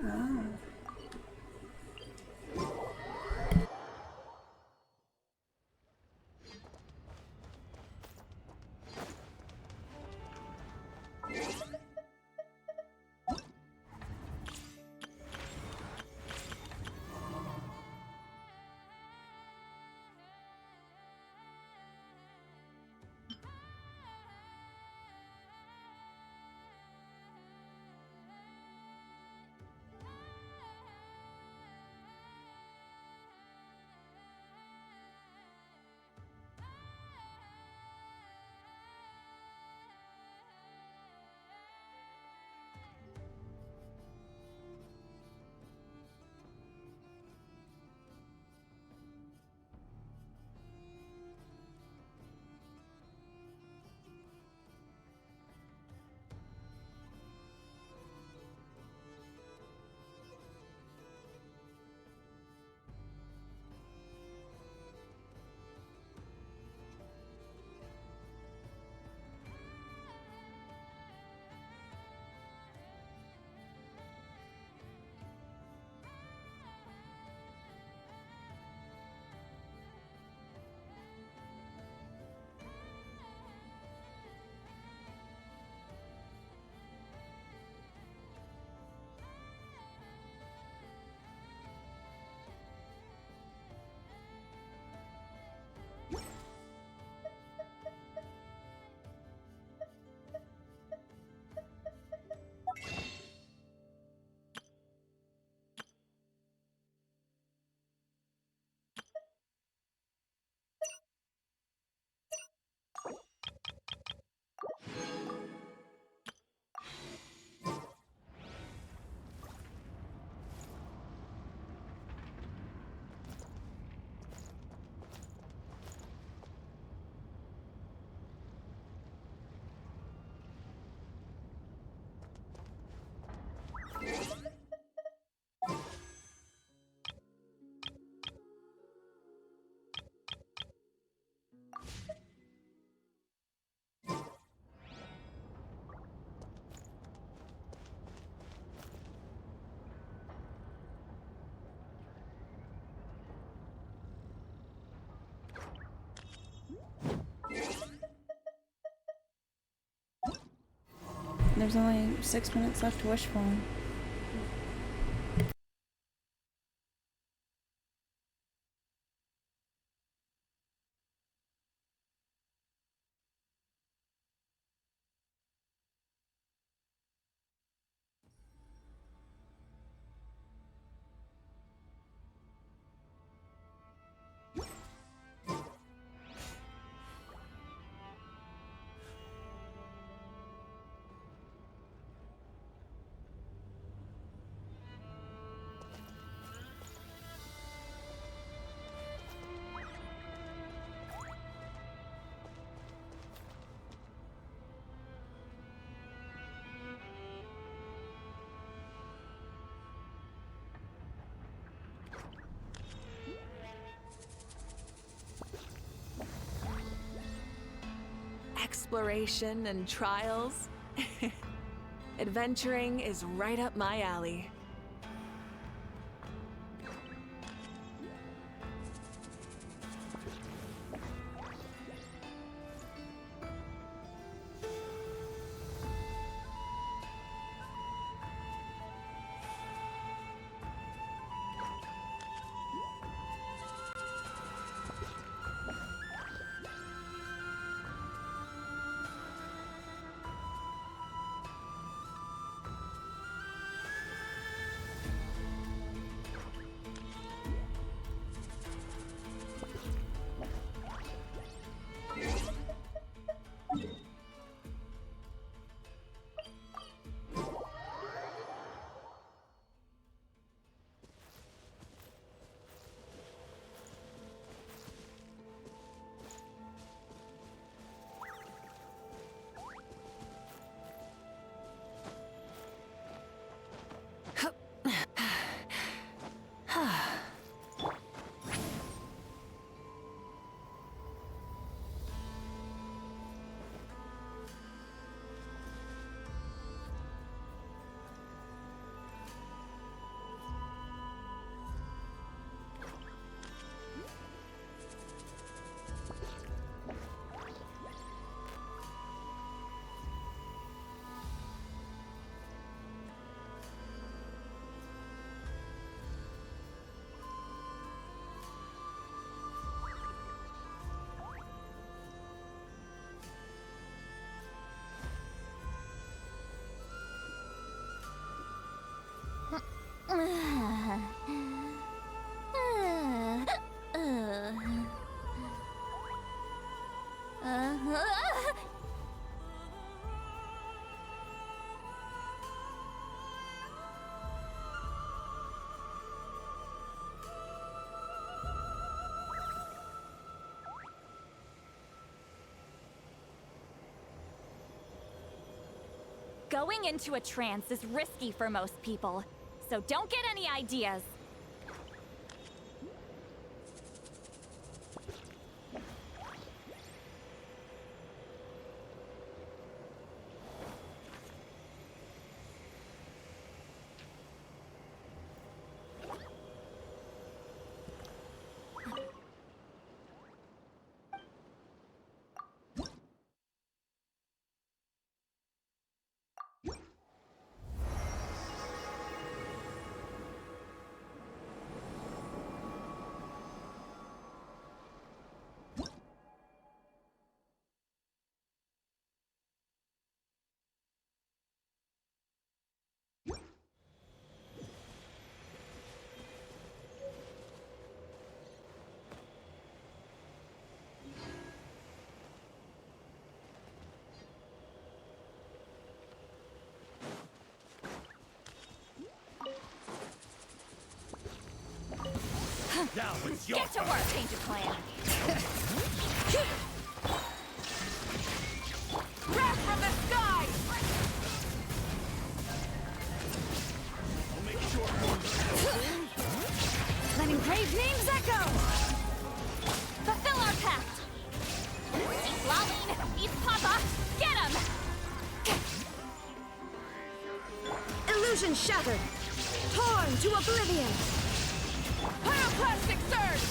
Ah. there's only 6 minutes left to wish for. Exploration and trials. Adventuring is right up my alley. Going into a trance is risky for most people, so don't get any ideas. Now it's your Get to work, change of plan. Wrath from the sky! I'll make sure Let engraved names echo! Fulfill our pact! Lolene, East Papa, get him! Illusion shattered! Torn to oblivion! Pyroclastic surge!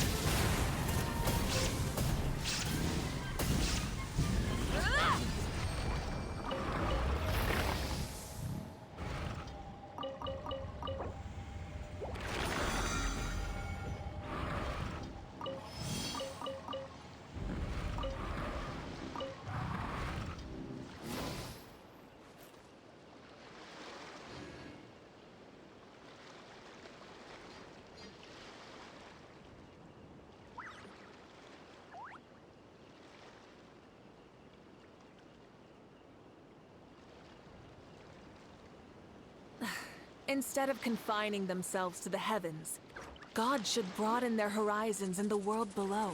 Instead of confining themselves to the heavens, God should broaden their horizons in the world below.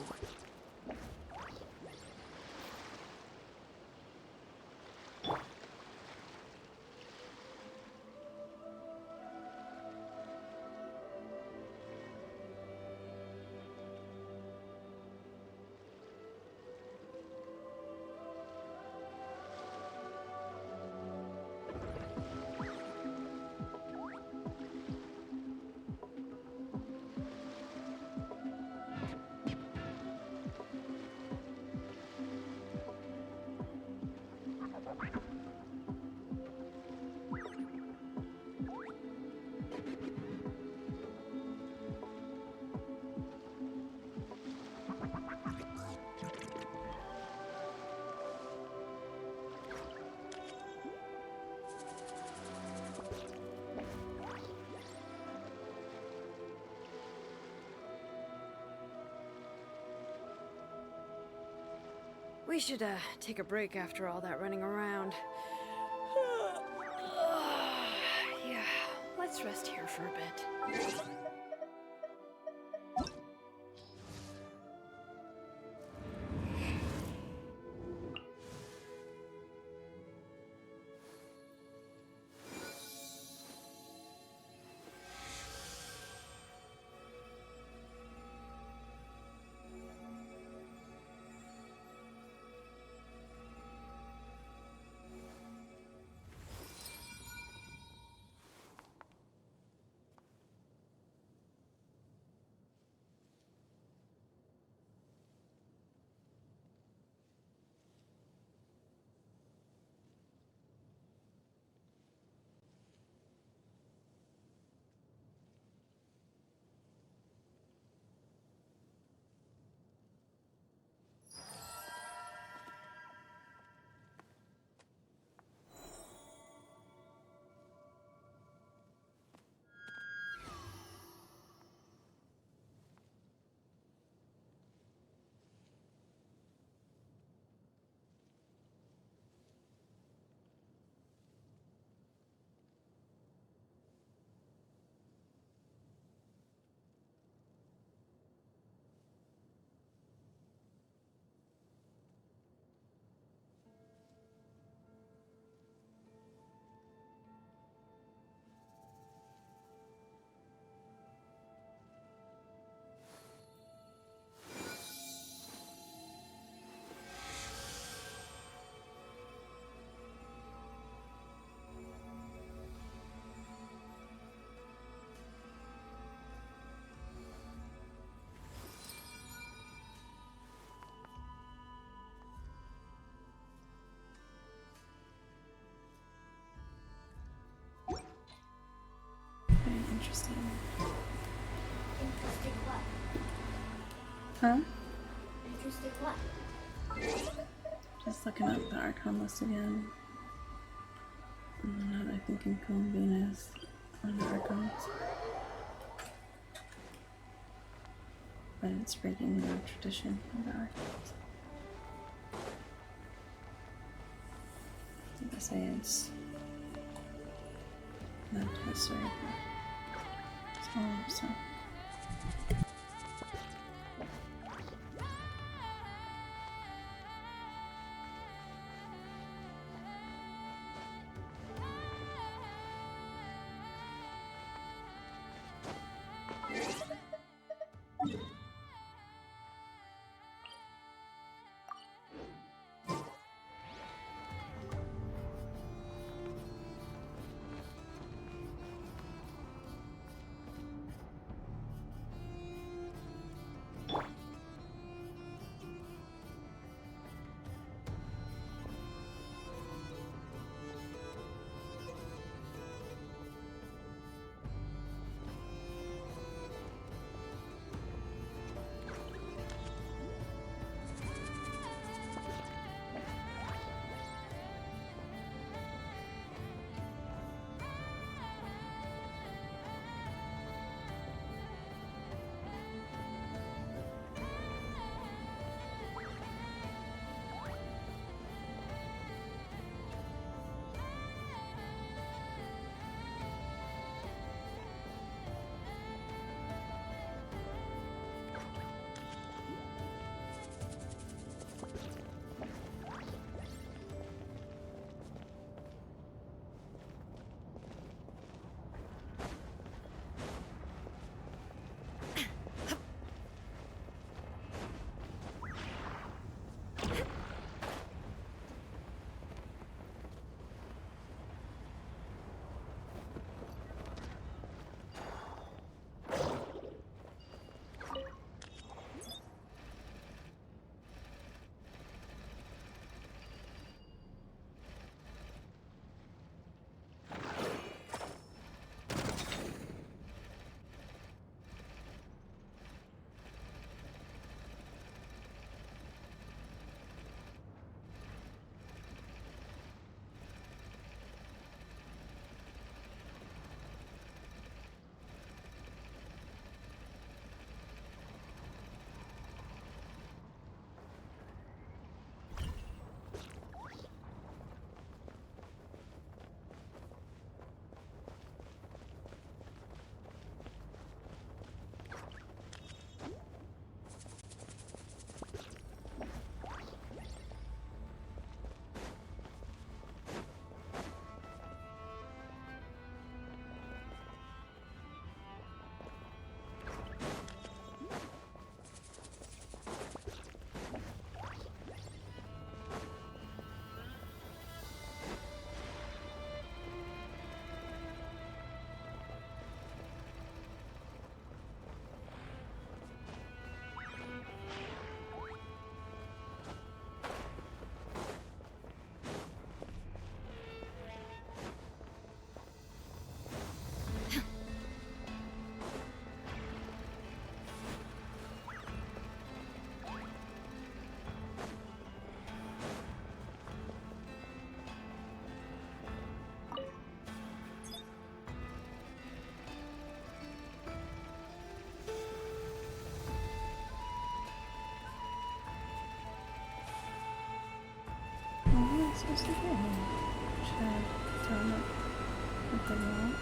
We should, take a break after all that running around. Yeah, let's rest here for a bit. Very interesting. Interesting what? Huh? Interesting what? Just looking up the Archon list again. And now I think in Venus on the Archons. But it's breaking the tradition of the Archons. I think I say it's not history, but it's all so. supposed to do? Should I tell them what they want?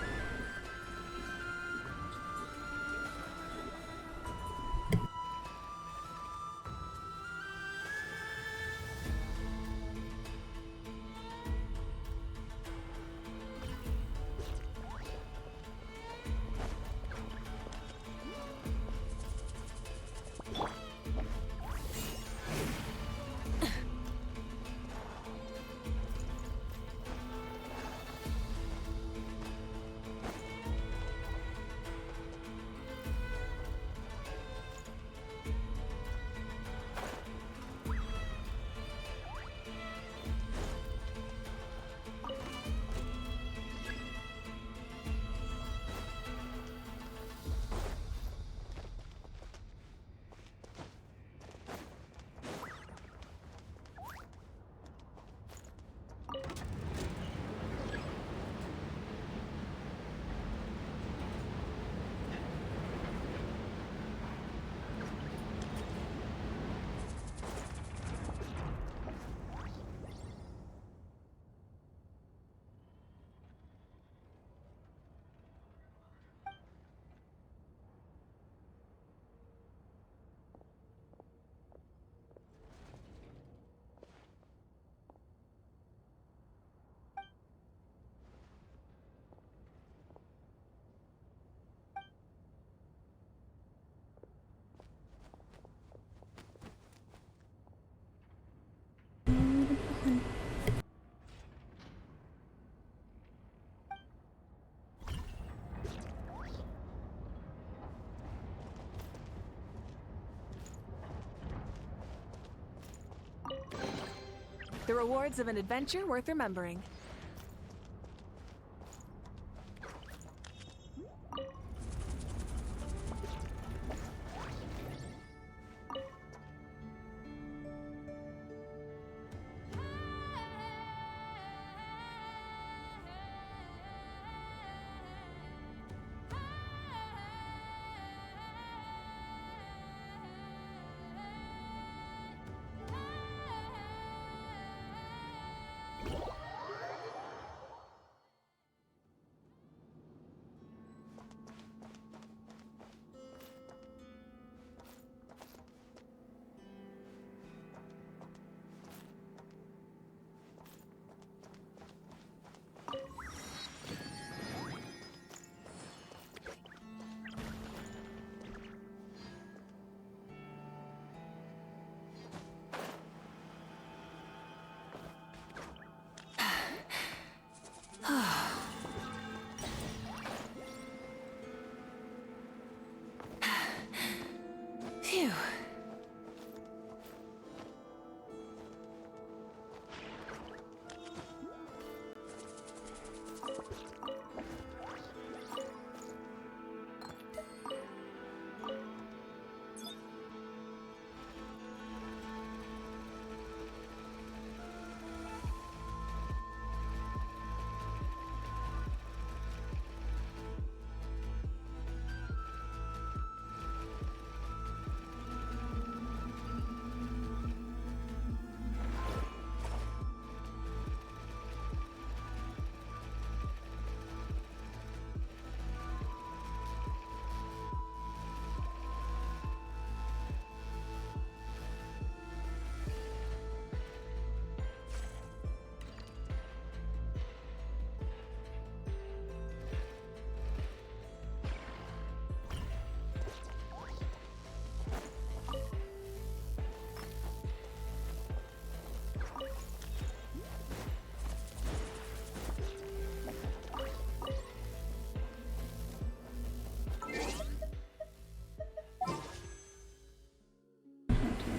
The rewards of an adventure worth remembering. Phew.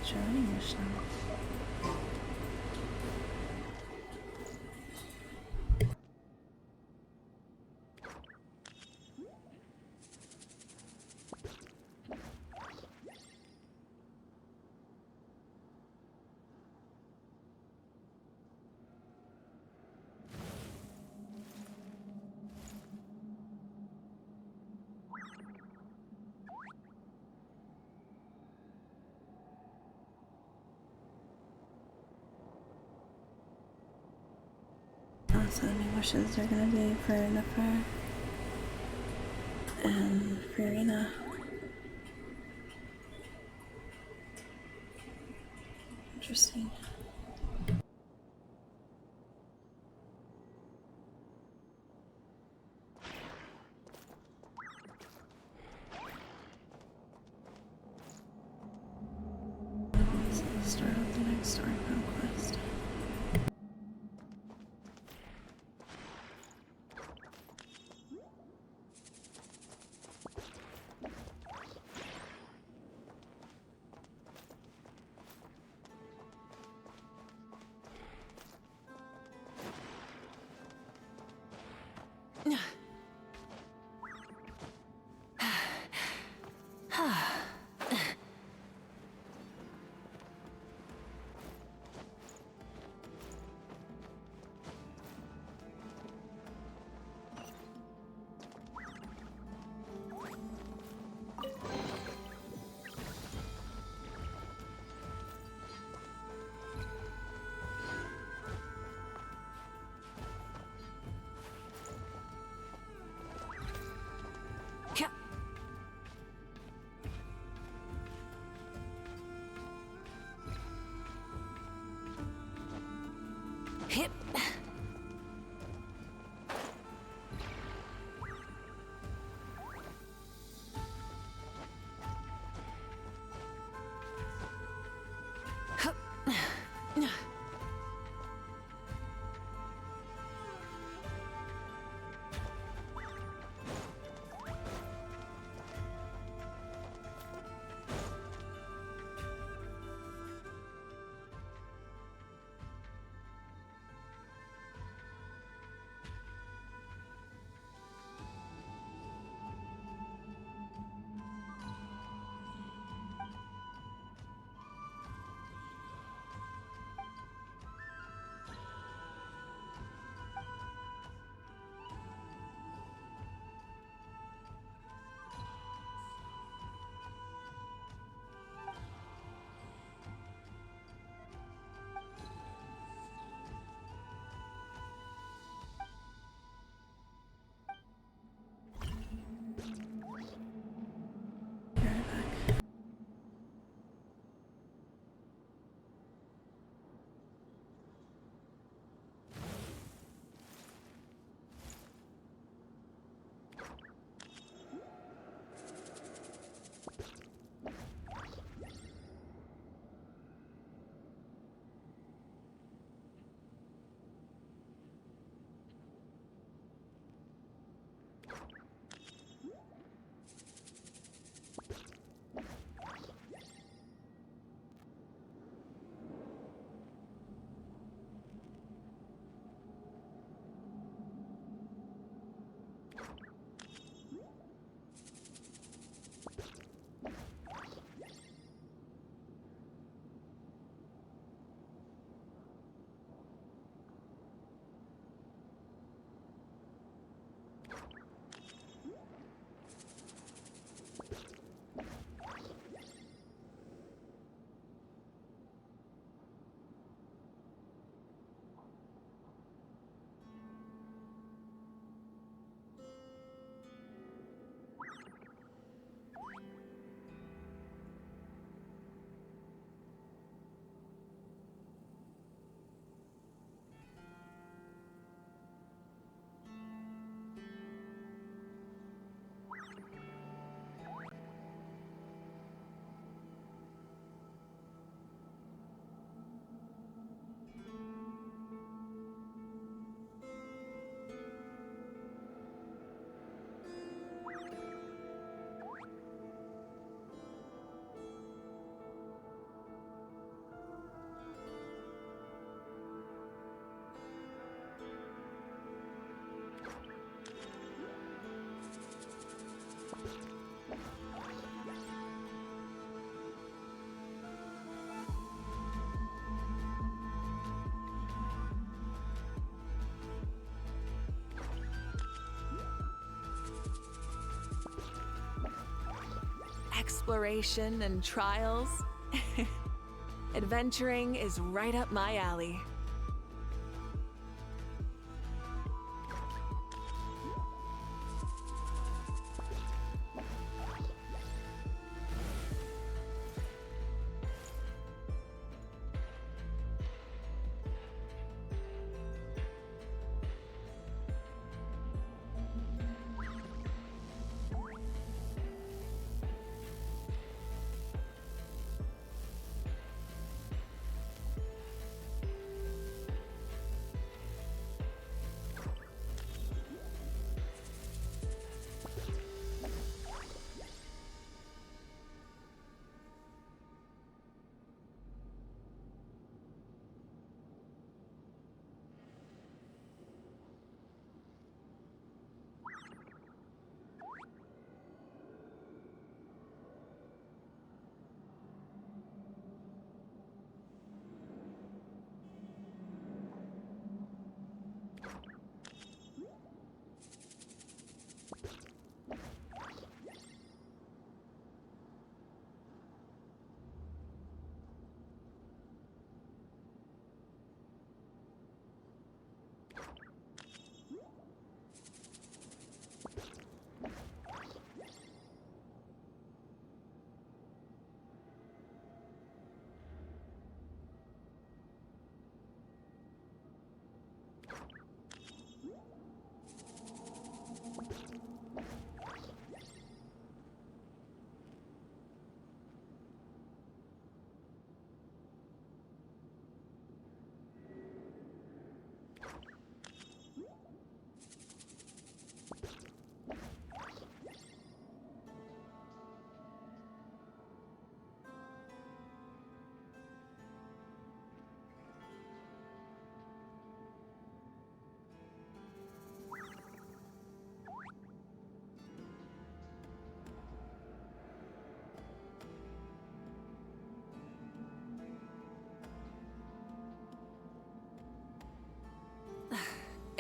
Showing yourself. so many wishes are gonna be for Nefar and Furina. Interesting. Let's start out the next story quest. Hip. Exploration and trials. Adventuring is right up my alley.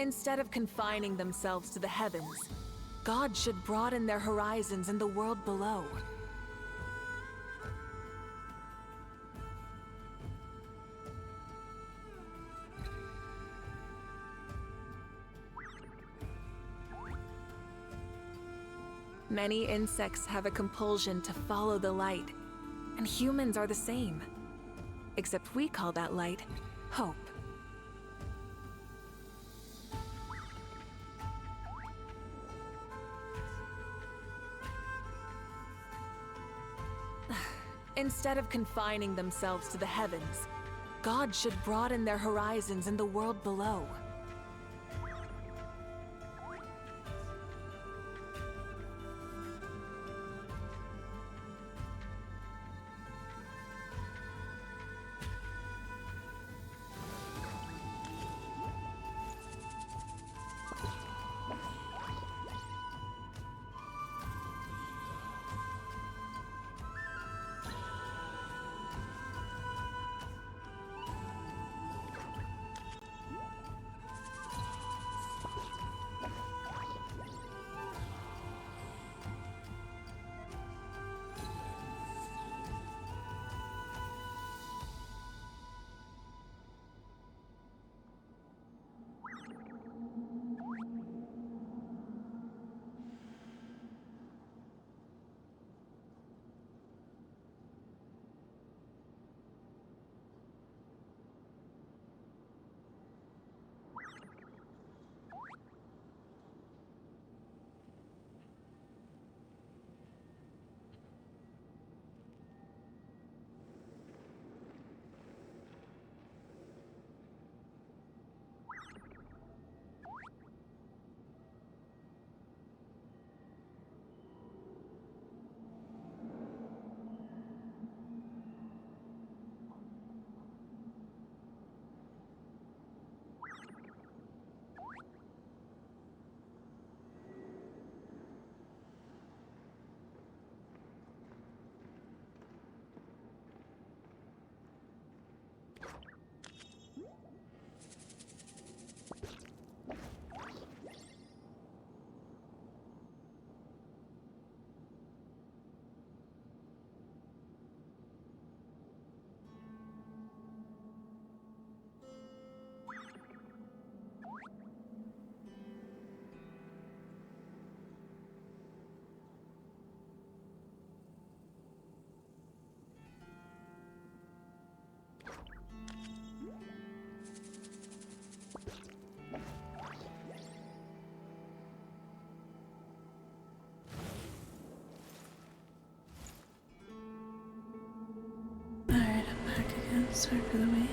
Instead of confining themselves to the heavens, God should broaden their horizons in the world below. Many insects have a compulsion to follow the light, and humans are the same. Except we call that light hope. Instead of confining themselves to the heavens, God should broaden their horizons in the world below. Alright, I'm back again. Sorry for the wait.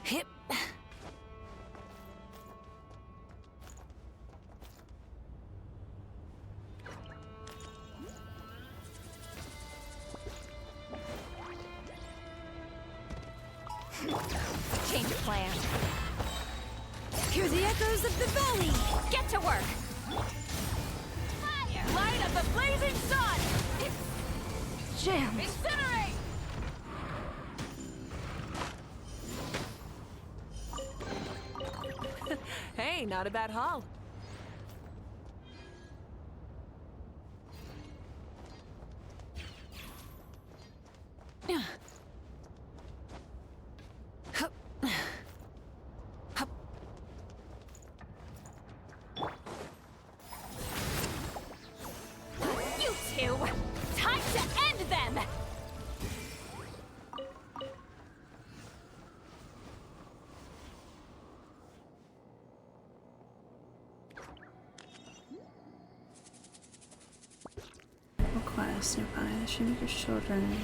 Hip. Change of plan. Hear the echoes of the valley! Get to work! Fire! Light of the blazing sun! Jam! Incinerate! Hey, not a bad haul. You two! Time to end them! Quest nearby. The Shoemakers' children.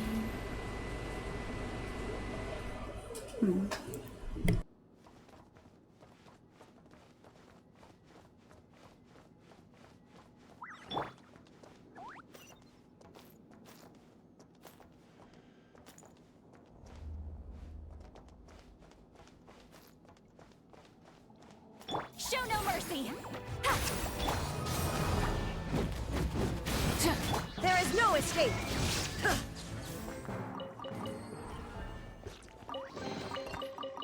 mercy! There is no escape!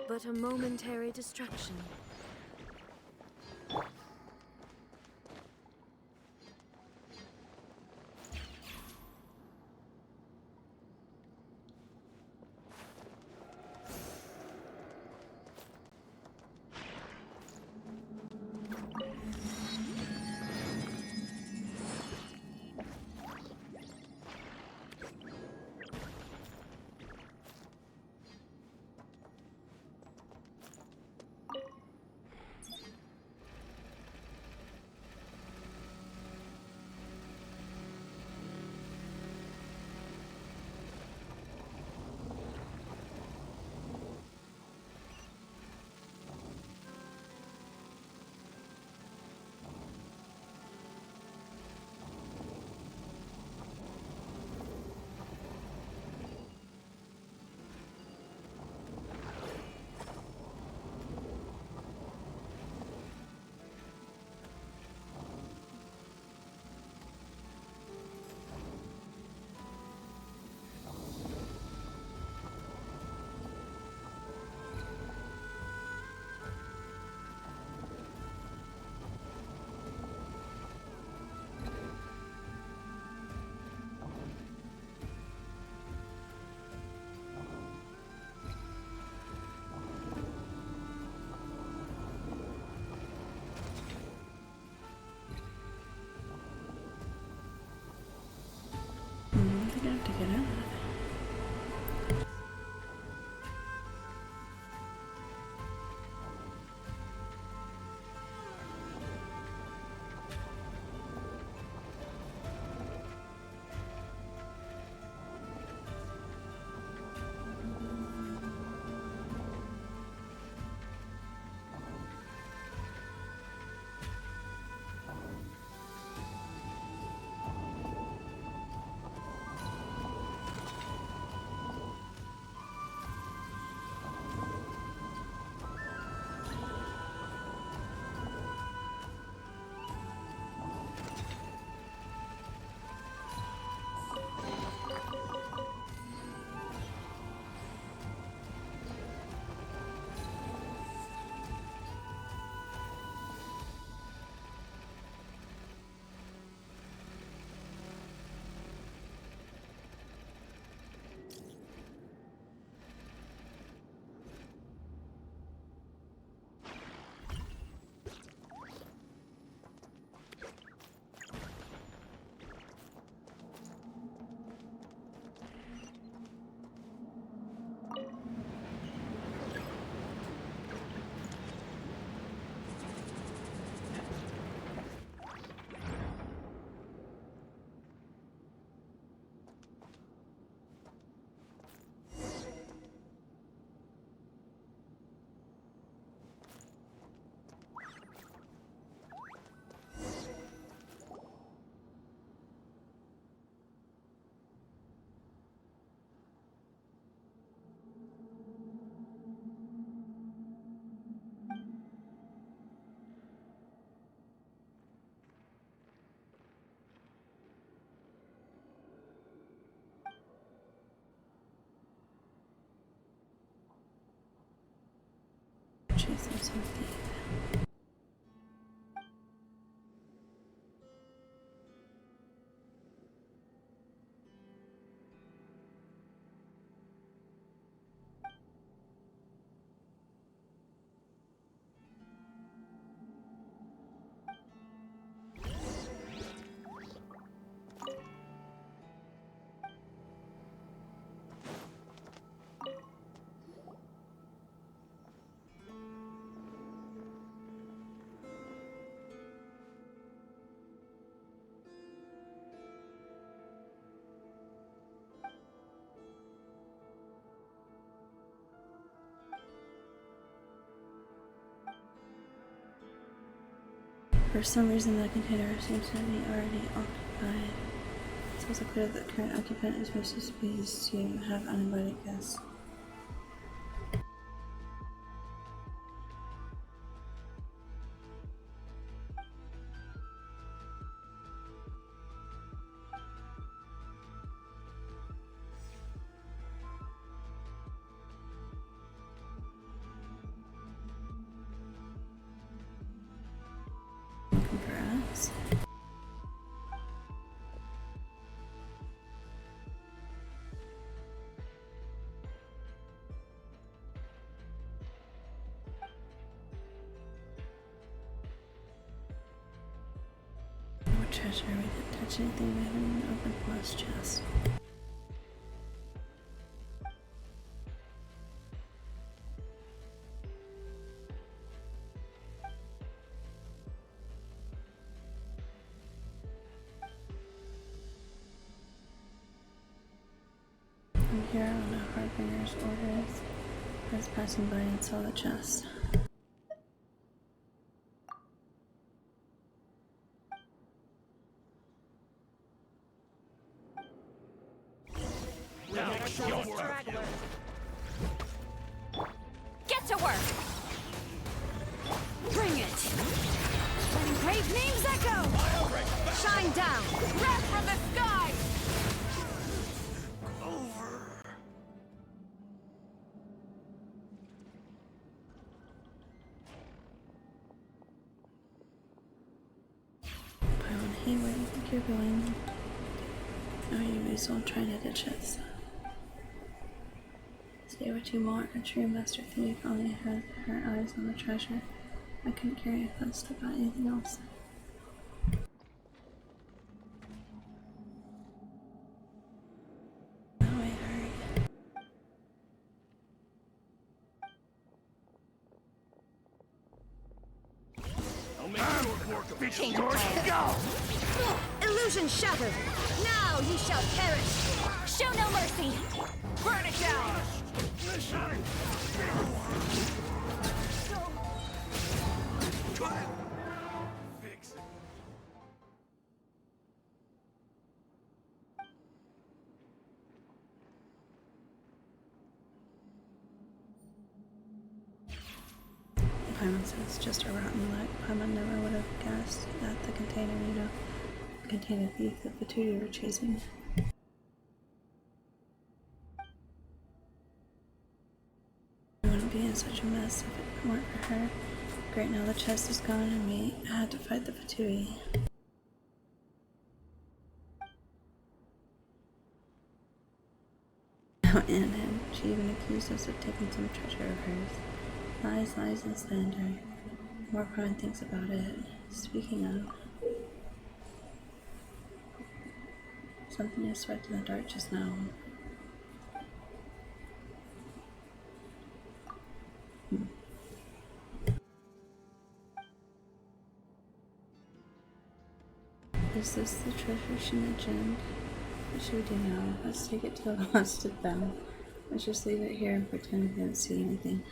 But a momentary distraction. I'm gonna have to get out. Chasing something. For some reason, the container seems to be already occupied. It's also clear that the current occupant is most pleased to have uninvited guests. chest. More treasure. We didn't touch anything. We haven't even opened the last chest. I'm here on a Harbinger's orders. I was passing by and saw the chest. Get to work! Bring it! When brave names echo! Shine down! Wrath from the sky! Pylon, hey, where do you think you're going? Oh, you may as well try to ditch us. Stay with you more. A true master thief only had her eyes on the treasure. I couldn't care a fuss about anything else. Oh, wait, hurry. I'll make short work of it. Change of plan. Go! Illusion shattered! Now you shall perish! Show no mercy! Burn it down! Fix it. Paimon says just a rotten luck. Paimon never would have guessed that the container, the container thief that the two you were chasing. I wouldn't be in such a mess if it weren't for her. Great, now the chest is gone and we had to fight the Fatui. Oh, and she even accused us of taking some treasure of hers. Lies, lies, and slander. The more Prime thinks about it. Speaking of, something I swiped in the dark just now. Is this the treasure she mentioned? What should we do now? Let's take it to the lost of them. Let's just leave it here and pretend we didn't see anything.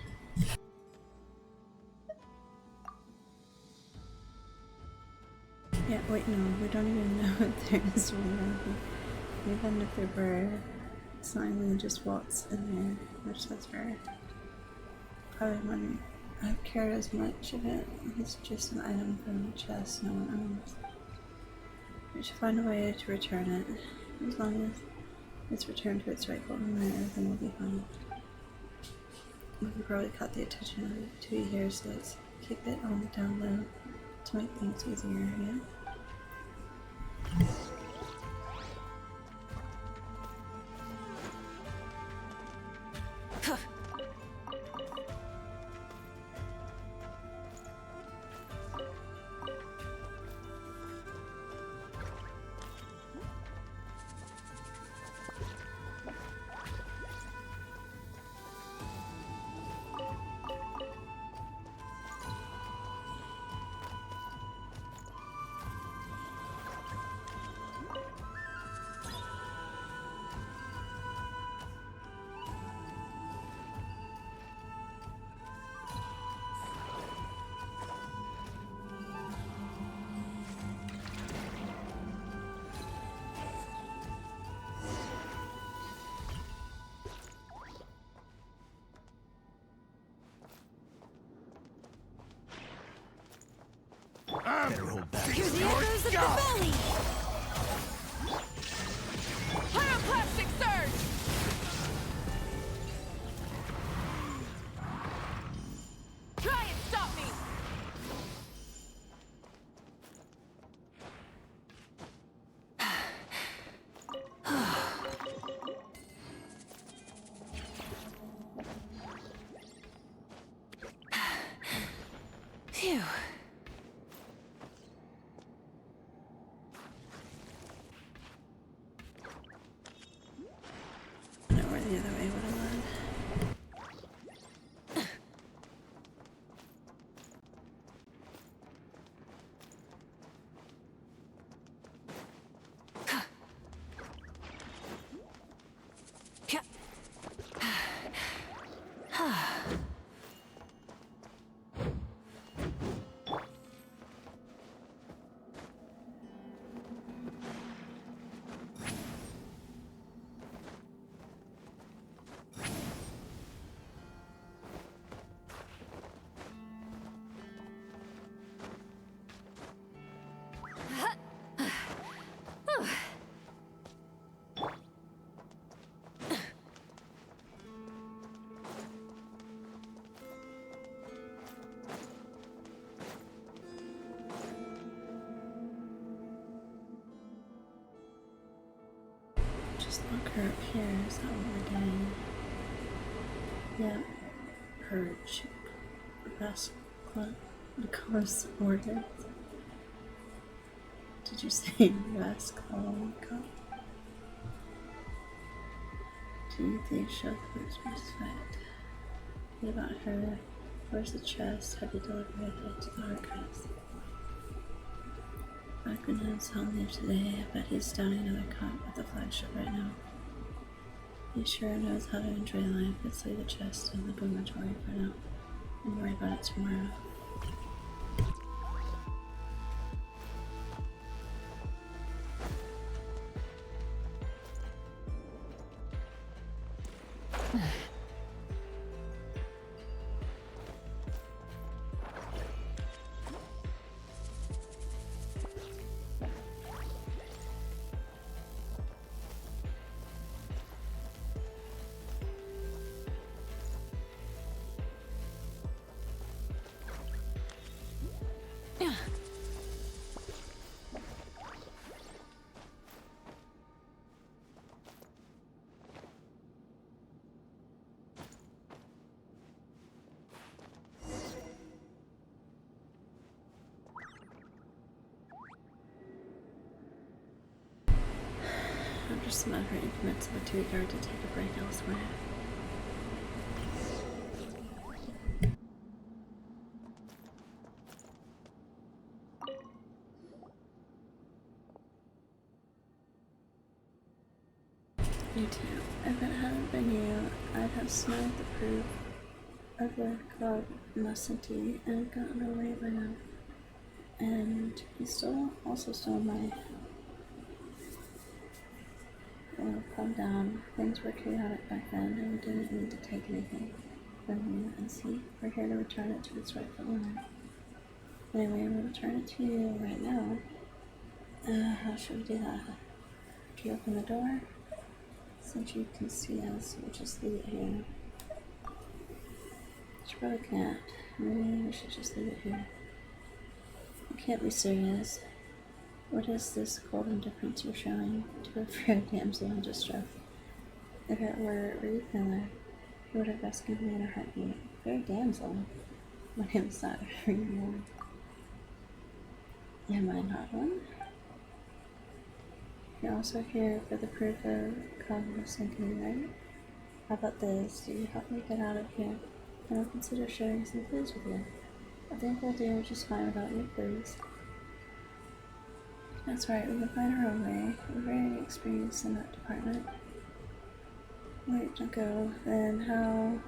Yeah, wait, no, we don't even know if there is one. Even if there were, it's not even just what's in there, which that's rare. Probably wouldn't have cared as much if it was just an item from the chest no one owns. We should find a way to return it. As long as it's returned to its rightful owner, everything will be fine. We've probably caught the attention of the Tui here, so let's keep it on the down low to make things easier, yeah? Better hold back. Here's the echoes of the valley! Pyroclastic surge! Try and stop me! Bunker up here, is that what we're doing? Yeah. Purge. Best club. The colors ordered. Did you say West Column Cup? Do you think she'll lose respect? What about her? Where's the chest? Have you delivered it to the archives? Welkin has home there today. I bet he's down another cop at the flagship right now. He sure knows how to enjoy life. Let's leave the chest in the dormitory for now and worry about it tomorrow. After some effort, he commits to the 2 yard to take a break elsewhere. You too. If it hadn't been you, I'd have smelled the proof of the cognoscenti and gotten away by now. And he also stole my... Well, calm down. Things were chaotic back then, and we didn't need to take anything from you. And see, we're here to return it to its rightful owner. Anyway, we'll return it to you right now. How should we do that? Can you open the door? Since you can see us, we'll just leave it here. She probably can't. Maybe we should just leave it here. You can't be serious. What is this cold indifference you're showing to a fair damsel in distress? If it were Reed Miller, he would have rescued me in a heartbeat. Fair damsel? My name's not Reed Miller. Am I not one? You're also here for the proof of cognoscenti, right? How about this? Do you help me get out of here? And I'll consider sharing some clues with you. I think we'll do just fine without your clues. That's right, we can find our own way. We're very experienced in that department. Wait, don't go. Then how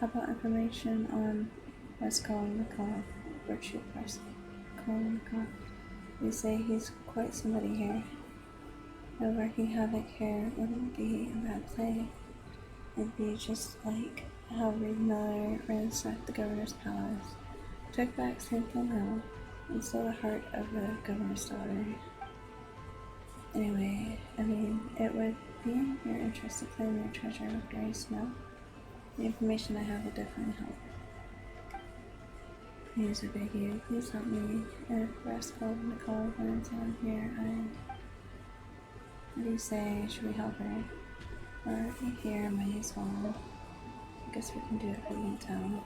about information on what's calling the call? Virtue person. Calling the call. We say he's quite somebody here. No wreaking havoc here wouldn't be a bad play. It'd be just like how Reed Miller ransacked the governor's palace, took back St. Hill, and stole the heart of the governor's daughter. Anyway, I mean, it would be in your interest to claim your treasure with Grace, no? The information I have will definitely help. Please, I beg you, please help me. If Rascal Nicole learns I'm here, what do you say? Should we help her? Or here, might as well. I guess we can do it for the town.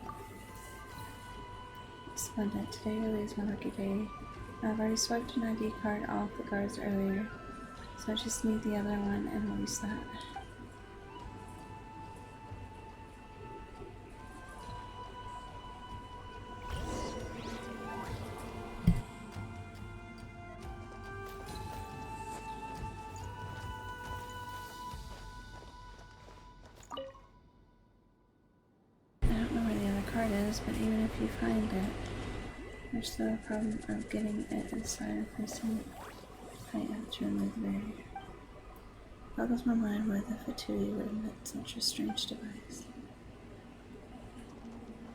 Splendid. Today really is my lucky day. I've already swiped an ID card off the guards earlier, so I just need the other one and release that. But even if you find it, there's still a problem of getting it inside a person tight to remove the barrier. Boggles my mind why the Fatui would admit such a strange device.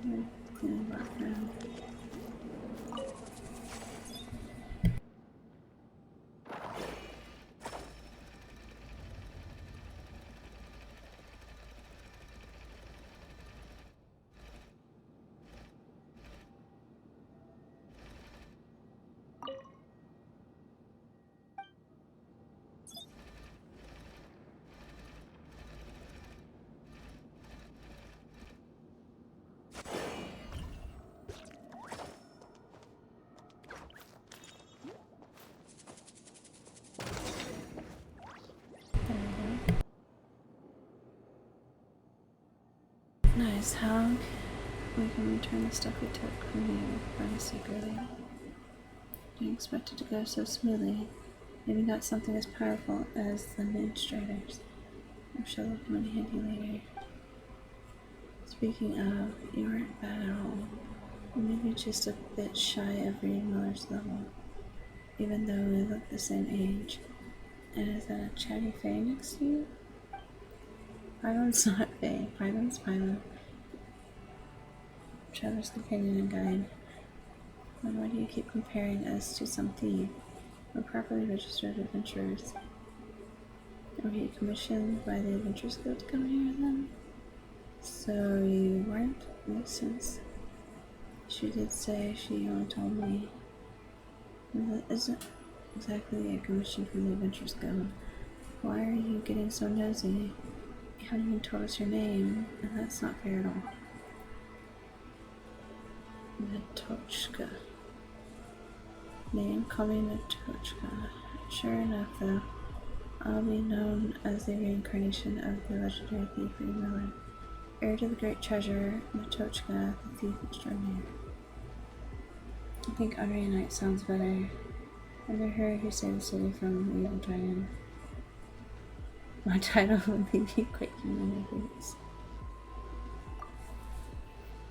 Cleaning background. Anyways, how we can return the stuff we took from you by mistake earlier. Didn't expect it to go so smoothly. Maybe not something as powerful as the Moonstriders. I'm sure they'll come in handy later. Speaking of, you weren't bad at all. Maybe just a bit shy of Reed Miller's level, even though we look the same age. And is that a chatty Fae next to you? Pylon's not Fae. Pylon's Pylon. Trevor's companion and guide. Then why do you keep comparing us to some thief? We're properly registered adventurers. Were you commissioned by the Adventurers Guild to come here then? So you weren't? Makes sense. She did say she only told me. Well, that isn't exactly a commission from the Adventurers Guild. Why are you getting so nosy? You haven't even told us your name, and that's not fair at all. Natochka. Name, call me Natochka. Sure enough, though, I'll be known as the reincarnation of the legendary thief Reed Miller, heir to the great treasure, Natochka, the thief extraordinaire. I think Aria Knight sounds better. Under her who saved the city from the evil dragon. My title would leave you quaking in your boots.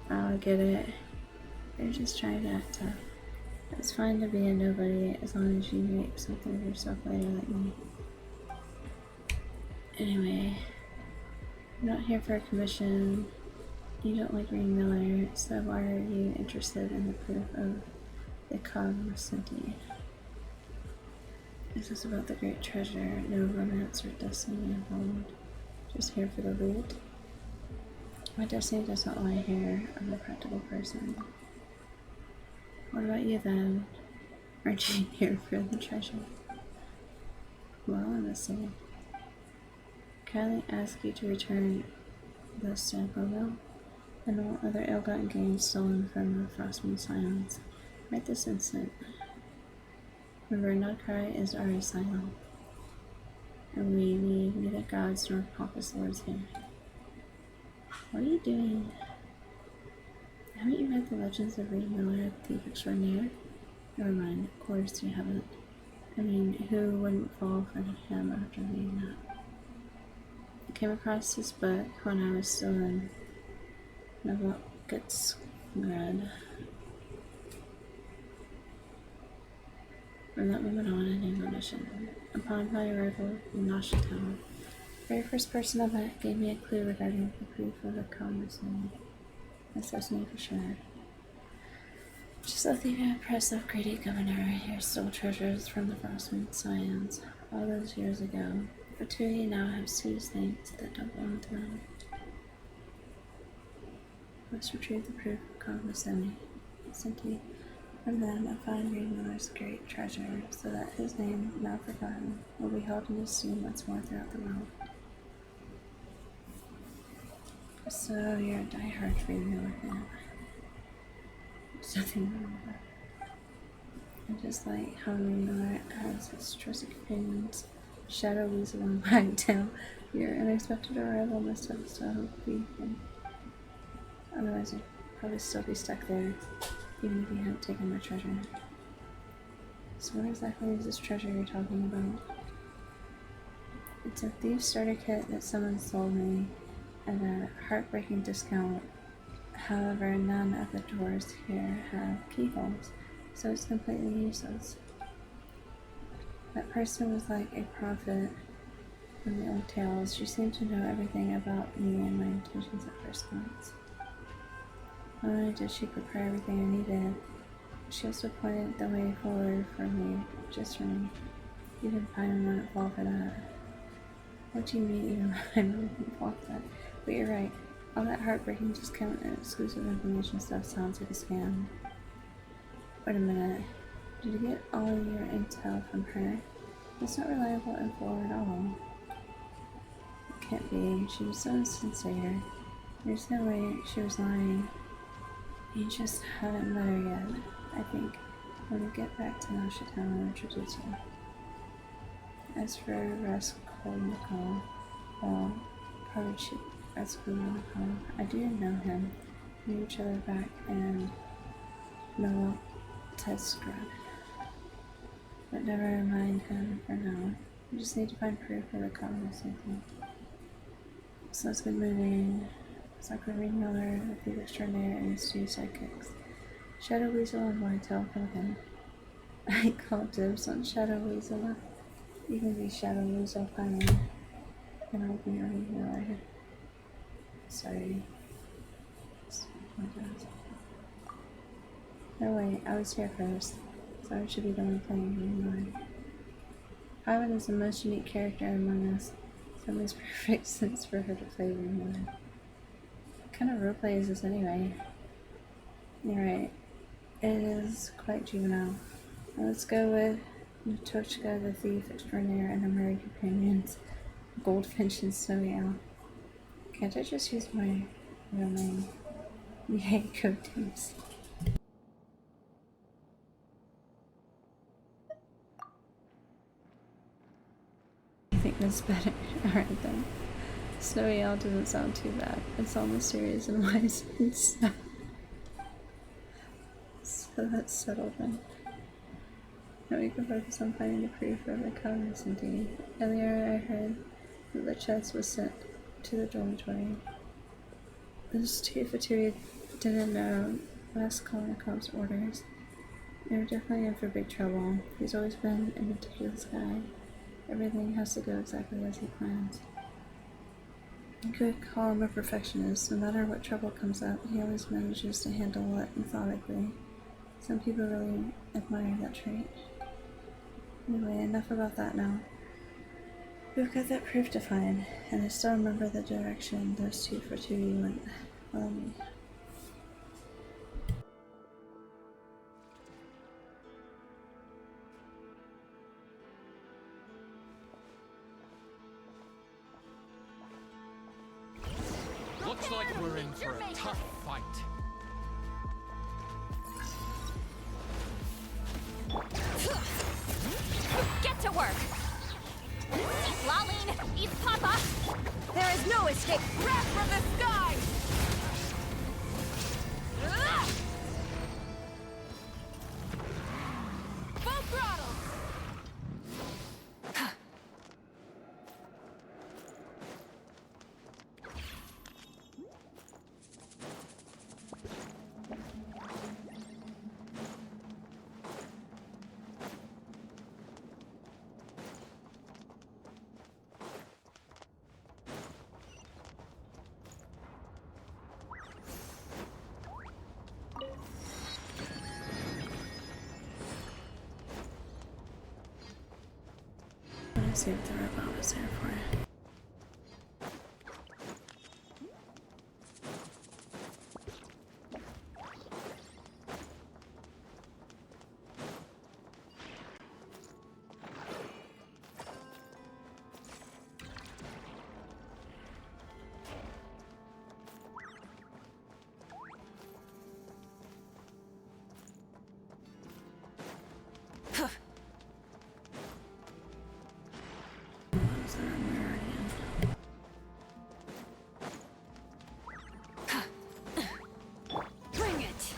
Oh, I get it. You're just trying to act tough. It's fine to be a nobody as long as you make something of yourself later like me. Anyway, I'm not here for a commission. You don't like Reed Miller, so why are you interested in the proof of the cognoscenti? This is about the great treasure, no romance or destiny involved. Just here for the loot. My destiny does not lie here. I'm a practical person. What about you then? Aren't you here for the treasure? Well, I'm listening. Kindly ask you to return the sample mill and all other ill-gotten gains stolen from the Frostmoon Scions. Right this instant. Remember, Nugcry is our Scion, and we need neither gods nor pompous lords here. What are you doing? Haven't you read the legends of Reed Miller, the Thief Extraordinaire? Never mind, of course you haven't. I mean, who wouldn't fall for him after reading that? I came across this book when I was still in Novotskgrad. From that moment on, I named my mission. Upon my arrival in Nashaton, the very first person I met gave me a clue regarding the proof of the conversation. That's what's me for sure. Just like the impressive greedy governor, here stole treasures from the Frostmoon Scions all those years ago. The two of you now have seized things that don't belong to them. Let's retrieve the proof of Conversemi. Simply, from them, I find Reed Miller's great treasure, so that his name, now forgotten, will be held in esteem once more throughout the world. So, you're a diehard Reed Miller fan. There's nothing wrong with that. And just like how Reed Miller has his trusted companions, Shadow, Weasel, and Wagtail, your unexpected arrival must have so beacon. Otherwise, you'd probably still be stuck there, even if you hadn't taken my treasure. So what exactly is this treasure you're talking about? It's a thief starter kit that someone sold me at a heartbreaking discount. However, none of the doors here have keyholes, so it's completely useless. That person was like a prophet from the old tales. She seemed to know everything about me and my intentions at first glance. Not only did she prepare everything I needed, she also pointed the way forward for me, just for me. Even Paimon wouldn't fall for that. What do you mean even Paimon wouldn't fall for that? But you're right. All that heartbreaking discount and exclusive information stuff sounds like a scam. Wait a minute. Did you get all your intel from her? That's not reliable info at all. It can't be. She was so sincere. There's no way she was lying. You just haven't met her yet. I think when we get back to Nashaton, I'll introduce you. As for Raskolnikov, well, at school uniform. I do know him. We knew each other back in Noel test grad. But never mind him for now. We just need to find proof of the common thing. So it's been moving. Sakura Miller, the Thief Extraordinaire, and his two sidekicks. Shadow Weasel and Whitetail come in. I call dibs on Shadow Weasel. You can be Shadow Weasel finally. And I'll be your healer. Sorry. No wait, I was here first. So I should be the one playing Green. Hyman is the most unique character among us. So it makes perfect sense for her to play Green. What kind of roleplay is this anyway? You're right. It is quite juvenile. Now let's go with Natochka, the Thief Extraordinaire, and her merry companions, Goldfinch and Snowy Owl. Can't I just use my real name? Yay, go teams. I think that's better. Alright then. Snowy Owl doesn't sound too bad. It's all mysterious and wise and stuff. So that's settled then. Now we can focus on finding the proof of the cognizant deed. Earlier I heard that the chest was sent to the dormitory. Those two Fatui didn't know Raskolnikov's orders. They were definitely in for big trouble. He's always been a meticulous guy. Everything has to go exactly as he plans. You could call him a perfectionist. No matter what trouble comes up, he always manages to handle it methodically. Some people really admire that trait. Anyway, enough about that now. We've got that proof to find, and I still remember the direction those two Fatui went. Follow me. Looks like we're in for a tough fight. Get to work! Laline, eat Papa! There is no escape! Wrath from the sky! Full throttle! Let's see what the robot was there for. Bring it!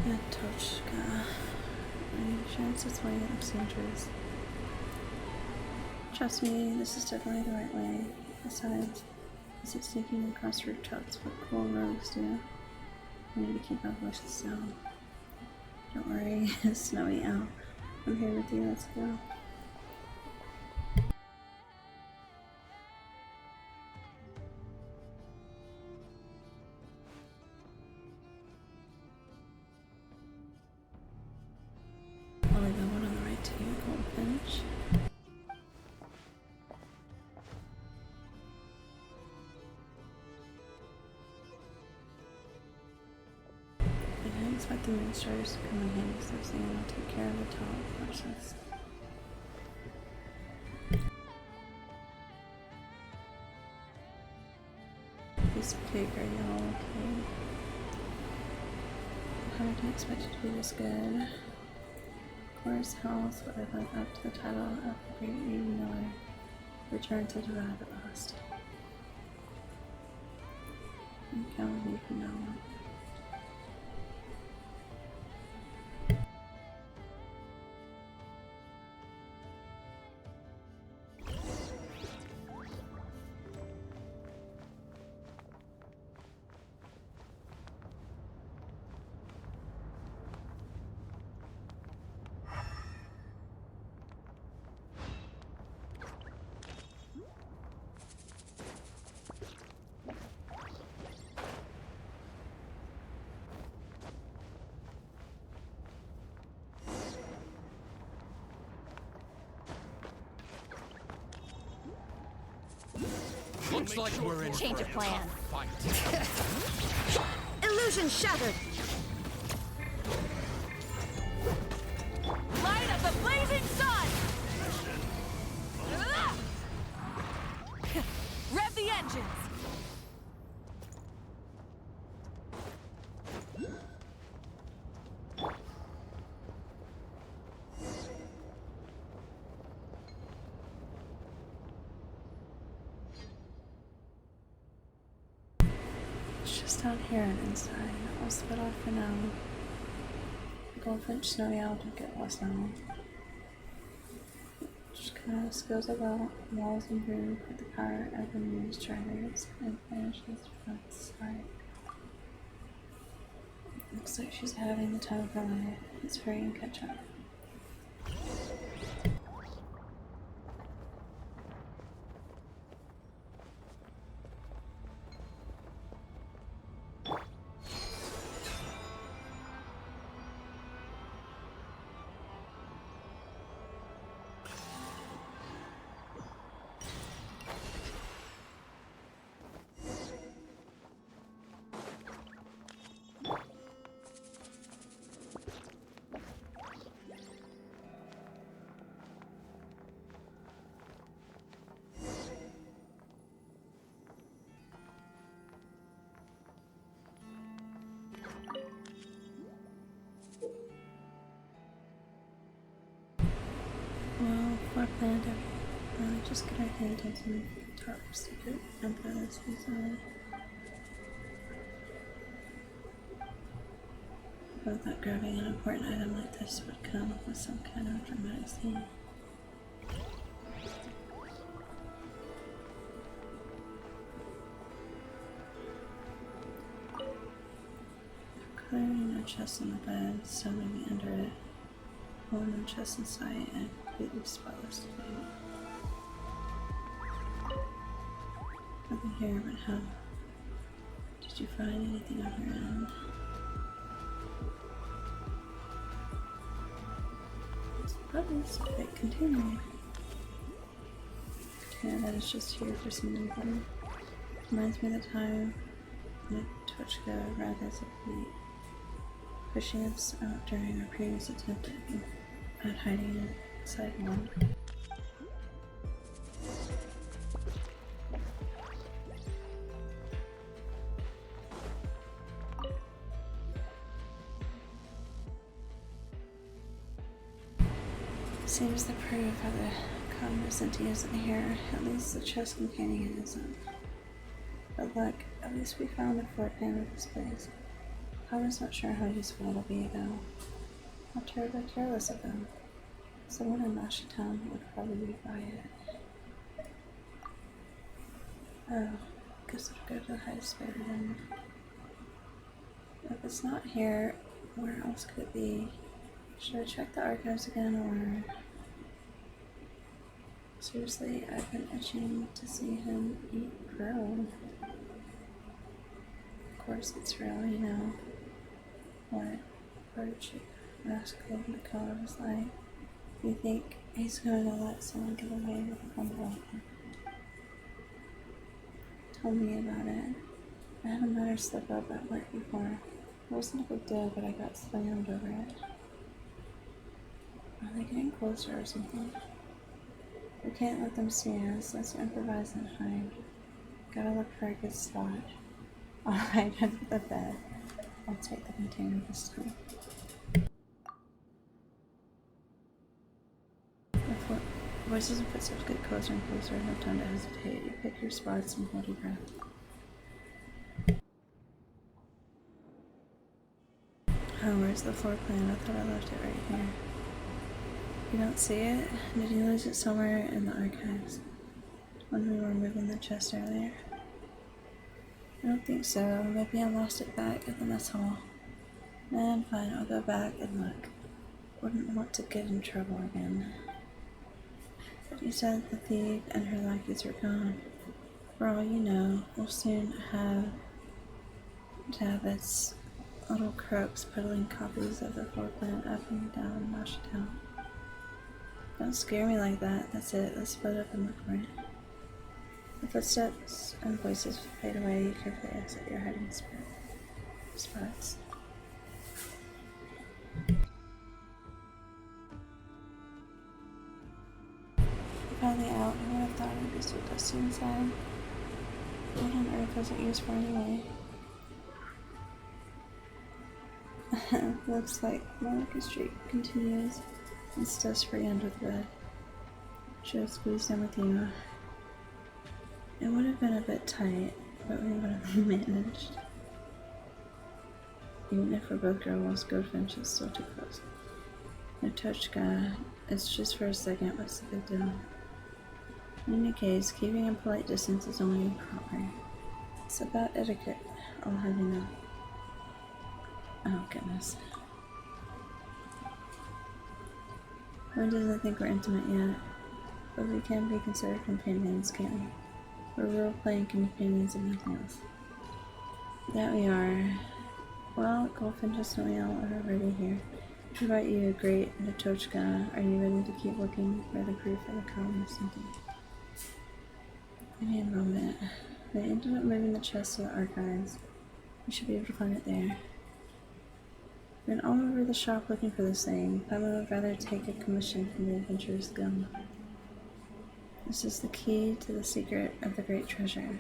Natochka. Any chance it's way up centers? Trust me, this is definitely the right way. Besides, is it sneaking across rooftops what cool rogues do? We need to keep our voices down. Don't worry, Snowy Owl. I'm here with you, let's go. Only the one on the right to you, Goldfinch. I didn't expect the Moonstars to come in handy, so I'm saying I'll take care of the top horses. this pig, are y'all okay? I didn't expect it to be this good. Cora's house would have lived up to the title of the Great Reading Miller. Return to Derived at last. You can't leave now. Looks like we're in Change of plan. Illusion shattered! Light of the blazing sun! Rev the engines! It's just out here and inside. I'll split off for now. Goldfinch, Snowy Owl, don't get lost now. Just kind of skills about walls and broom, put the power of the moon's charters, and finishes from the side. Looks like she's having the time of her life. Let's hurry and catch up. Well, before I planned everything, just get our hand on some tarps to get umbrellas inside. I thought grabbing an important item like this would come with some kind of dramatic scene. Clearing a chest on the bed, sewing under it. Pulling the chest in sight and completely spotless to me. Nothing here, but how? Did you find anything on your end? It's probably a bit container. Container that is just here for some reason. Reminds me of the time when Tochka arrived as a fleet, pushing us out during our previous attempt at hiding inside one. Seems the proof of the cognizant isn't here. At least the chest containing it isn't. But look, at least we found the fort pan of this place. I was not sure how useful it'll be though. How terribly careless of them. Someone in Town would probably buy it. Oh, guess I'll go to the highest bidder then. If it's not here, where else could it be? Should I check the archives again, or... Seriously, I've been itching to see him eat Pearl. Of course it's real, you know. What bird chick rascal McCullough was like. You think he's going to let someone get away with a humble? Tell me about it. I had a matter slip up at work before. It wasn't a big deal, but I got slammed over it. Are they getting closer or something? We can't let them see us. Let's improvise and hide. Gotta look for a good spot. Alright, under the bed. I'll take the container this time. Before voices and footsteps get closer and closer, no time to hesitate. You pick your spots and hold your breath. Oh, where's the floor plan? I thought I left it right here. You don't see it? Did you lose it somewhere in the archives? When we were moving the chest earlier? I don't think so. Maybe I lost it back at the mess hall. Man, fine, I'll go back and look. Wouldn't want to get in trouble again. But you said the thief and her lackeys were gone. For all you know, we'll soon have Tabit's little croaks puddling copies of the floor plan up and down Washington. Don't scare me like that. That's it. Let's split up and look for it. The footsteps and voices fade away. You carefully exit your hiding spots. Finally out. Who would have thought it'd be so dusty inside? What on earth was it used for anyway? Looks like Monica Street continues. It's dust free under the bed. Should have squeezed in with you. It would have been a bit tight, but we would have managed. Even if we're both girls, Goldfinch is still too close. Natochka, it's just for a second. What's the big deal? In any case, keeping a polite distance is only proper. It's about etiquette, I'll have you know. Oh, goodness. One doesn't think we're intimate yet, but we can be considered companions, can't we? We're role-playing companions and nothing else. That we are. Well, Goldfinch and Snowy Owl are already here. What about you, Great Natochka? Are you ready to keep looking for the proof of the colony or something? Give me a moment. They ended up moving the chest to the archives. We should be able to find it there. Been all over the shop looking for this thing. Paimon would rather take a commission from the Adventurer's Guild. This is the key to the secret of the great treasure.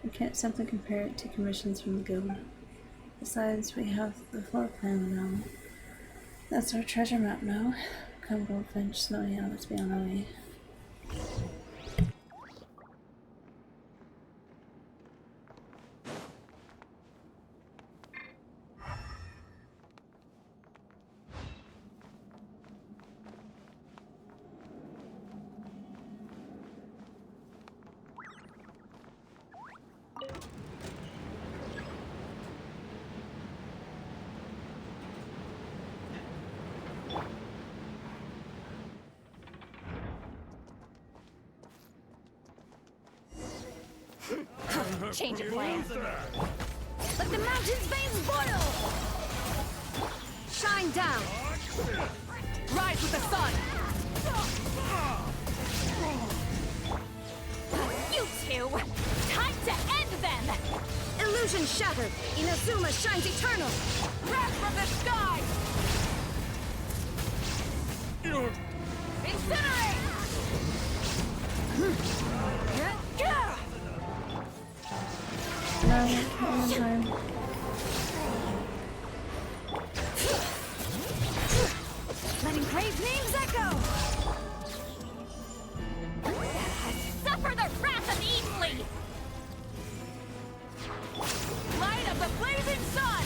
We can't simply compare it to commissions from the guild. Besides, we have the floor plan now. That's our treasure map now. Come, Goldfinch, Snowy Owl, let's be on our way. Change of plans. Let the mountain's veins boil! Shine down! Rise with the sun! You two! Time to end them! Illusion shattered! Inazuma shines eternal! Wrath from the sky! Incinerate! No, one time. Letting brave names echo! Suffer the wrath of Eatley! Light of the blazing sun!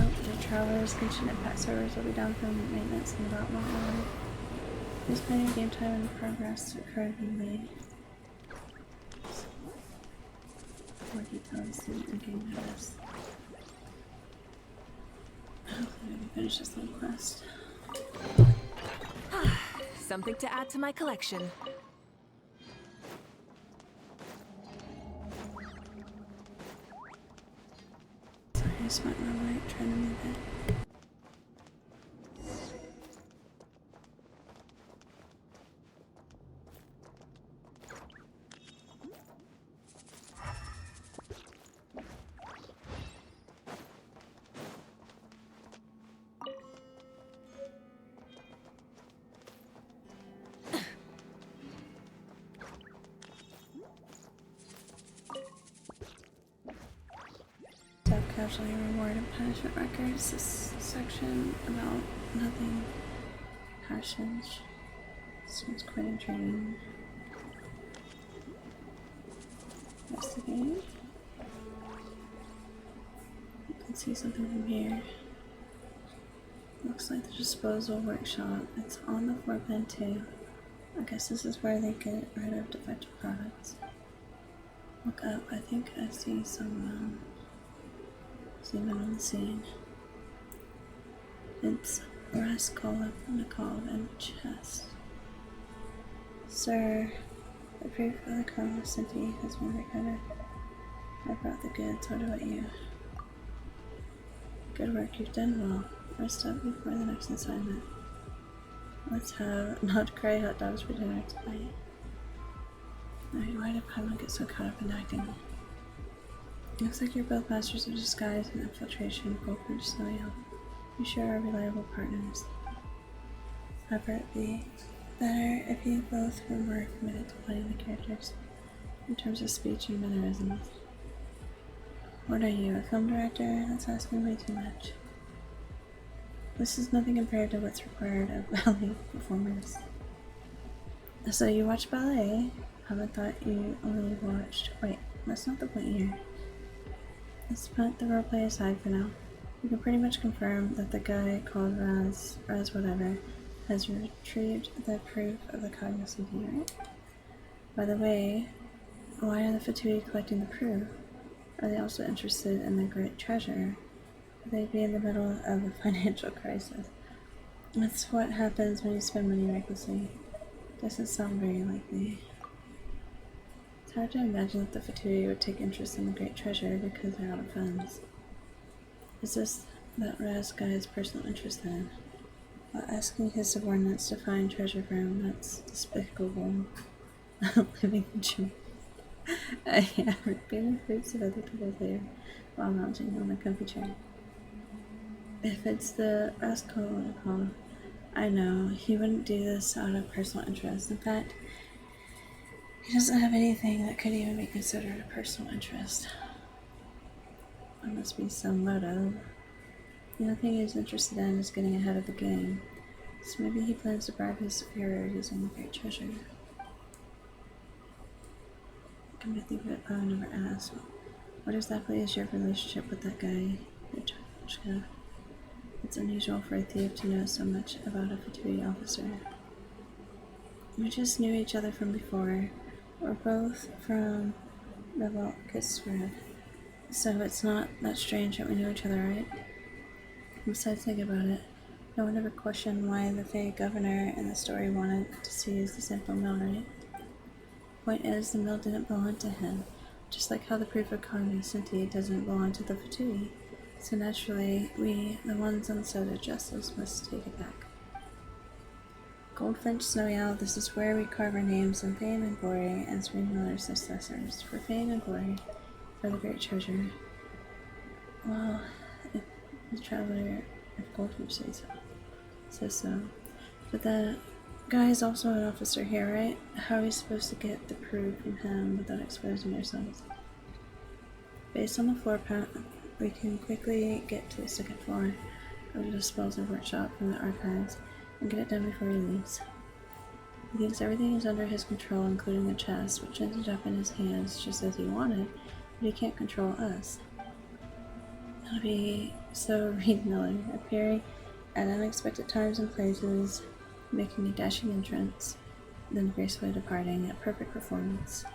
The Travelers, Genshin and pet servers will be down for maintenance in about 1 hour. There's plenty of game time and progress currently made. More details in game notice. Hopefully we can finish this little quest. Something to add to my collection. Sorry, I just went my way trying to move it. casually reward and punishment records. This section about nothing passions seems quite intriguing. Investigate. You can see something from here. Looks like the disposal workshop. It's on the floor plan too. I guess this is where they get rid of defective products. Look up. I think I see someone zooming on the scene. It's Raskolnikov in the chest. Sir, the proof of the cognoscenti has been recovered. I brought the goods. What about you? Good work. You've done well. Rest up before the next assignment. Let's have not cry hot dogs for dinner tonight. Why did Paimon get so caught up in acting? Looks like you're both masters of disguise and infiltration. Goldfinch, Snowy Owl. You sure are reliable partners. However, it'd be better if you both were more committed to playing the characters in terms of speech and mannerisms. What are you, a film director? That's asking way too much. This is nothing compared to what's required of ballet performers. So you watch ballet? Haven't thought you only watched. Wait, that's not the point here. Let's put the roleplay aside for now. You can pretty much confirm that the guy called Raz whatever, has retrieved the proof of the cognoscenti, right? By the way, why are the Fatui collecting the proof? Are they also interested in the great treasure? They'd be in the middle of a financial crisis. That's what happens when you spend money recklessly. Doesn't sound very likely. It's hard to imagine that the Fatui would take interest in the great treasure because they're out of funds. Is this that Raz guy's personal interest then? While asking his subordinates to find treasure for him, that's despicable. Living the dream. Yeah, ripping the fruits of other people's labor while lounging on a comfy chair. If it's the Raskolnikov, I know he wouldn't do this out of personal interest. In fact, he doesn't have anything that could even be considered a personal interest. There must be some motive. The only thing he's interested in is getting ahead of the game. So maybe he plans to bribe his superior using the great treasure. Come to think of it, Poe never asked. What exactly is your relationship with that guy, Yuchka? It's unusual for a thief to know so much about a Fatui officer. We just knew each other from before. We're both from the Welkin, so it's not that strange that we know each other, right? Besides, think about it. No one ever questioned why the Fey governor in the story wanted to seize the Simple Mill, right? Point is, the mill didn't belong to him, just like how the proof of cognoscenti doesn't belong to the Fatui. So naturally, we, the ones on the side of justice, must take it back. Goldfinch, Snowy Owl, this is where we carve our names in fame and glory and scream Miller's successors. For fame and glory, for the great treasure. Well, if the traveler, if Goldfinch says so. But the guy is also an officer here, right? How are we supposed to get the proof from him without exposing ourselves? Based on the floor plan, we can quickly get to the second floor of the disposal workshop from the archives and get it done before he leaves. He thinks everything is under his control, including the chest, which ended up in his hands just as he wanted, but he can't control us. It'll be so Reed Miller, appearing at unexpected times and places, making a dashing entrance, then gracefully departing, a perfect performance.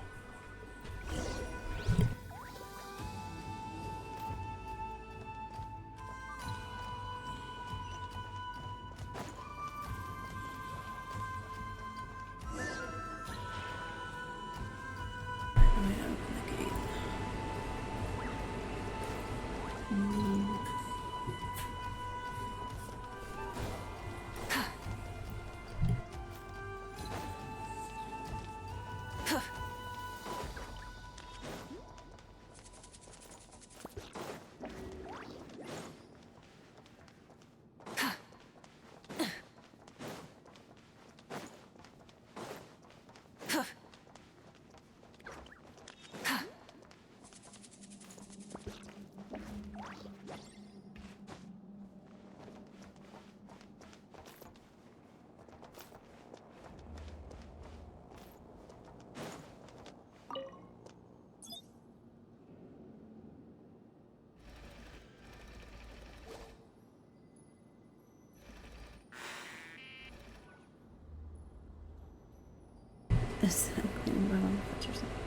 Is that cleaning my own foot or something?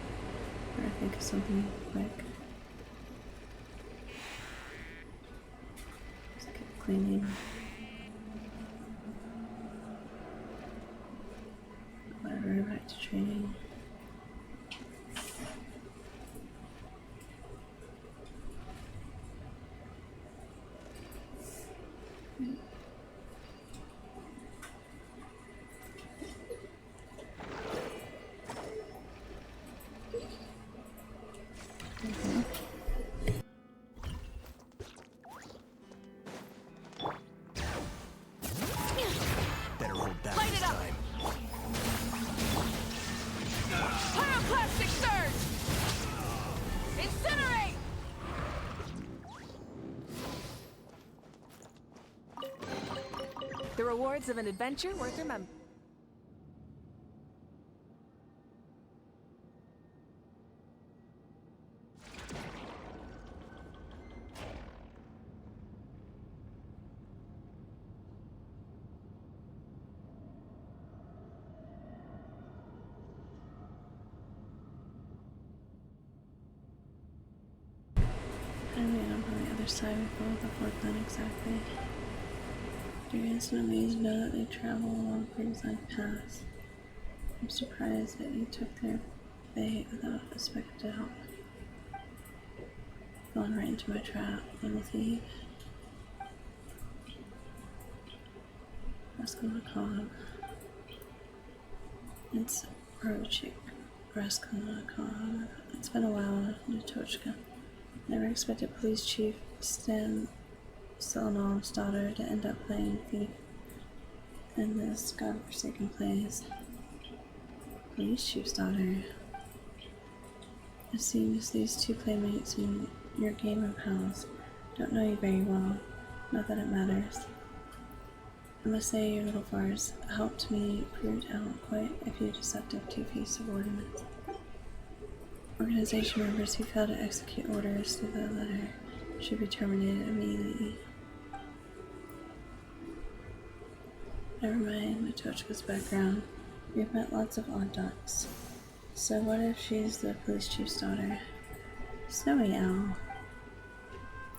Or I think of something quick. Just keep cleaning. Whatever, back to training. Better hold that Light this it up. time. Pyroclastic surge! Incinerate! The rewards of an adventure worth remembering. I mean, I'm on the other side of both the Welkin exactly. Curious and amazed to know that they travel along Queensland paths. I'm surprised that you took their bait without expecting help. Gone right into my trap, little thief. Raskolnikov. It's Rochik. Raskolnikov. It's been a while, Natochka. Never expected Police Chief Stan Solonov's daughter to end up playing thief in this godforsaken place. Police Chief's daughter. It seems these two playmates in your game of pals don't know you very well. Not that it matters. I must say your little farce helped me root out quite a few deceptive two-faced subordinates. Organization members who fail to execute orders to the letter should be terminated immediately. Never mind Natochka's background. We've met lots of odd ducks. So what if she's the police chief's daughter? Snowy Owl.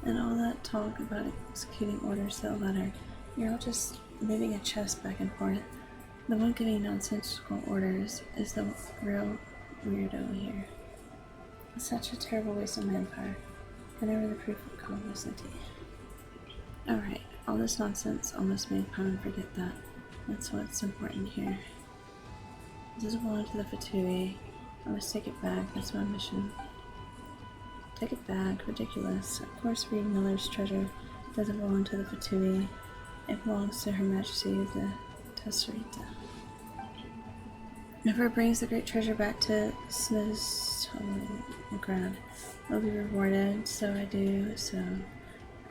And all that talk about executing orders to the letter, you're all just moving a chest back and forth. The one giving nonsensical orders is the real weirdo here. It's such a terrible waste of manpower. Whenever the proof of complicity. Alright, all this nonsense almost made Pound forget that. That's what's important here. It doesn't belong to the Fatui. I must take it back, that's my mission. Take it back? Ridiculous. Of course Reed Miller's treasure doesn't belong to the Fatui. It belongs to Her Majesty the Tesserita. Whoever brings the great treasure back to Snizhograd will be rewarded, so I do, so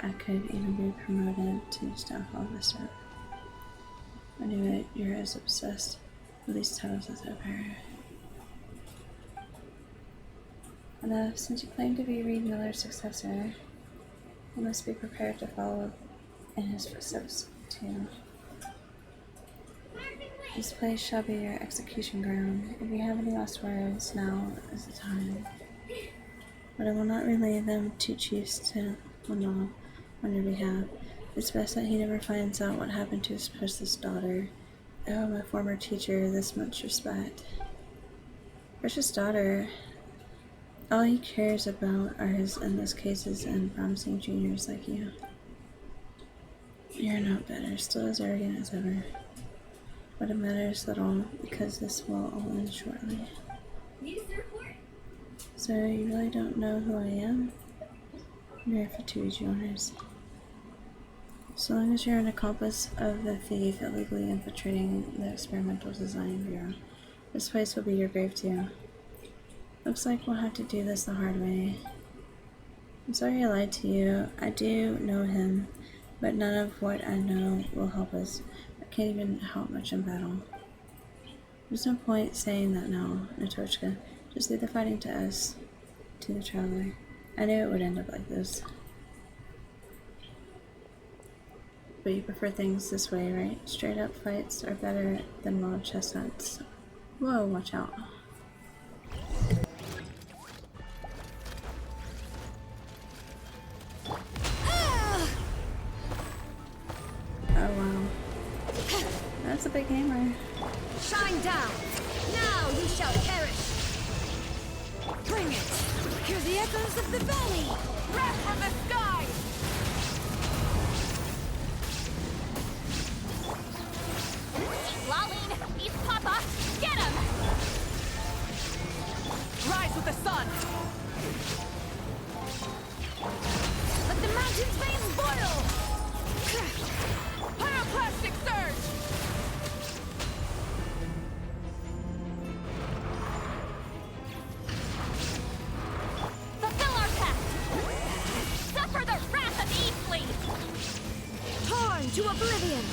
I could even be promoted to staff officer. I knew it, you're as obsessed with these titles as ever. Enough, since you claim to be Reed Miller's successor, you must be prepared to follow in his footsteps too. This place shall be your execution ground. If you have any last words, now is the time. But I will not relay them to Chief Stilmanov on your behalf. It's best that he never finds out what happened to his precious daughter. I owe my former teacher this much respect. Precious daughter. All he cares about are his endless cases and promising juniors like you. You're no better, still as arrogant as ever. But it matters little, because this will all end shortly. So you really don't know who I am? You're Fatui Jonas. So long as you're an accomplice of the thief illegally infiltrating the Experimental Design Bureau, this place will be your grave too. Looks like we'll have to do this the hard way. I'm sorry I lied to you. I do know him, but none of what I know will help us. I can't even help much in battle. There's no point saying that now, Natochka. Just leave the fighting to us, to the traveler. I knew it would end up like this. But you prefer things this way, right? Straight up fights are better than wild chestnuts. Whoa, watch out. Oh wow. That's a big hammer. Shine down! Now you shall perish! Bring it! Hear the echoes of the valley! Wrath from the sky! Laline, East Papa, get him! Rise with the sun! Let the mountain's veins boil! Pyroclastic surge! Fulfill our pact! Suffer the wrath of Eastleaf! Torn to oblivion!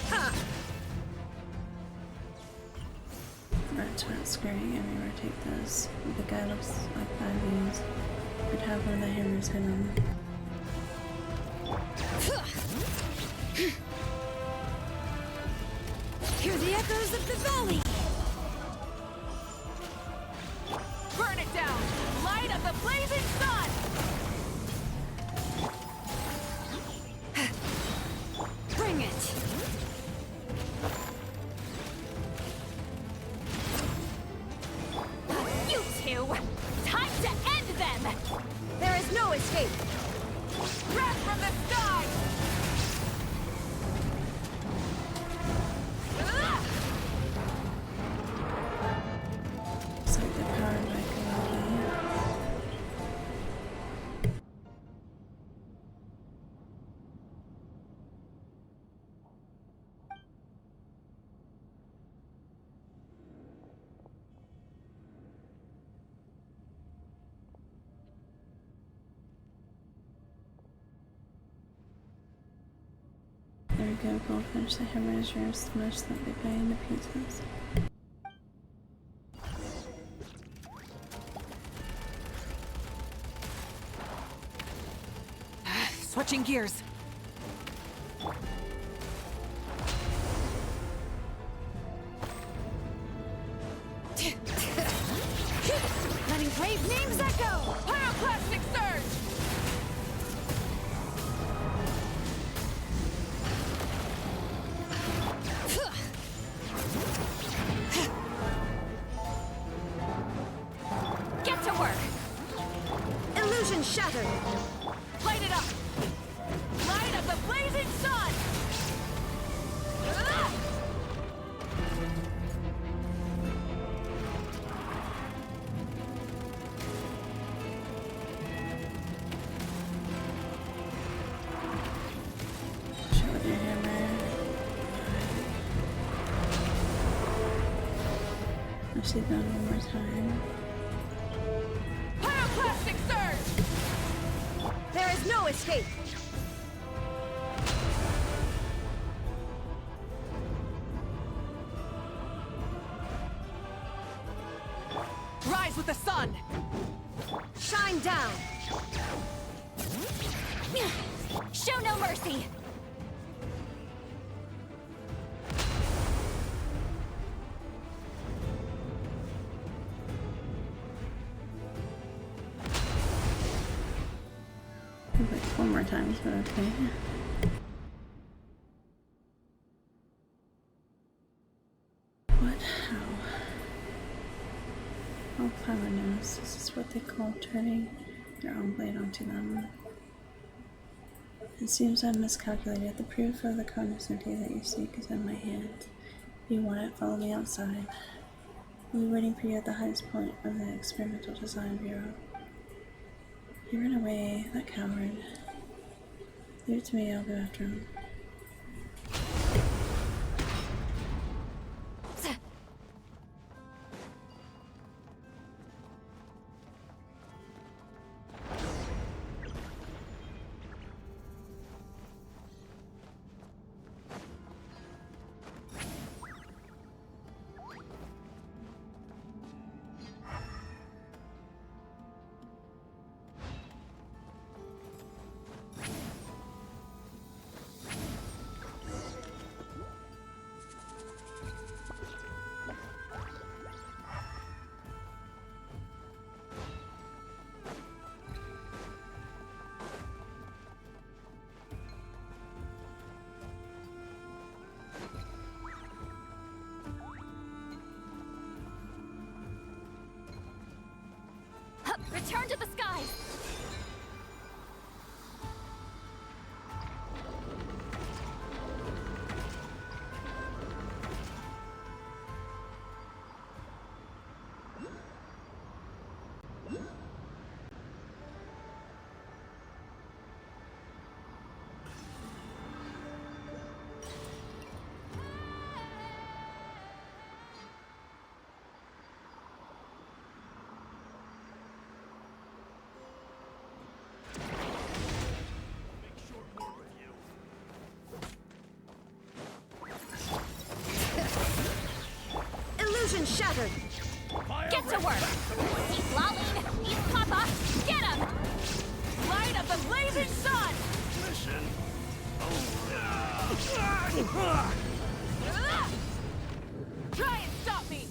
Ha! Rats weren't scurrying everywhere. Take this. The guy looks like bad news. I'd have one of the hammers hit him. Hear the echoes of the valley! Burn it down! Light of the blazing sun! Bring it! You two! Time to end them! There is no escape! Wrath from the sky! It's like the power of my community. There we go, goldfinch. The hammer is yours. Smash that big guy into pieces. Switching gears. Letting brave names echo! Pyroclastic surge! Get to work! Illusion shattered! Light it up! Light of the blazing sun! Ah! Show with your hammer. I see that one more time. Pyroclastic surge! There is no escape! Rise with the sun! Shine down! Show no mercy! Like 4 more times, but okay. What? How? Oh, Papa knows. This is what they call turning their own blade onto them. It seems I've miscalculated. The proof of the cognoscenti that you seek is in my hand. If you want it, follow me outside. I'll be waiting for you at the highest point of the Experimental Design Bureau. He ran away, that coward. Leave it to me, I'll go after him. Return to the skies! Illusion shattered! Get to work! He's Lolene! He's Papa! Get him! Light of the blazing sun! Mission. Try and stop me!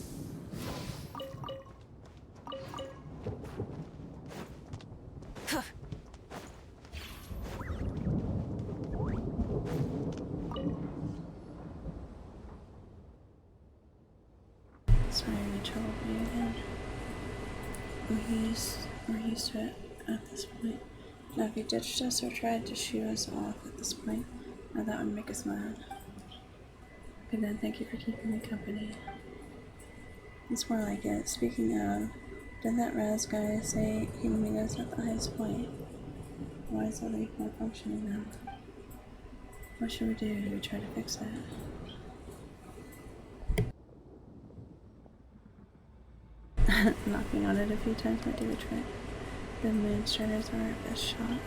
Sorry, I'm in trouble for you again. We're used to it at this point. Now, if you ditched us or tried to shoot us off at this point, now that would make us mad. But then, thank you for keeping me company. It's more like it. Speaking of, did that Raz guy say he would meet us at the highest point? Why is the leaf not functioning now? What should we do? Do we try to fix it? Knocking on it a few times might do the trick. The moonstriders are our best shot.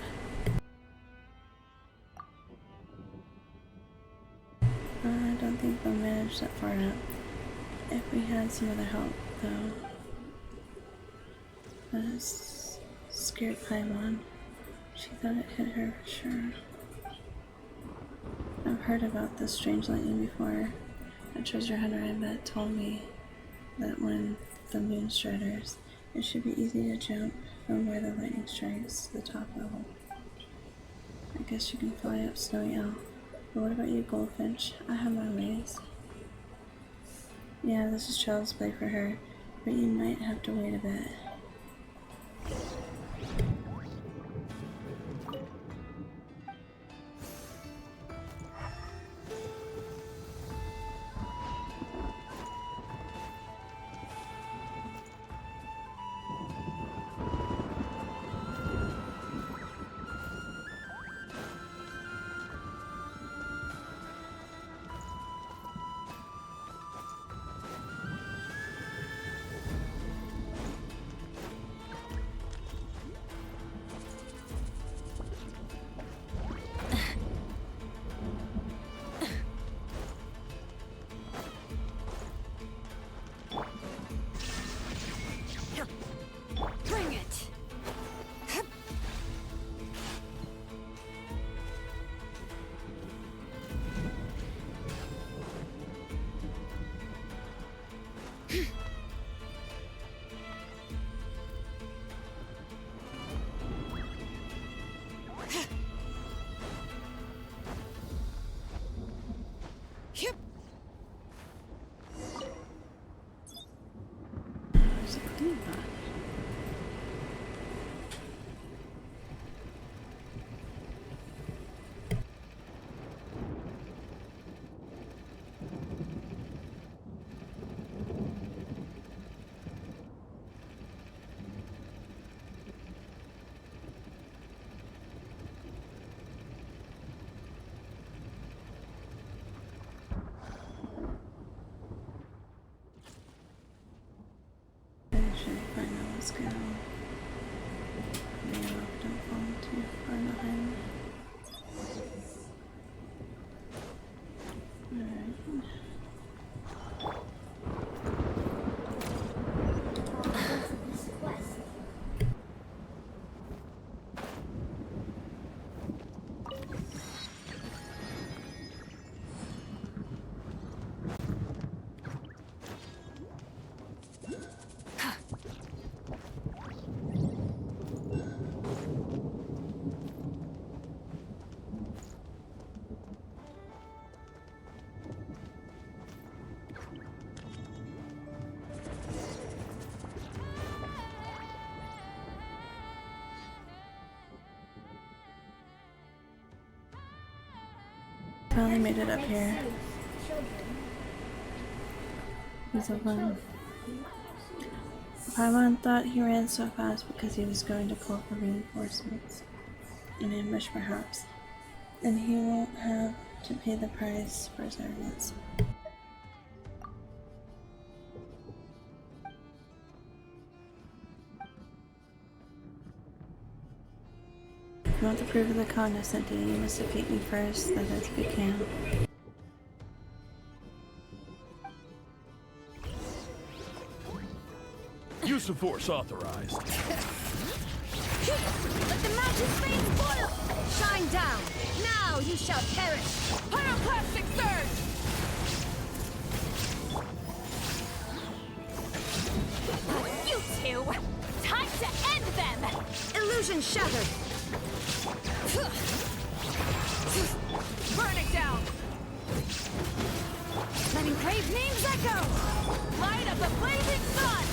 I don't think they'll manage that far up. If we had some other help, though. That scared Paimon. She thought it hit her for sure. I've heard about this strange lightning before. A treasure hunter I met told me that when the moonstriders, it should be easy to jump from where the lightning strikes to the top level. I guess you can fly up Snowy Owl. But what about you, Goldfinch? I have my ways. Yeah, this is child's play for her, but you might have to wait a bit. Bring it! Yep. There's a clean bot. Finally made it up here. He's alone. Paimon thought he ran so fast because he was going to call for reinforcements. An ambush, perhaps. And he won't have to pay the price for his arrogance. If you want the proof of the cognoscenti, you must defeat me first, that is, if you can. Use of force authorized. Let the mountain's veins boil! Shine down! Now you shall perish! Pyroclastic surge! You two! Time to end them! Illusion shattered! Burn it down! Let engraved names echo! Light of the blazing sun!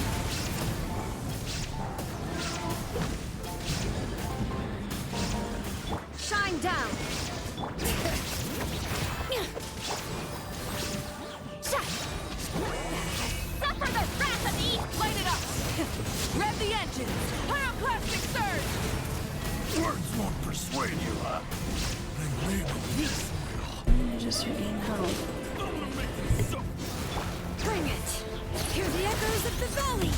Shine down! Suffer the wrath of me! Light it up! Rev the engine! Pyroclastic surge! Words won't persuade you, huh? Then maybe this You just regain health. Bring it! Hear the echoes of the valley!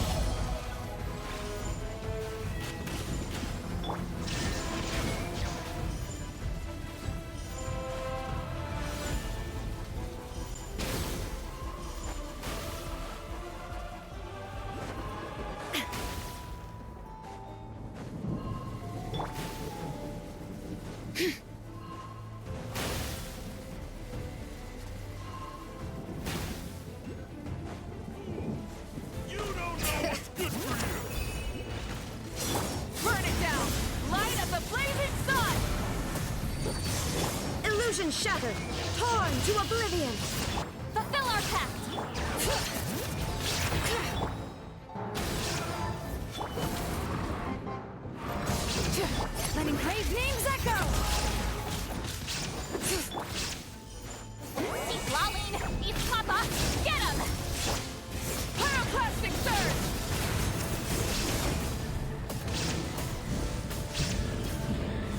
Illusion shattered! Torn to oblivion! Fulfill our pact! Let engraved names echo! He's lolling! He's Papa! Get him! Pyroclastic surge!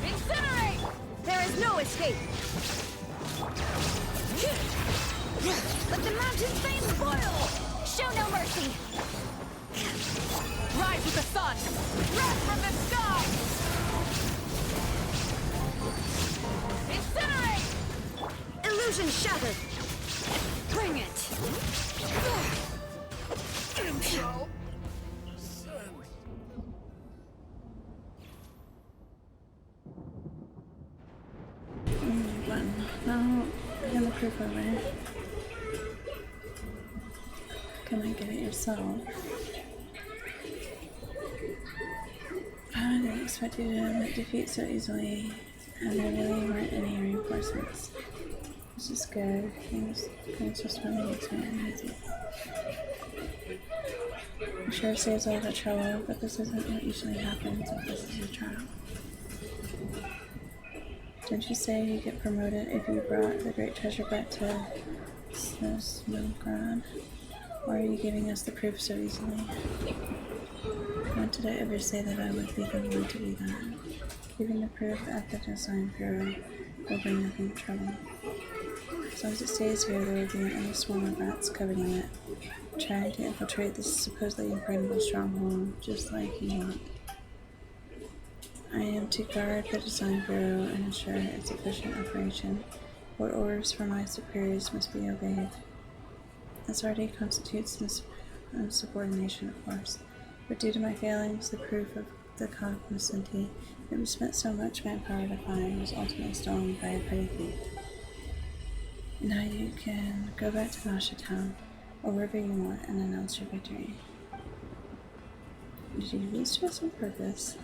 Incinerate! There is no escape! Let the mountain's veins boil! Show no mercy! Rise with the sun! Wrath from the sky! Incinerate! Illusion shattered! Bring it! Intro! Now, hand the proof over. Can I get it yourself? I didn't expect you to defeat so easily, and there really weren't any reinforcements. This is good. Things just really makes me uneasy. I'm sure it saves all the trouble, but this isn't what usually happens if this is a trial. Didn't you say you get promoted if you brought the great treasure back to Snowgrad? Why are you giving us the proof so easily? When did I ever say that I would be the one to do that? Giving the proof at the design bureau will bring nothing but trouble. As long as it stays here, there will be an endless swarm of rats coveting it, trying to infiltrate this supposedly impregnable stronghold, just like you want. I am to guard the design bureau and ensure its efficient operation. What orders from my superiors must be obeyed. This already constitutes insubordination, of course, but due to my failings, the proof of the cognoscenti that we spent so much manpower to find was ultimately stolen by a petty thief. Now you can go back to Nasha Town, or wherever you want, and announce your victory. Did you do this to us on purpose?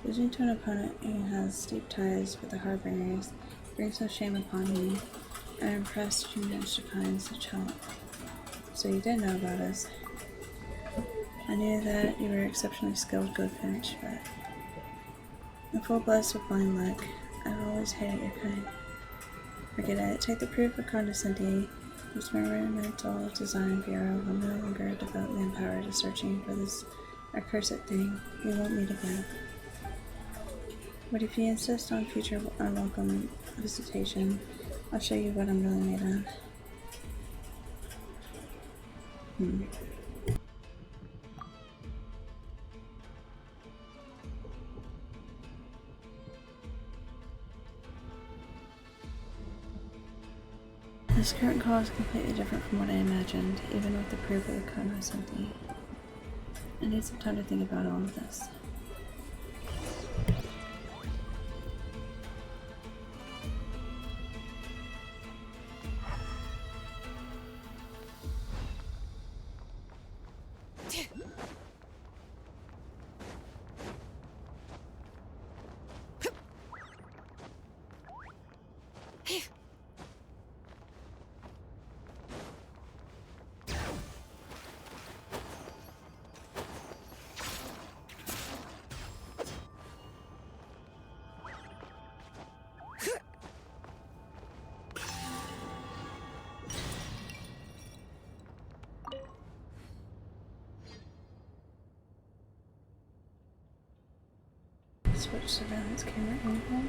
Losing to an opponent who has deep ties with the Harbingers brings no shame upon me. I'm impressed you managed to find such help. So you did know about us. I knew that you were exceptionally skilled Goldfinch, but I'm full blessed with blind luck. I've always hated your kind. Forget it. Take the proof of condescending. Experimental Design Bureau will no longer devote manpower to searching for this accursed thing. We won't meet again. But if you insist on future unwelcome visitation, I'll show you what I'm really made of. This current call is completely different from what I imagined, even with the proof of the cognoscenti. I need some time to think about all of this. Switch surveillance camera info.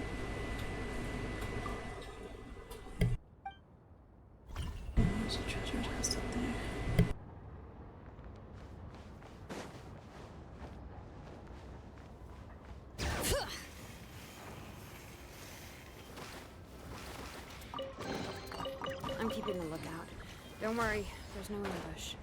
There's a treasure chest up there. I'm keeping a lookout. Don't worry, there's no ambush.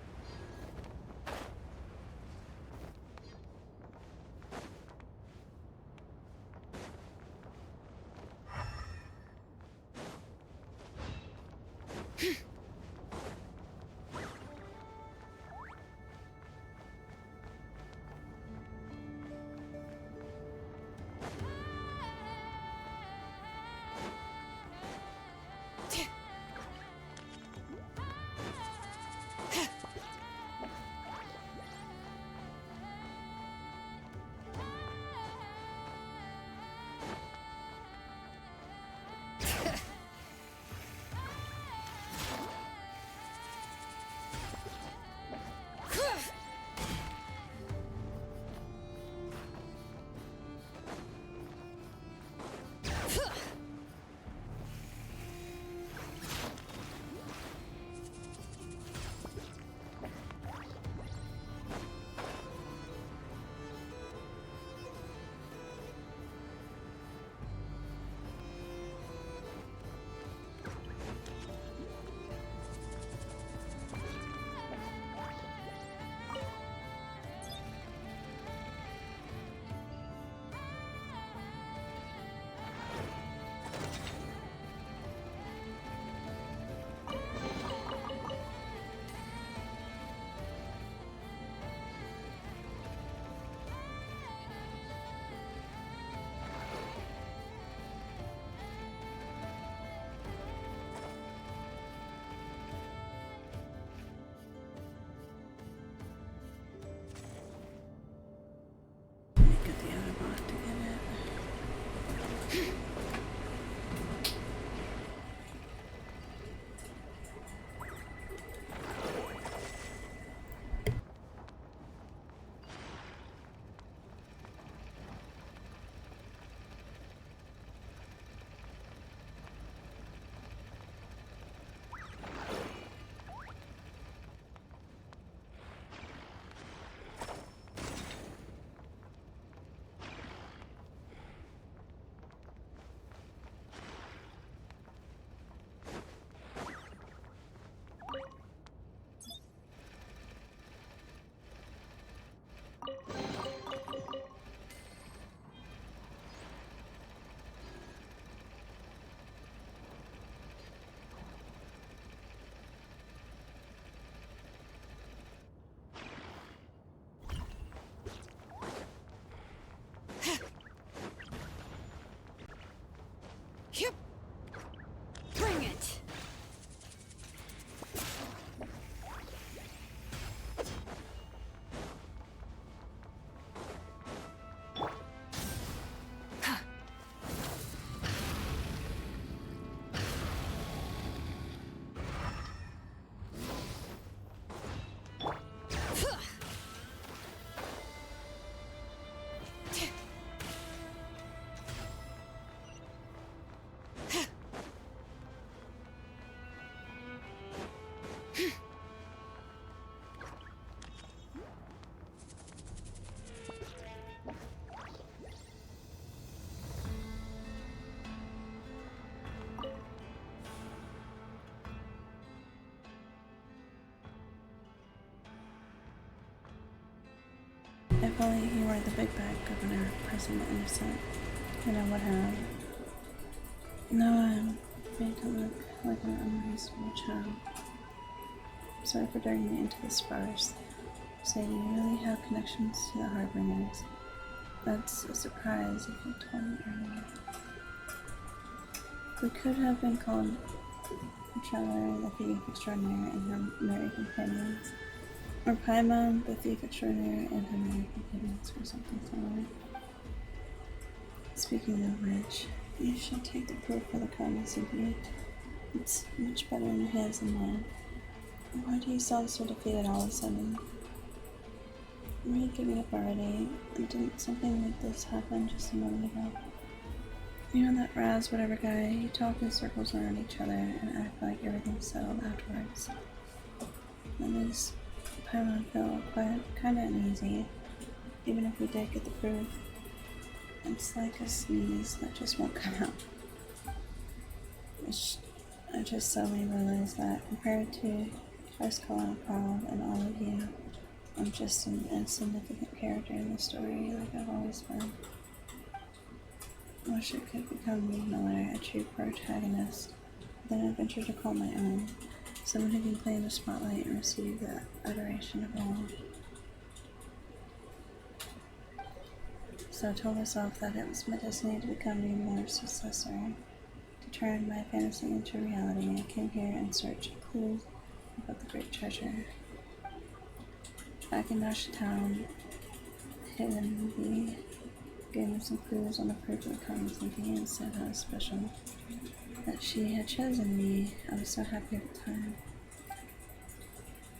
If only he were the big bad governor pressing the innocent, then I would have. Now I'm made to look like an unreasonable child. Sorry for dragging me into this farce. Say, do you really have connections to the Harbingers? That's a surprise if you told me earlier. We could have been called the Traveler, the Thief Extraordinaire, and her merry companions. Or Paimon, the Thief Extraordinaire, and her merry companions, or something similar. Speaking of which, you should take the proof for the kindness of you. It's much better in your hands than mine. Why do you sound so defeated all of a sudden? Were you giving up already? And didn't something like this happen just a moment ago? You know that Raz, whatever guy, he talked in circles around each other and act like everything's settled afterwards. That makes Paimon feel kinda uneasy, even if we did get the proof. It's like a sneeze that just won't come out. I just suddenly realized that compared to First Colin Proud and all of you, I'm just an insignificant character in the story like I've always been. I wish I could become Reed Miller, a true protagonist, with an adventure to call my own, someone who can play in the spotlight and receive the adoration of all. So I told myself that it was my destiny to become Reed Miller's successor. To turn my fantasy into reality, I came here in search of clues about the great treasure. Back in Nashtown, hidden the gave me some clues on the proof of the comments and said how special that she had chosen me. I was so happy at the time.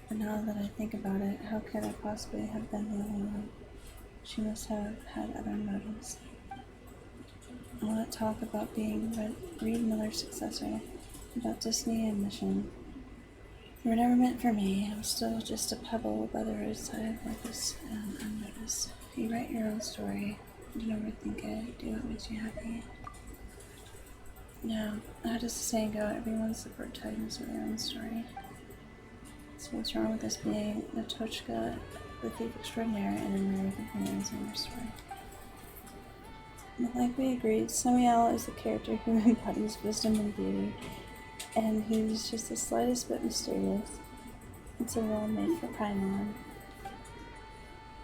But now that I think about it, how could I possibly have been the only one? She must have had other motives. I want to talk about being Reed Miller's successor, about destiny and mission. They were never meant for me. I was still just a pebble by the roadside, worthless and unnoticed. You write your own story. Don't overthink it. Do what makes you happy. Now, how does the saying go? Everyone's the protagonist of their own story. So what's wrong with us being Natochka, the Thief Extraordinaire, and a merry companions in their story? But like we agreed, Samiel is the character who embodies wisdom and beauty, and who's just the slightest bit mysterious. It's a role made for Paimon.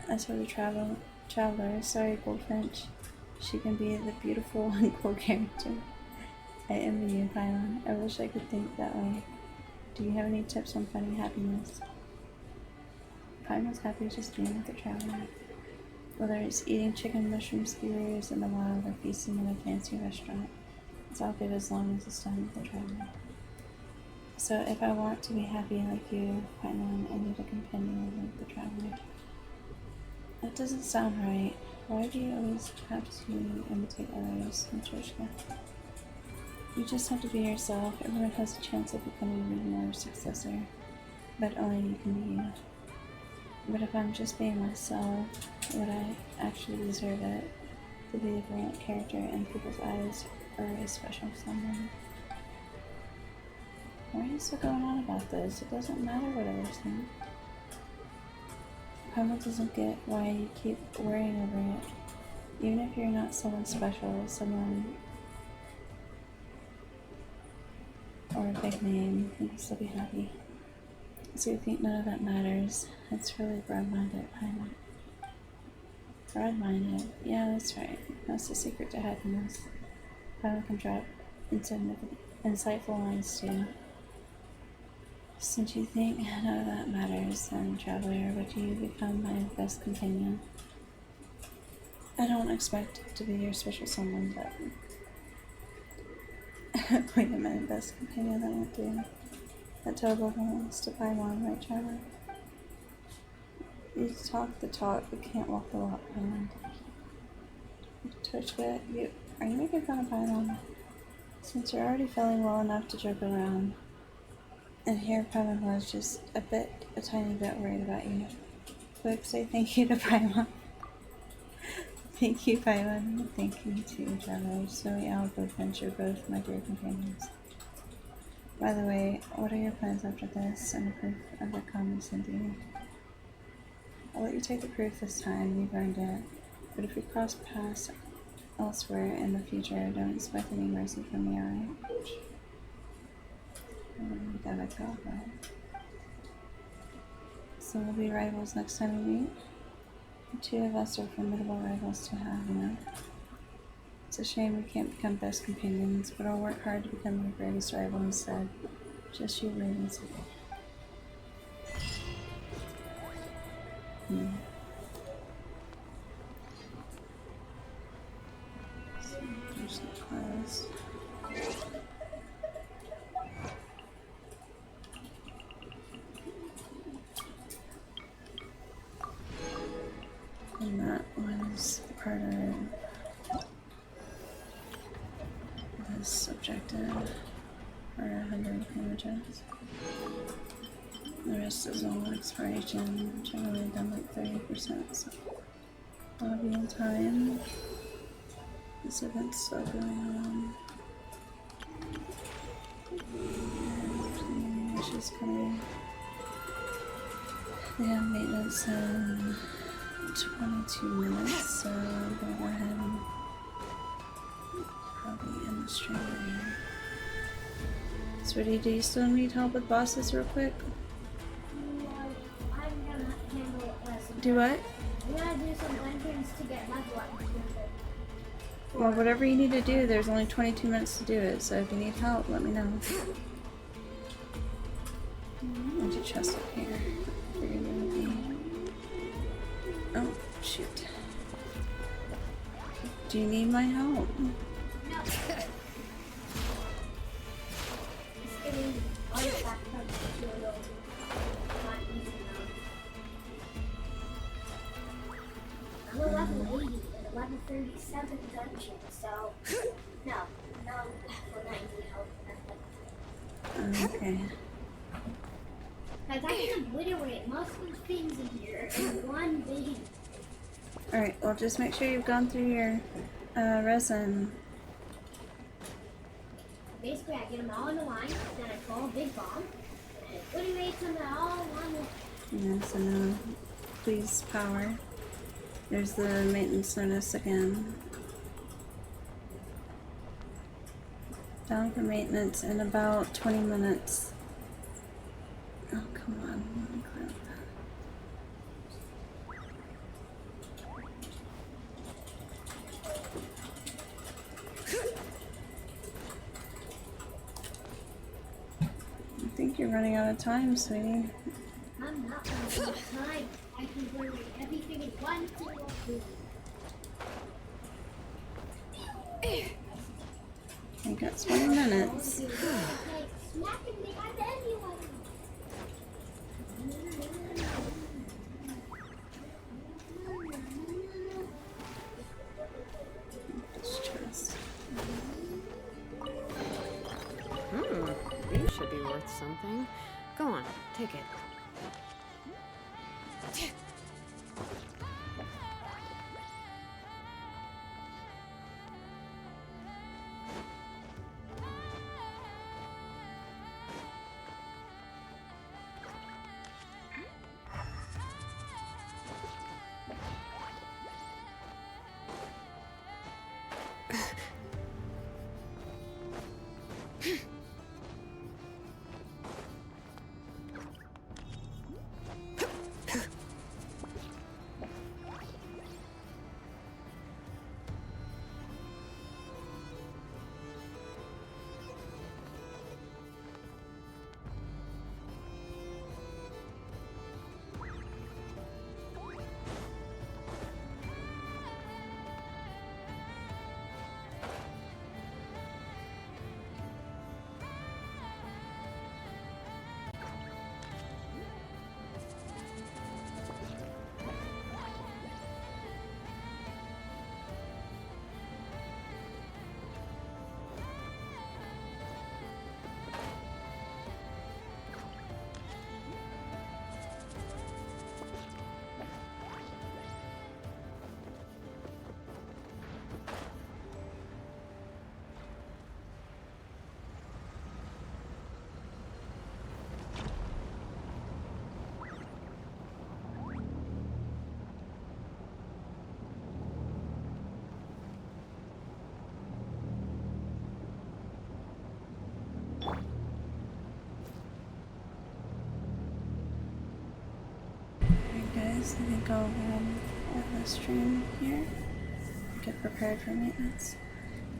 As for the Traveler, sorry Goldfinch, she can be the beautiful and cool character. I envy you, Paimon. I wish I could think that way. Do you have any tips on finding happiness? Paimon's happy just being with the Traveler. Whether it's eating chicken mushroom skewers in the wild or feasting in a fancy restaurant, it's all good as long as it's done with the Traveler. So if I want to be happy like you, Paimon, I need a companion like the Traveler. That doesn't sound right. Why do you always have to imitate others, Matryoshka? You just have to be yourself. Everyone has a chance of becoming Reed Miller's successor, but only you can be you. But if I'm just being myself, would I actually deserve it to be a brilliant character in people's eyes or a special someone? Why are you so going on about this? It doesn't matter what others think. Paimon doesn't get why you keep worrying over it. Even if you're not someone special, someone or a big name, you can still be happy. So you think none of that matters. It's really broad-minded, Paimon. Broad-minded? Yeah, that's right. That's the secret to happiness. Paimon can drop insightful lines too. Since you think none of that matters, then, Traveler, would you become my best companion? I don't expect to be your special someone, but being my best companion, that won't do. That terrible belongs to Paimon, right, Traveler? You talk the talk, but can't walk the walk, Paimon. Tochka, are you making fun of Paimon? Since you're already feeling well enough to joke around, and here Paimon was just a tiny bit worried about you. Quick, say thank you to Paimon. Thank you, Paimon. Thank you to Traveler. Snowy Owl, Goldfinch, you're both my dear companions. By the way, what are your plans after this and the proof of the comments and I'll let you take the proof this time. You've earned it. But if we cross paths elsewhere in the future, don't expect any mercy from me, alright? Gotta go, right? So we'll be rivals next time we meet. The two of us are formidable rivals to have, you know? It's a shame we can't become best companions, but I'll work hard to become your greatest rival instead. Just you wait and see. So there's the clothes. And that was part of this objective for 100 images. The rest is all exploration, which I've only done like 30%, so I'll be in time. This event's still going on. She's coming. They have maintenance in 22 minutes, so I'm gonna go ahead and probably end the stream right here. Sweetie, do you still need help with bosses real quick? I'm gonna handle it. Do what? I'm gonna do some lanterns to get level up. Well, whatever you need to do, there's only 22 minutes to do it, so if you need help, let me know. There's a chest up here. I figured there would be. Oh, shoot. Do you need my help? No. It's getting artifact from the tutorial. Not easy now. I'm a level 80 in a level 37 dungeon, so no for 90 health. Okay. Like I can obliterate most of the things in here in one big. Alright, well just make sure you've gone through your resin. Basically, I get them all in a line, then I throw a big bomb, and it obliterates them all in one. Yeah, so now please power. There's the maintenance notice again. Down for maintenance in about 20 minutes. Oh, come on. Let me clear up that. I think you're running out of time, sweetie. I'm not running out of time. I can obliterate everything in one single move. You got 20 minutes. Like smacking behind anyone. This chest. These should be worth something. Go on, take it. guys, I think I'll end the stream here. Get prepared for maintenance.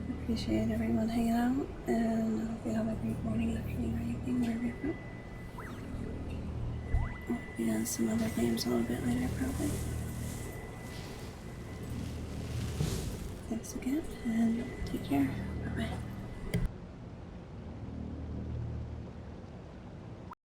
Appreciate everyone hanging out, and I hope you have a great morning, afternoon, or evening, wherever you're from. I'll be on some other games a little bit later, probably. Thanks again, and take care. Bye-bye.